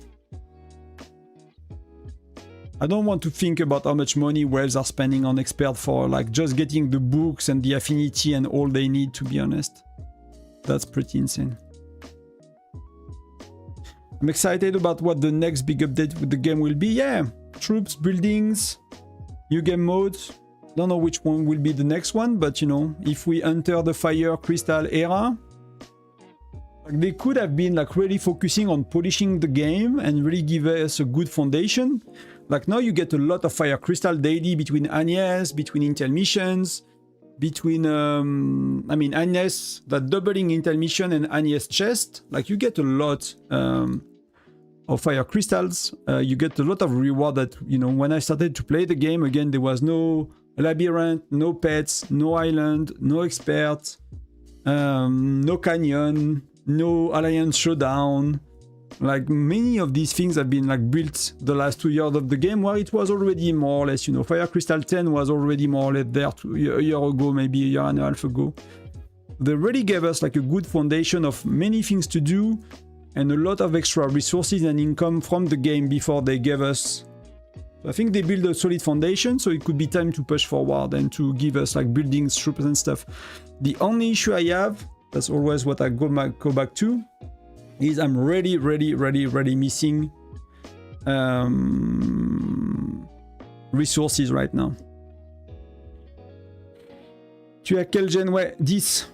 [SPEAKER 1] I don't want to think about how much money whales are spending on expert for like just getting the books and the affinity and all they need, to be honest. That's pretty insane. I'm excited about what the next big update with the game will be. Yeah, troops, buildings, new game modes. Don't know which one will be the next one, but you know, if we enter the Fire Crystal era, like they could have been like really focusing on polishing the game and really give us a good foundation. Like now you get a lot of Fire Crystal daily between Agnes, between Intel missions, between, I mean, Agnes, that doubling Intel mission and Agnes chest. Like you get a lot of Fire Crystals. You get a lot of reward that, you know, when I started to play the game, again, there was no labyrinth, no pets, no island, no expert, no canyon, no alliance showdown. Like many of these things have been like built the last 2 years of the game, where it was already more or less, you know, Fire Crystal 10 was already more or less there a year ago, maybe a year and a half ago. They really gave us like a good foundation of many things to do and a lot of extra resources and income from the game before they gave us. So I think they built a solid foundation, so it could be time to push forward and to give us like buildings, troops and stuff. The only issue I have, that's always what I go back to, is I'm really missing resources right now. Tu es à quel gen? Ouais, 10.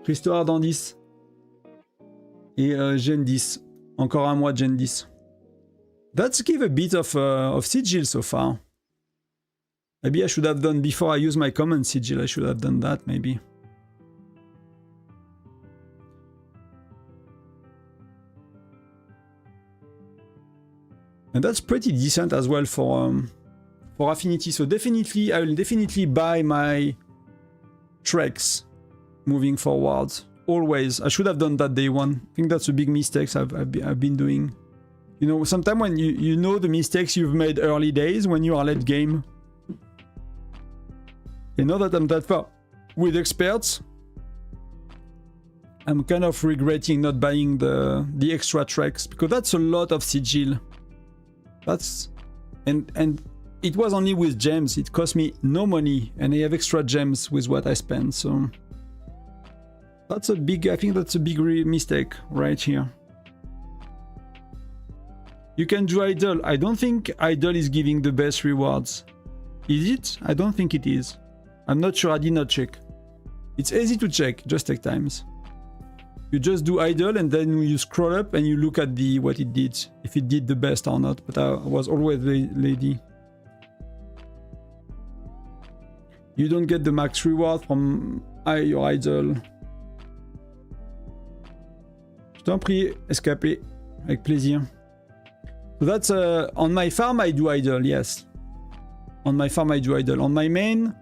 [SPEAKER 1] Histoire dans 10. Et gen 10. Encore un mois de gen 10. That's give a bit of sigil so far. Maybe I should have done, before I use my common sigil, I should have done that maybe. And that's pretty decent as well for affinity. So definitely, I will definitely buy my treks moving forward. Always. I should have done that day one. I think that's a big mistake I've been doing. You know, sometimes when you know the mistakes you've made early days when you are late game. You know that I'm that far with experts. I'm kind of regretting not buying the extra treks, because that's a lot of sigil. That's and it was only with gems. It cost me no money, and I have extra gems with what I spent. So that's a big. I think that's a big mistake right here. You can do idle. I don't think idle is giving the best rewards. Is it? I don't think it is. I'm not sure. I did not check. It's easy to check. Just take times. You just do idle and then you scroll up and you look at what it did, if it did the best or not. But I was always lady. You don't get the max reward from your idle. Je t'en prie, escaper avec plaisir. So that's on my farm I do idle, yes. On my farm I do idle. On my main,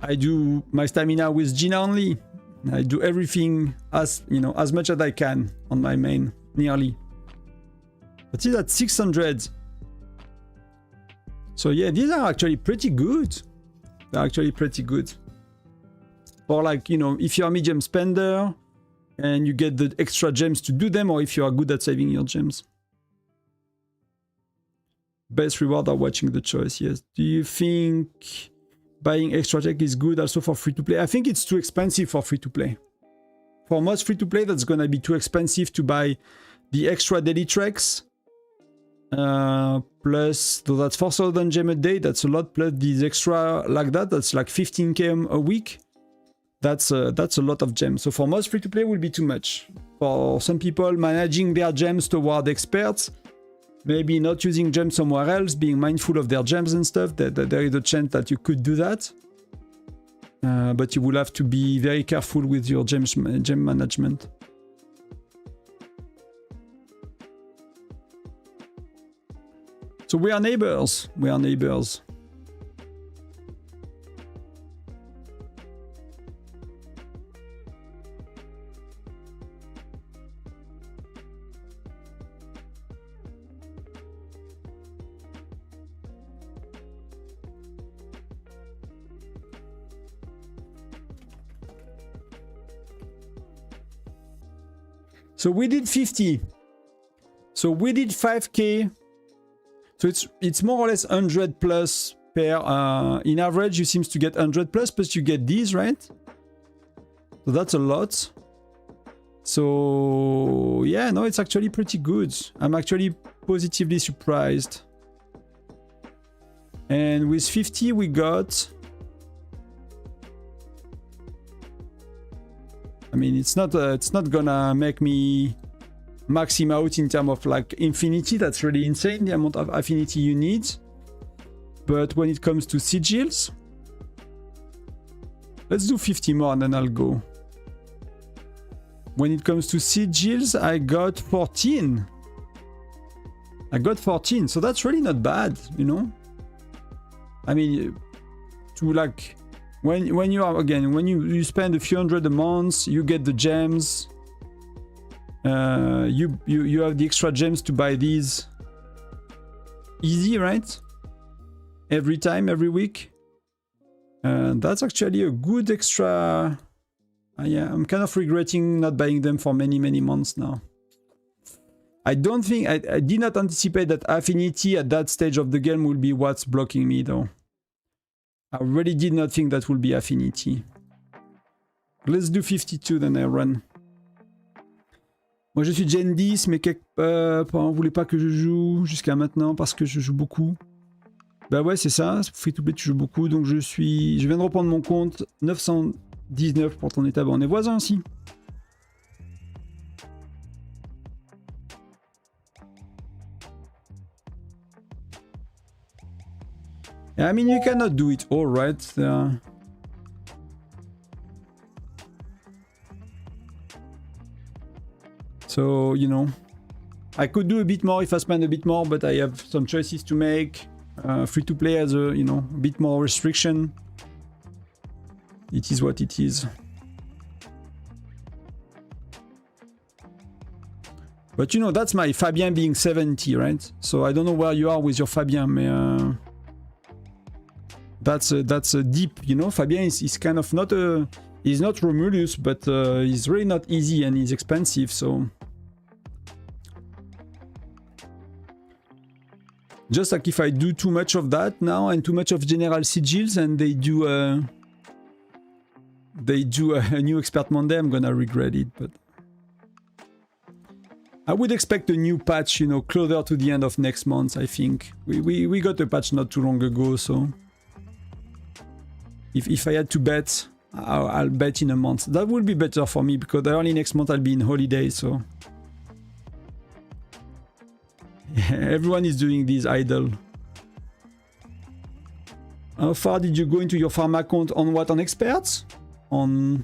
[SPEAKER 1] I do my stamina with Gina only. I do everything as, you know, as much as I can on my main, nearly. But see, that's 600. So yeah, these are actually pretty good. They're actually pretty good. Or like, you know, if you're a medium spender and you get the extra gems to do them, or if you are good at saving your gems. Best reward are watching the choice, yes. Do you think buying extra tech is good also for free-to-play? I think it's too expensive for free-to-play. For most free-to-play, that's gonna be too expensive to buy the extra daily treks. Plus, so that's 4,000 gem a day, that's a lot, plus these extra like that's like 15k a week. That's a lot of gems. So for most free-to-play will be too much. For some people, managing their gems toward experts, maybe not using gems somewhere else, being mindful of their gems and stuff, that there is a chance that you could do that. But you will have to be very careful with your gem management. So we are neighbors. We are neighbors. So we did 50. So we did 5k. So it's more or less 100 plus per, in average you seems to get 100 plus, but you get these, right? So that's a lot. So yeah, no, it's actually pretty good. I'm actually positively surprised. And with 50 we got, I mean, it's not gonna make me max him out in terms of like infinity. That's really insane, the amount of affinity you need. But when it comes to sigils, let's do 50 more and then I'll go. When it comes to sigils, I got 14. I got 14, so that's really not bad, you know? I mean, to like, when you are, again, when you spend a few hundred a month, you get the gems. You have the extra gems to buy these. Easy, right? Every time, every week. That's actually a good extra. Yeah, I'm kind of regretting not buying them for many, many months now. I don't think, I did not anticipate that affinity at that stage of the game will be what's blocking me though. I really did not think that will be affinity. Let's do 52 then I run. Moi je suis Gen 10 mais quelque part on voulait pas que je joue jusqu'à maintenant parce que je joue beaucoup. Bah ouais c'est ça, free to play tu joues beaucoup donc je viens de reprendre mon compte 919 pour ton état, on est voisins aussi. I mean, you cannot do it all, right? So, you know, I could do a bit more if I spend a bit more, but I have some choices to make. Free to play has a, you know, a bit more restriction. It is what it is. But you know, that's my Fabien being 70, right? So I don't know where you are with your Fabien, mais that's a deep, you know. Fabien is kind of not a, he's not Romulus, but he's really not easy and he's expensive, so. Just like if I do too much of that now and too much of general sigils and they do a new expert Monday, I'm gonna regret it, but. I would expect a new patch, you know, closer to the end of next month, I think. We got a patch not too long ago, so... If I had to bet, I'll bet in a month. That would be better for me, because early next month I'll be in holiday, so... Yeah, everyone is doing this idle. How far did you go into your farm account? On what? On experts? On...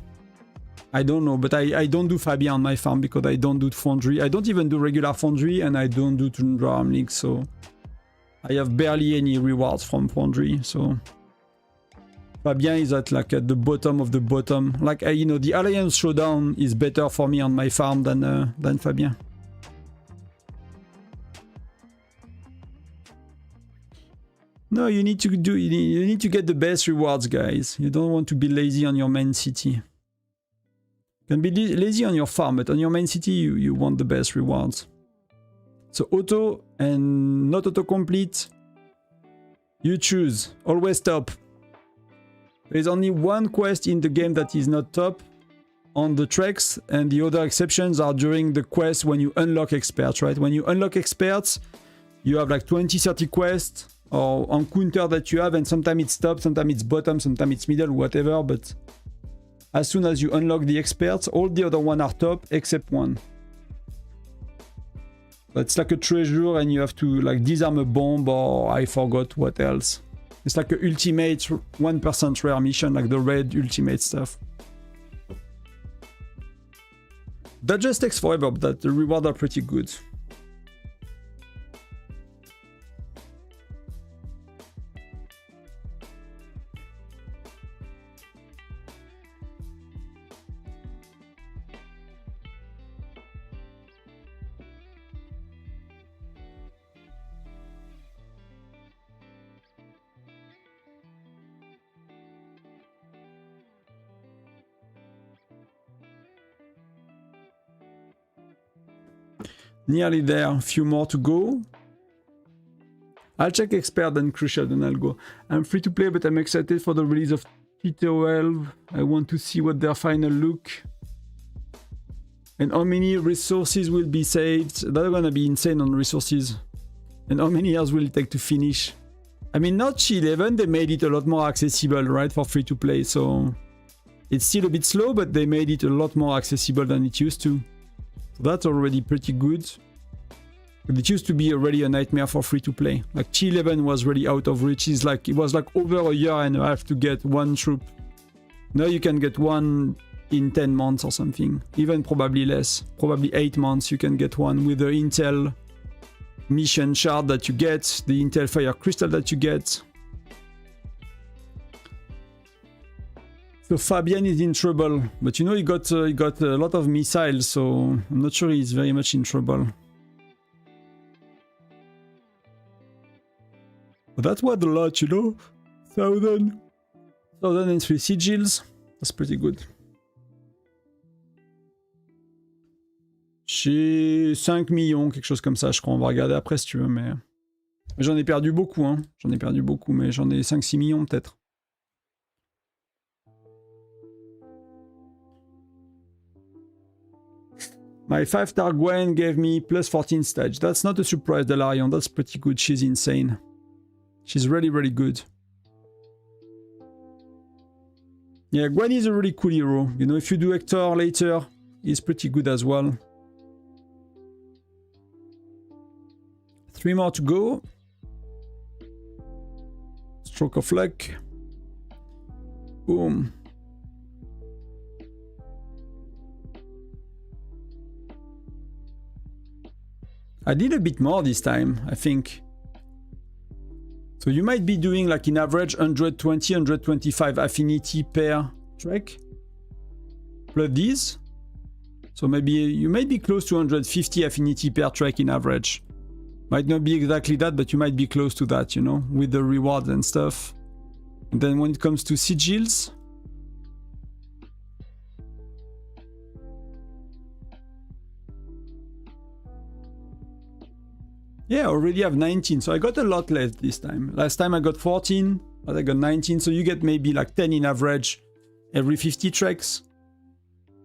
[SPEAKER 1] I don't know, but I don't do Fabien on my farm because I don't do Foundry. I don't even do regular Foundry and I don't do Tundra Arms League, so I have barely any rewards from Foundry, so Fabien is at like at the bottom of the bottom. Like, you know, the Alliance Showdown is better for me on my farm than Fabien. No, you need to get the best rewards, guys. You don't want to be lazy on your main city. You can be lazy on your farm, but on your main city, you want the best rewards. So auto and not autocomplete. You choose. Always top. There is only one quest in the game that is not top on the treks, and the other exceptions are during the quest when you unlock experts, right? When you unlock experts, you have like 20-30 quests or on counter that you have, and sometimes it's top, sometimes it's bottom, sometimes it's middle, whatever, but as soon as you unlock the experts, all the other ones are top except one. It's like a treasure and you have to like disarm a bomb, or I forgot what else. It's like an ultimate 1% rare mission, like the red ultimate stuff. That just takes forever, but the rewards are pretty good. Nearly there, a few more to go. I'll check expert and crucial, then I'll go. I'm free to play, but I'm excited for the release of T12. I want to see what their final look. And how many resources will be saved. That's gonna be insane on resources. And how many years will it take to finish? I mean, Notch 11, they made it a lot more accessible, right, for free to play. So it's still a bit slow, but they made it a lot more accessible than it used to. So that's already pretty good. But it used to be already a nightmare for free to play. Like T11 was really out of reach. It was like over a year and a half to get one troop. Now you can get one in 10 months or something. Even probably less. Probably 8 months you can get one with the Intel mission shard that you get, the Intel Fire Crystal that you get. So Fabian is in trouble. But you know he got a lot of missiles, so I'm not sure he's very much in trouble. But that was a lot, you know? 1003 sigils. That's pretty good. J'ai 5 millions, quelque chose comme ça, je crois. On va regarder après si tu veux, mais j'en ai perdu beaucoup, hein. J'en ai perdu beaucoup, mais j'en ai 5-6 millions peut-être. My 5-star Gwen gave me plus 14 stage. That's not a surprise, Delarion. That's pretty good. She's insane. She's really, really good. Yeah, Gwen is a really cool hero. You know, if you do Hector later, he's pretty good as well. 3 more to go. Stroke of luck. Boom. I did a bit more this time, I think. So you might be doing like in average 120, 125 affinity per track. Plus these. So maybe you might be close to 150 affinity per track in average. Might not be exactly that, but you might be close to that, you know, with the rewards and stuff. And then when it comes to sigils, yeah, I already have 19, so I got a lot less this time. Last time I got 14, but I got 19, so you get maybe like 10 in average every 50 tracks.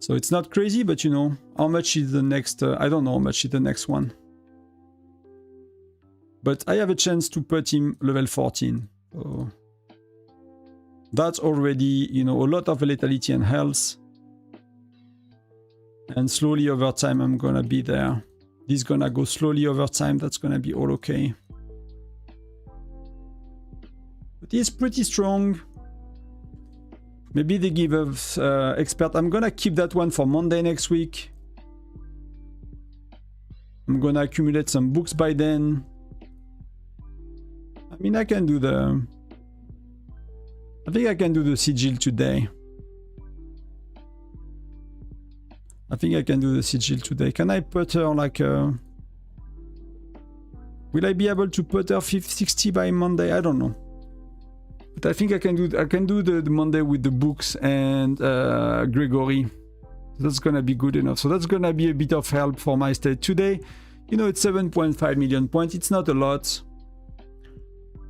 [SPEAKER 1] So it's not crazy, but you know, how much is the next, I don't know how much is the next one. But I have a chance to put him level 14. So that's already, you know, a lot of lethality and health. And slowly over time, I'm gonna be there. This is gonna go slowly over time. That's gonna be all okay. But he's pretty strong. Maybe they give us expert. I'm gonna keep that one for Monday next week. I'm gonna accumulate some books by then. I mean, I can do the... I think I can do the sigil today. I think I can do the sigil today. Can I putter like a... Will I be able to putter 60 by Monday? I don't know. But I think I can do the Monday with the books and Gregory. That's gonna be good enough. So that's gonna be a bit of help for my state today. You know, it's 7.5 million points. It's not a lot.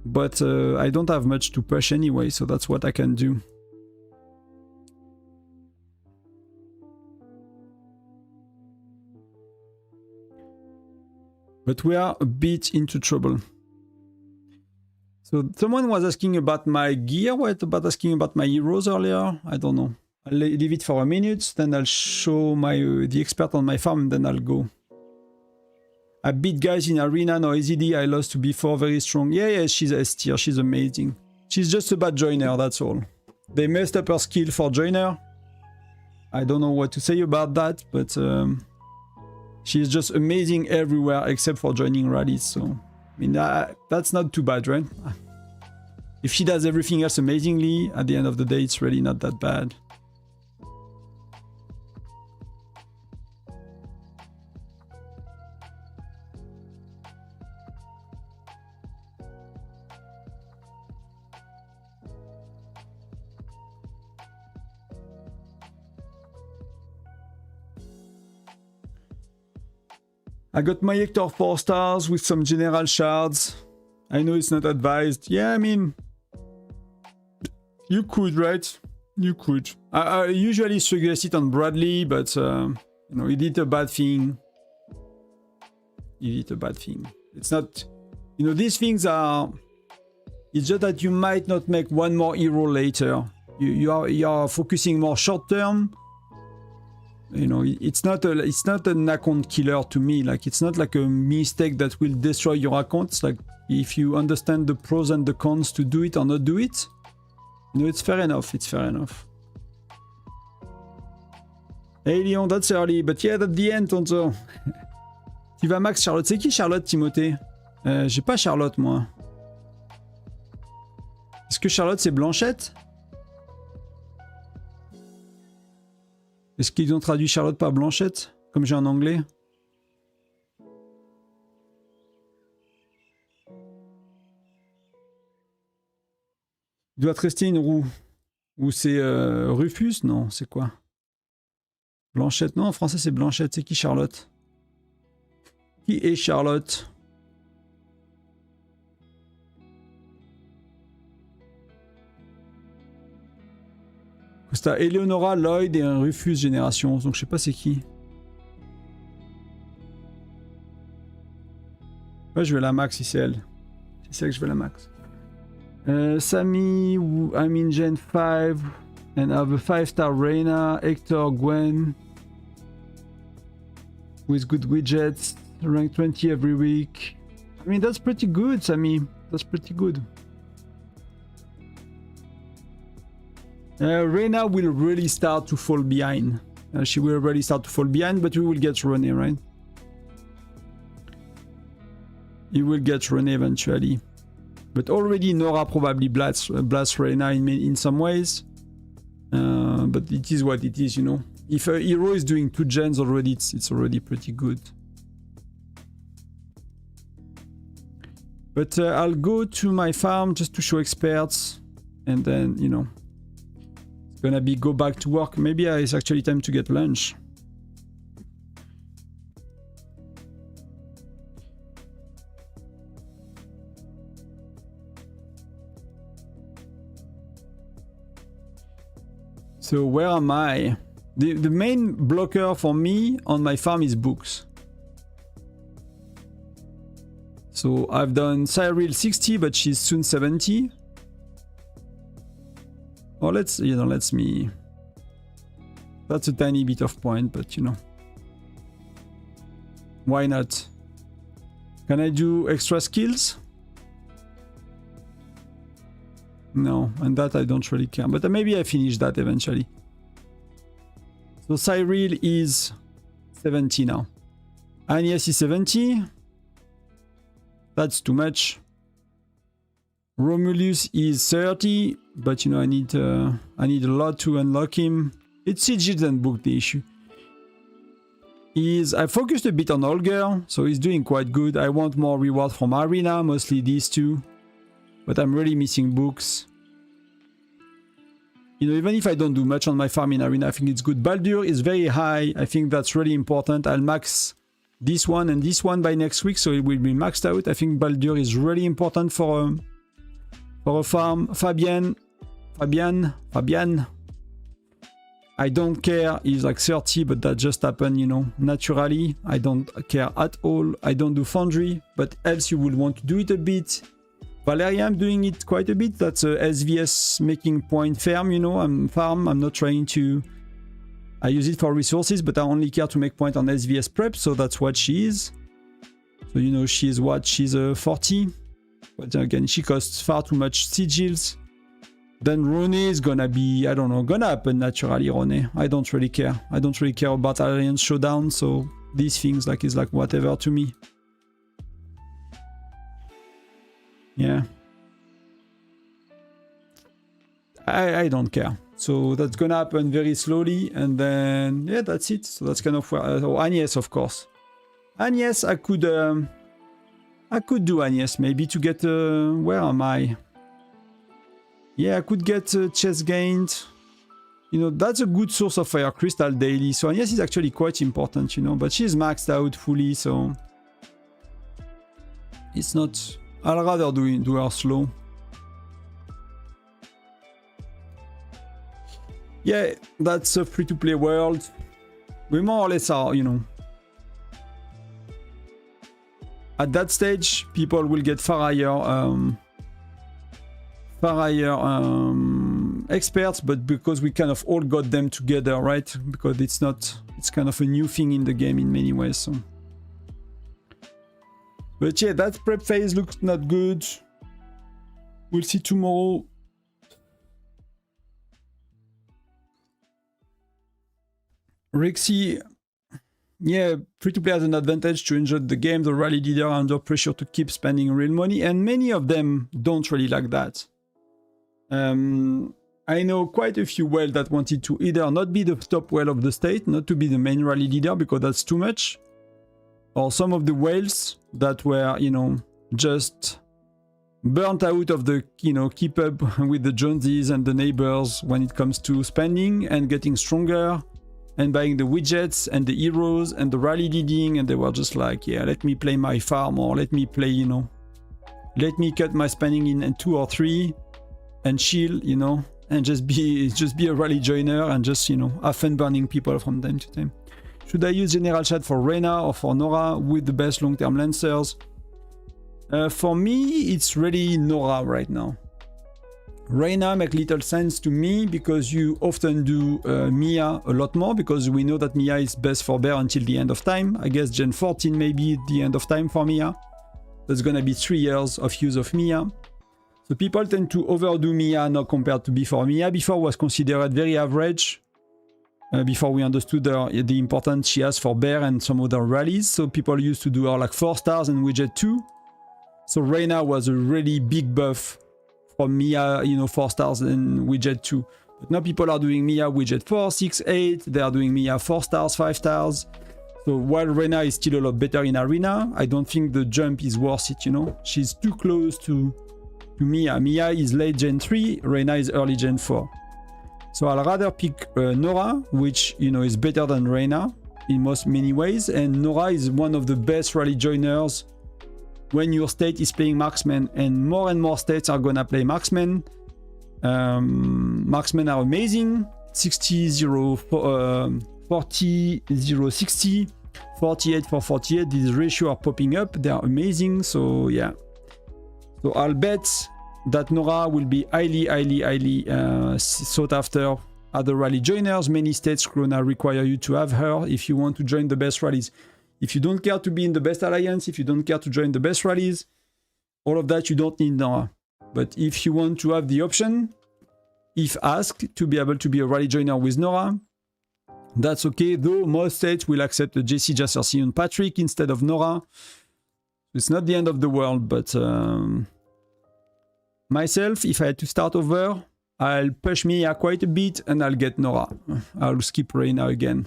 [SPEAKER 1] But I don't have much to push anyway, so that's what I can do. But we are a bit into trouble. So someone was asking about my gear. What about asking about my heroes earlier? I don't know. I'll leave it for a minute, then I'll show my the expert on my farm, and then I'll go. I beat guys in arena, no easily. I lost to before, very strong. Yeah, she's S tier, she's amazing. She's just a bad joiner, that's all. They messed up her skill for joiner. I don't know what to say about that, but she's just amazing everywhere except for joining rallies. So, I mean, that's not too bad, right? If she does everything else amazingly, at the end of the day, it's really not that bad. I got my Hector 4 stars with some general shards. I know it's not advised. Yeah, I mean, you could, right? You could. I usually suggest it on Bradley, but you know, he did a bad thing. He did a bad thing. It's not, you know, these things are. It's just that you might not make one more hero later. You are focusing more short term. You know, it's not an account killer to me. Like, it's not like a mistake that will destroy your account. It's like, if you understand the pros and the cons to do it or not do it, you know, it's fair enough. It's fair enough. Hey Leon, that's early, but yeah, that's the end, Tonto. Tu vas max Charlotte. C'est qui Charlotte, Timothée? J'ai pas Charlotte, moi. Est-ce que Charlotte, c'est Blanchette? Est-ce qu'ils ont traduit Charlotte par Blanchette, comme j'ai en anglais? Il doit te rester une roue. Ou c'est Rufus? Non, c'est quoi? Blanchette. Non, en français, c'est Blanchette. C'est qui Charlotte? Qui est Charlotte? C'est Eleonora, Lloyd et un Rufus Génération. Donc je sais pas c'est qui. Ouais, je vais la max si c'est elle. Si c'est elle que je vais la max. Sammy, I'm in Gen 5 and I have a 5-star Reyna, Hector, Gwen with good widgets, rank 20 every week. I mean, that's pretty good, Sammy. That's pretty good. Reyna will really start to fall behind. She will really start to fall behind, but we will get René, right? You will get René eventually. But already Nora probably blasts Reyna in some ways. But it is what it is, you know. If a hero is doing 2 gens already, it's already pretty good. But I'll go to my farm just to show experts. And then, you know, it's gonna be go back to work. Maybe it's actually time to get lunch. So where am I? The main blocker for me on my farm is books. So I've done Cyril 60, but she's soon 70. Or let's me. That's a tiny bit of point, but you know. Why not? Can I do extra skills? No, and that I don't really care. But maybe I finish that eventually. So Cyril is 70 now. Agnes is 70. That's too much. Romulus is 30, but you know I need a lot to unlock him. It's Sigil and book the issue. I focused a bit on Holger, so he's doing quite good. I want more reward from Arena, mostly these two. But I'm really missing books. You know, even if I don't do much on my farm in Arena, I think it's good. Baldur is very high. I think that's really important. I'll max this one and this one by next week, so it will be maxed out. I think Baldur is really important for a farm. Fabian. I don't care. He's like 30, but that just happened, you know, naturally. I don't care at all. I don't do foundry, but else you would want to do it a bit. Valeria, I'm doing it quite a bit. That's a SVS making point farm, you know. I'm not trying to... I use it for resources, but I only care to make point on SVS prep, so that's what she is. So, you know, she is what? She's a 40. But again, she costs far too much sigils. Then René is gonna be, I don't know, gonna happen naturally, René. I don't really care. I don't really care about Alliance Showdown, so these things is like whatever to me. Yeah. I don't care. So that's gonna happen very slowly, and then yeah, that's it. So that's kind of where Agnes, of course. Agnes, I could do Agnes maybe to get where am I? Yeah, I could get chest gained. You know, that's a good source of fire crystal daily. So Agnes is actually quite important, you know, but she's maxed out fully, so it's not... I'll rather do her slow. Yeah, that's a free-to-play world. We more or less are, you know. At that stage, people will get far higher experts, but because we kind of all got them together, right? Because it's kind of a new thing in the game in many ways. So. But yeah, that prep phase looks not good. We'll see tomorrow. Rexy, yeah, free-to-play has an advantage to enjoy the game. The rally leader are under pressure to keep spending real money, and many of them don't really like that. I know quite a few whales that wanted to either not be the top whale of the state, not to be the main rally leader because that's too much, or some of the whales that were, you know, just burnt out of the, you know, keep up with the Joneses and the neighbors when it comes to spending and getting stronger and buying the widgets and the heroes and the rally leading, and they were just like, yeah, let me play my farm, or let me play, you know, let me cut my spending in 2 or 3 and chill, you know, and just be a rally joiner and just, you know, have fun burning people from time to time. Should I use General Chat for Reyna or for Nora with the best long-term lancers? For me, it's really Nora right now. Reyna make little sense to me because you often do Mia a lot more, because we know that Mia is best for bear until the end of time. I guess Gen 14 may be the end of time for Mia. That's gonna be 3 years of use of Mia. So people tend to overdo Mia now compared to before. Mia before was considered very average. Before we understood the importance she has for bear and some other rallies. So people used to do her like 4 stars and widget 2. So Reyna was a really big buff from Mia, you know, 4 stars and widget 2. But now people are doing Mia widget 4, 6, 8. They are doing Mia 4 stars, 5 stars. So while Reyna is still a lot better in arena, I don't think the jump is worth it, you know. She's too close to Mia. Mia is late Gen 3, Reyna is early Gen 4. So I'll rather pick Nora, which, you know, is better than Reyna in many ways. And Nora is one of the best rally joiners when your state is playing marksman, and more states are gonna play marksman. Marksmen are amazing. 60, 0, 40, 0, 60, 48 for 48. These ratios are popping up. They are amazing. So yeah. So I'll bet that Nora will be highly sought after at the rally joiners. Many states gonna require you to have her if you want to join the best rallies. If you don't care to be in the best alliance, if you don't care to join the best rallies, all of that, you don't need Nora. But if you want to have the option, if asked, to be able to be a rally joiner with Nora, that's okay, though most states will accept the JC Jassercy and Patrick instead of Nora. It's not the end of the world, but myself, if I had to start over, I'll push Mia quite a bit and I'll get Nora. I'll skip Reyna again.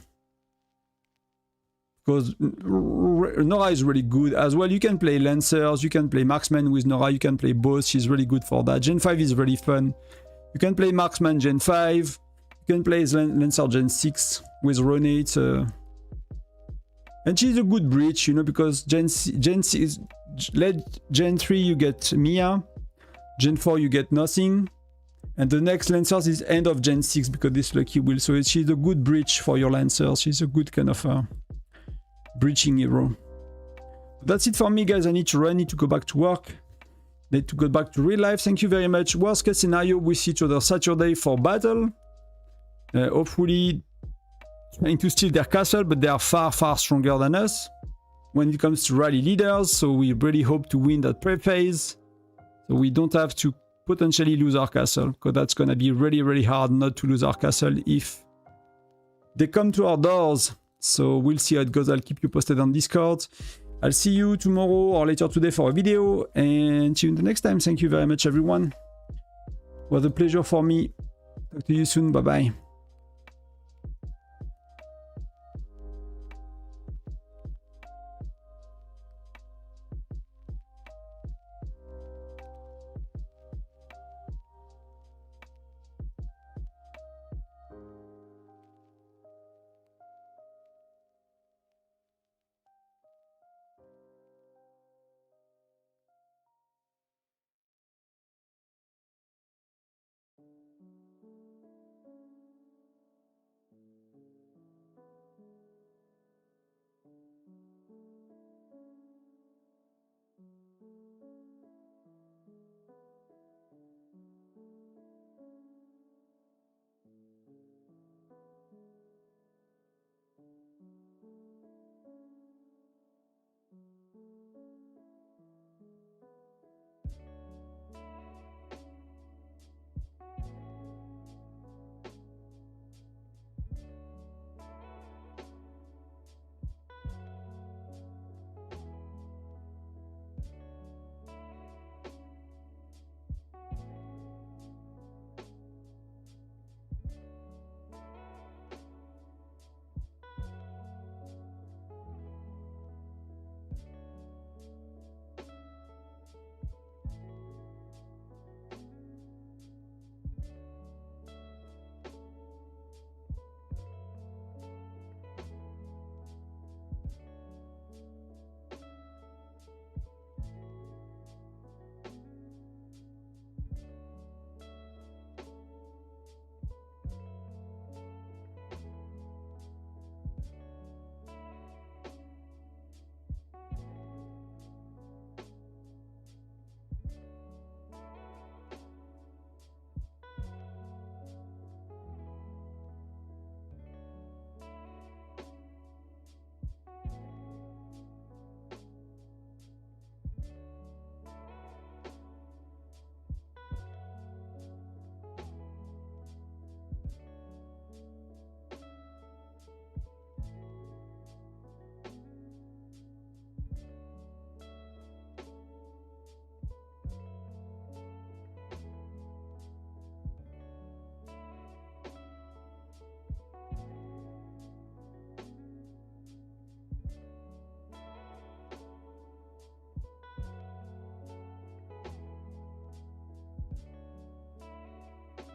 [SPEAKER 1] Because Nora is really good as well. You can play Lancers, you can play Marksman with Nora, you can play both. She's really good for that. Gen 5 is really fun. You can play Marksman Gen 5. You can play Lancer Gen 6 with Ronate. And she's a good bridge, you know, because Gen 6, Gen 3 you get Mia. Gen 4 you get nothing. And the next Lancers is end of Gen 6 because this Lucky Will. So she's a good bridge for your Lancers. She's a good kind of breaching hero. That's it for me, guys. I need to run, I need to go back to work. Need to go back to real life. Thank you very much. Worst case scenario, we see each other Saturday for battle. Hopefully trying to steal their castle, but they are far stronger than us when it comes to rally leaders. So we really hope to win that prep phase. So we don't have to potentially lose our castle, because that's going to be really hard not to lose our castle if they come to our doors. So we'll see how it goes. I'll keep you posted on Discord. I'll see you tomorrow or later today for a video, and see you in the next time. Thank you very much, everyone. It was a pleasure for me. Talk to you soon. Bye-bye.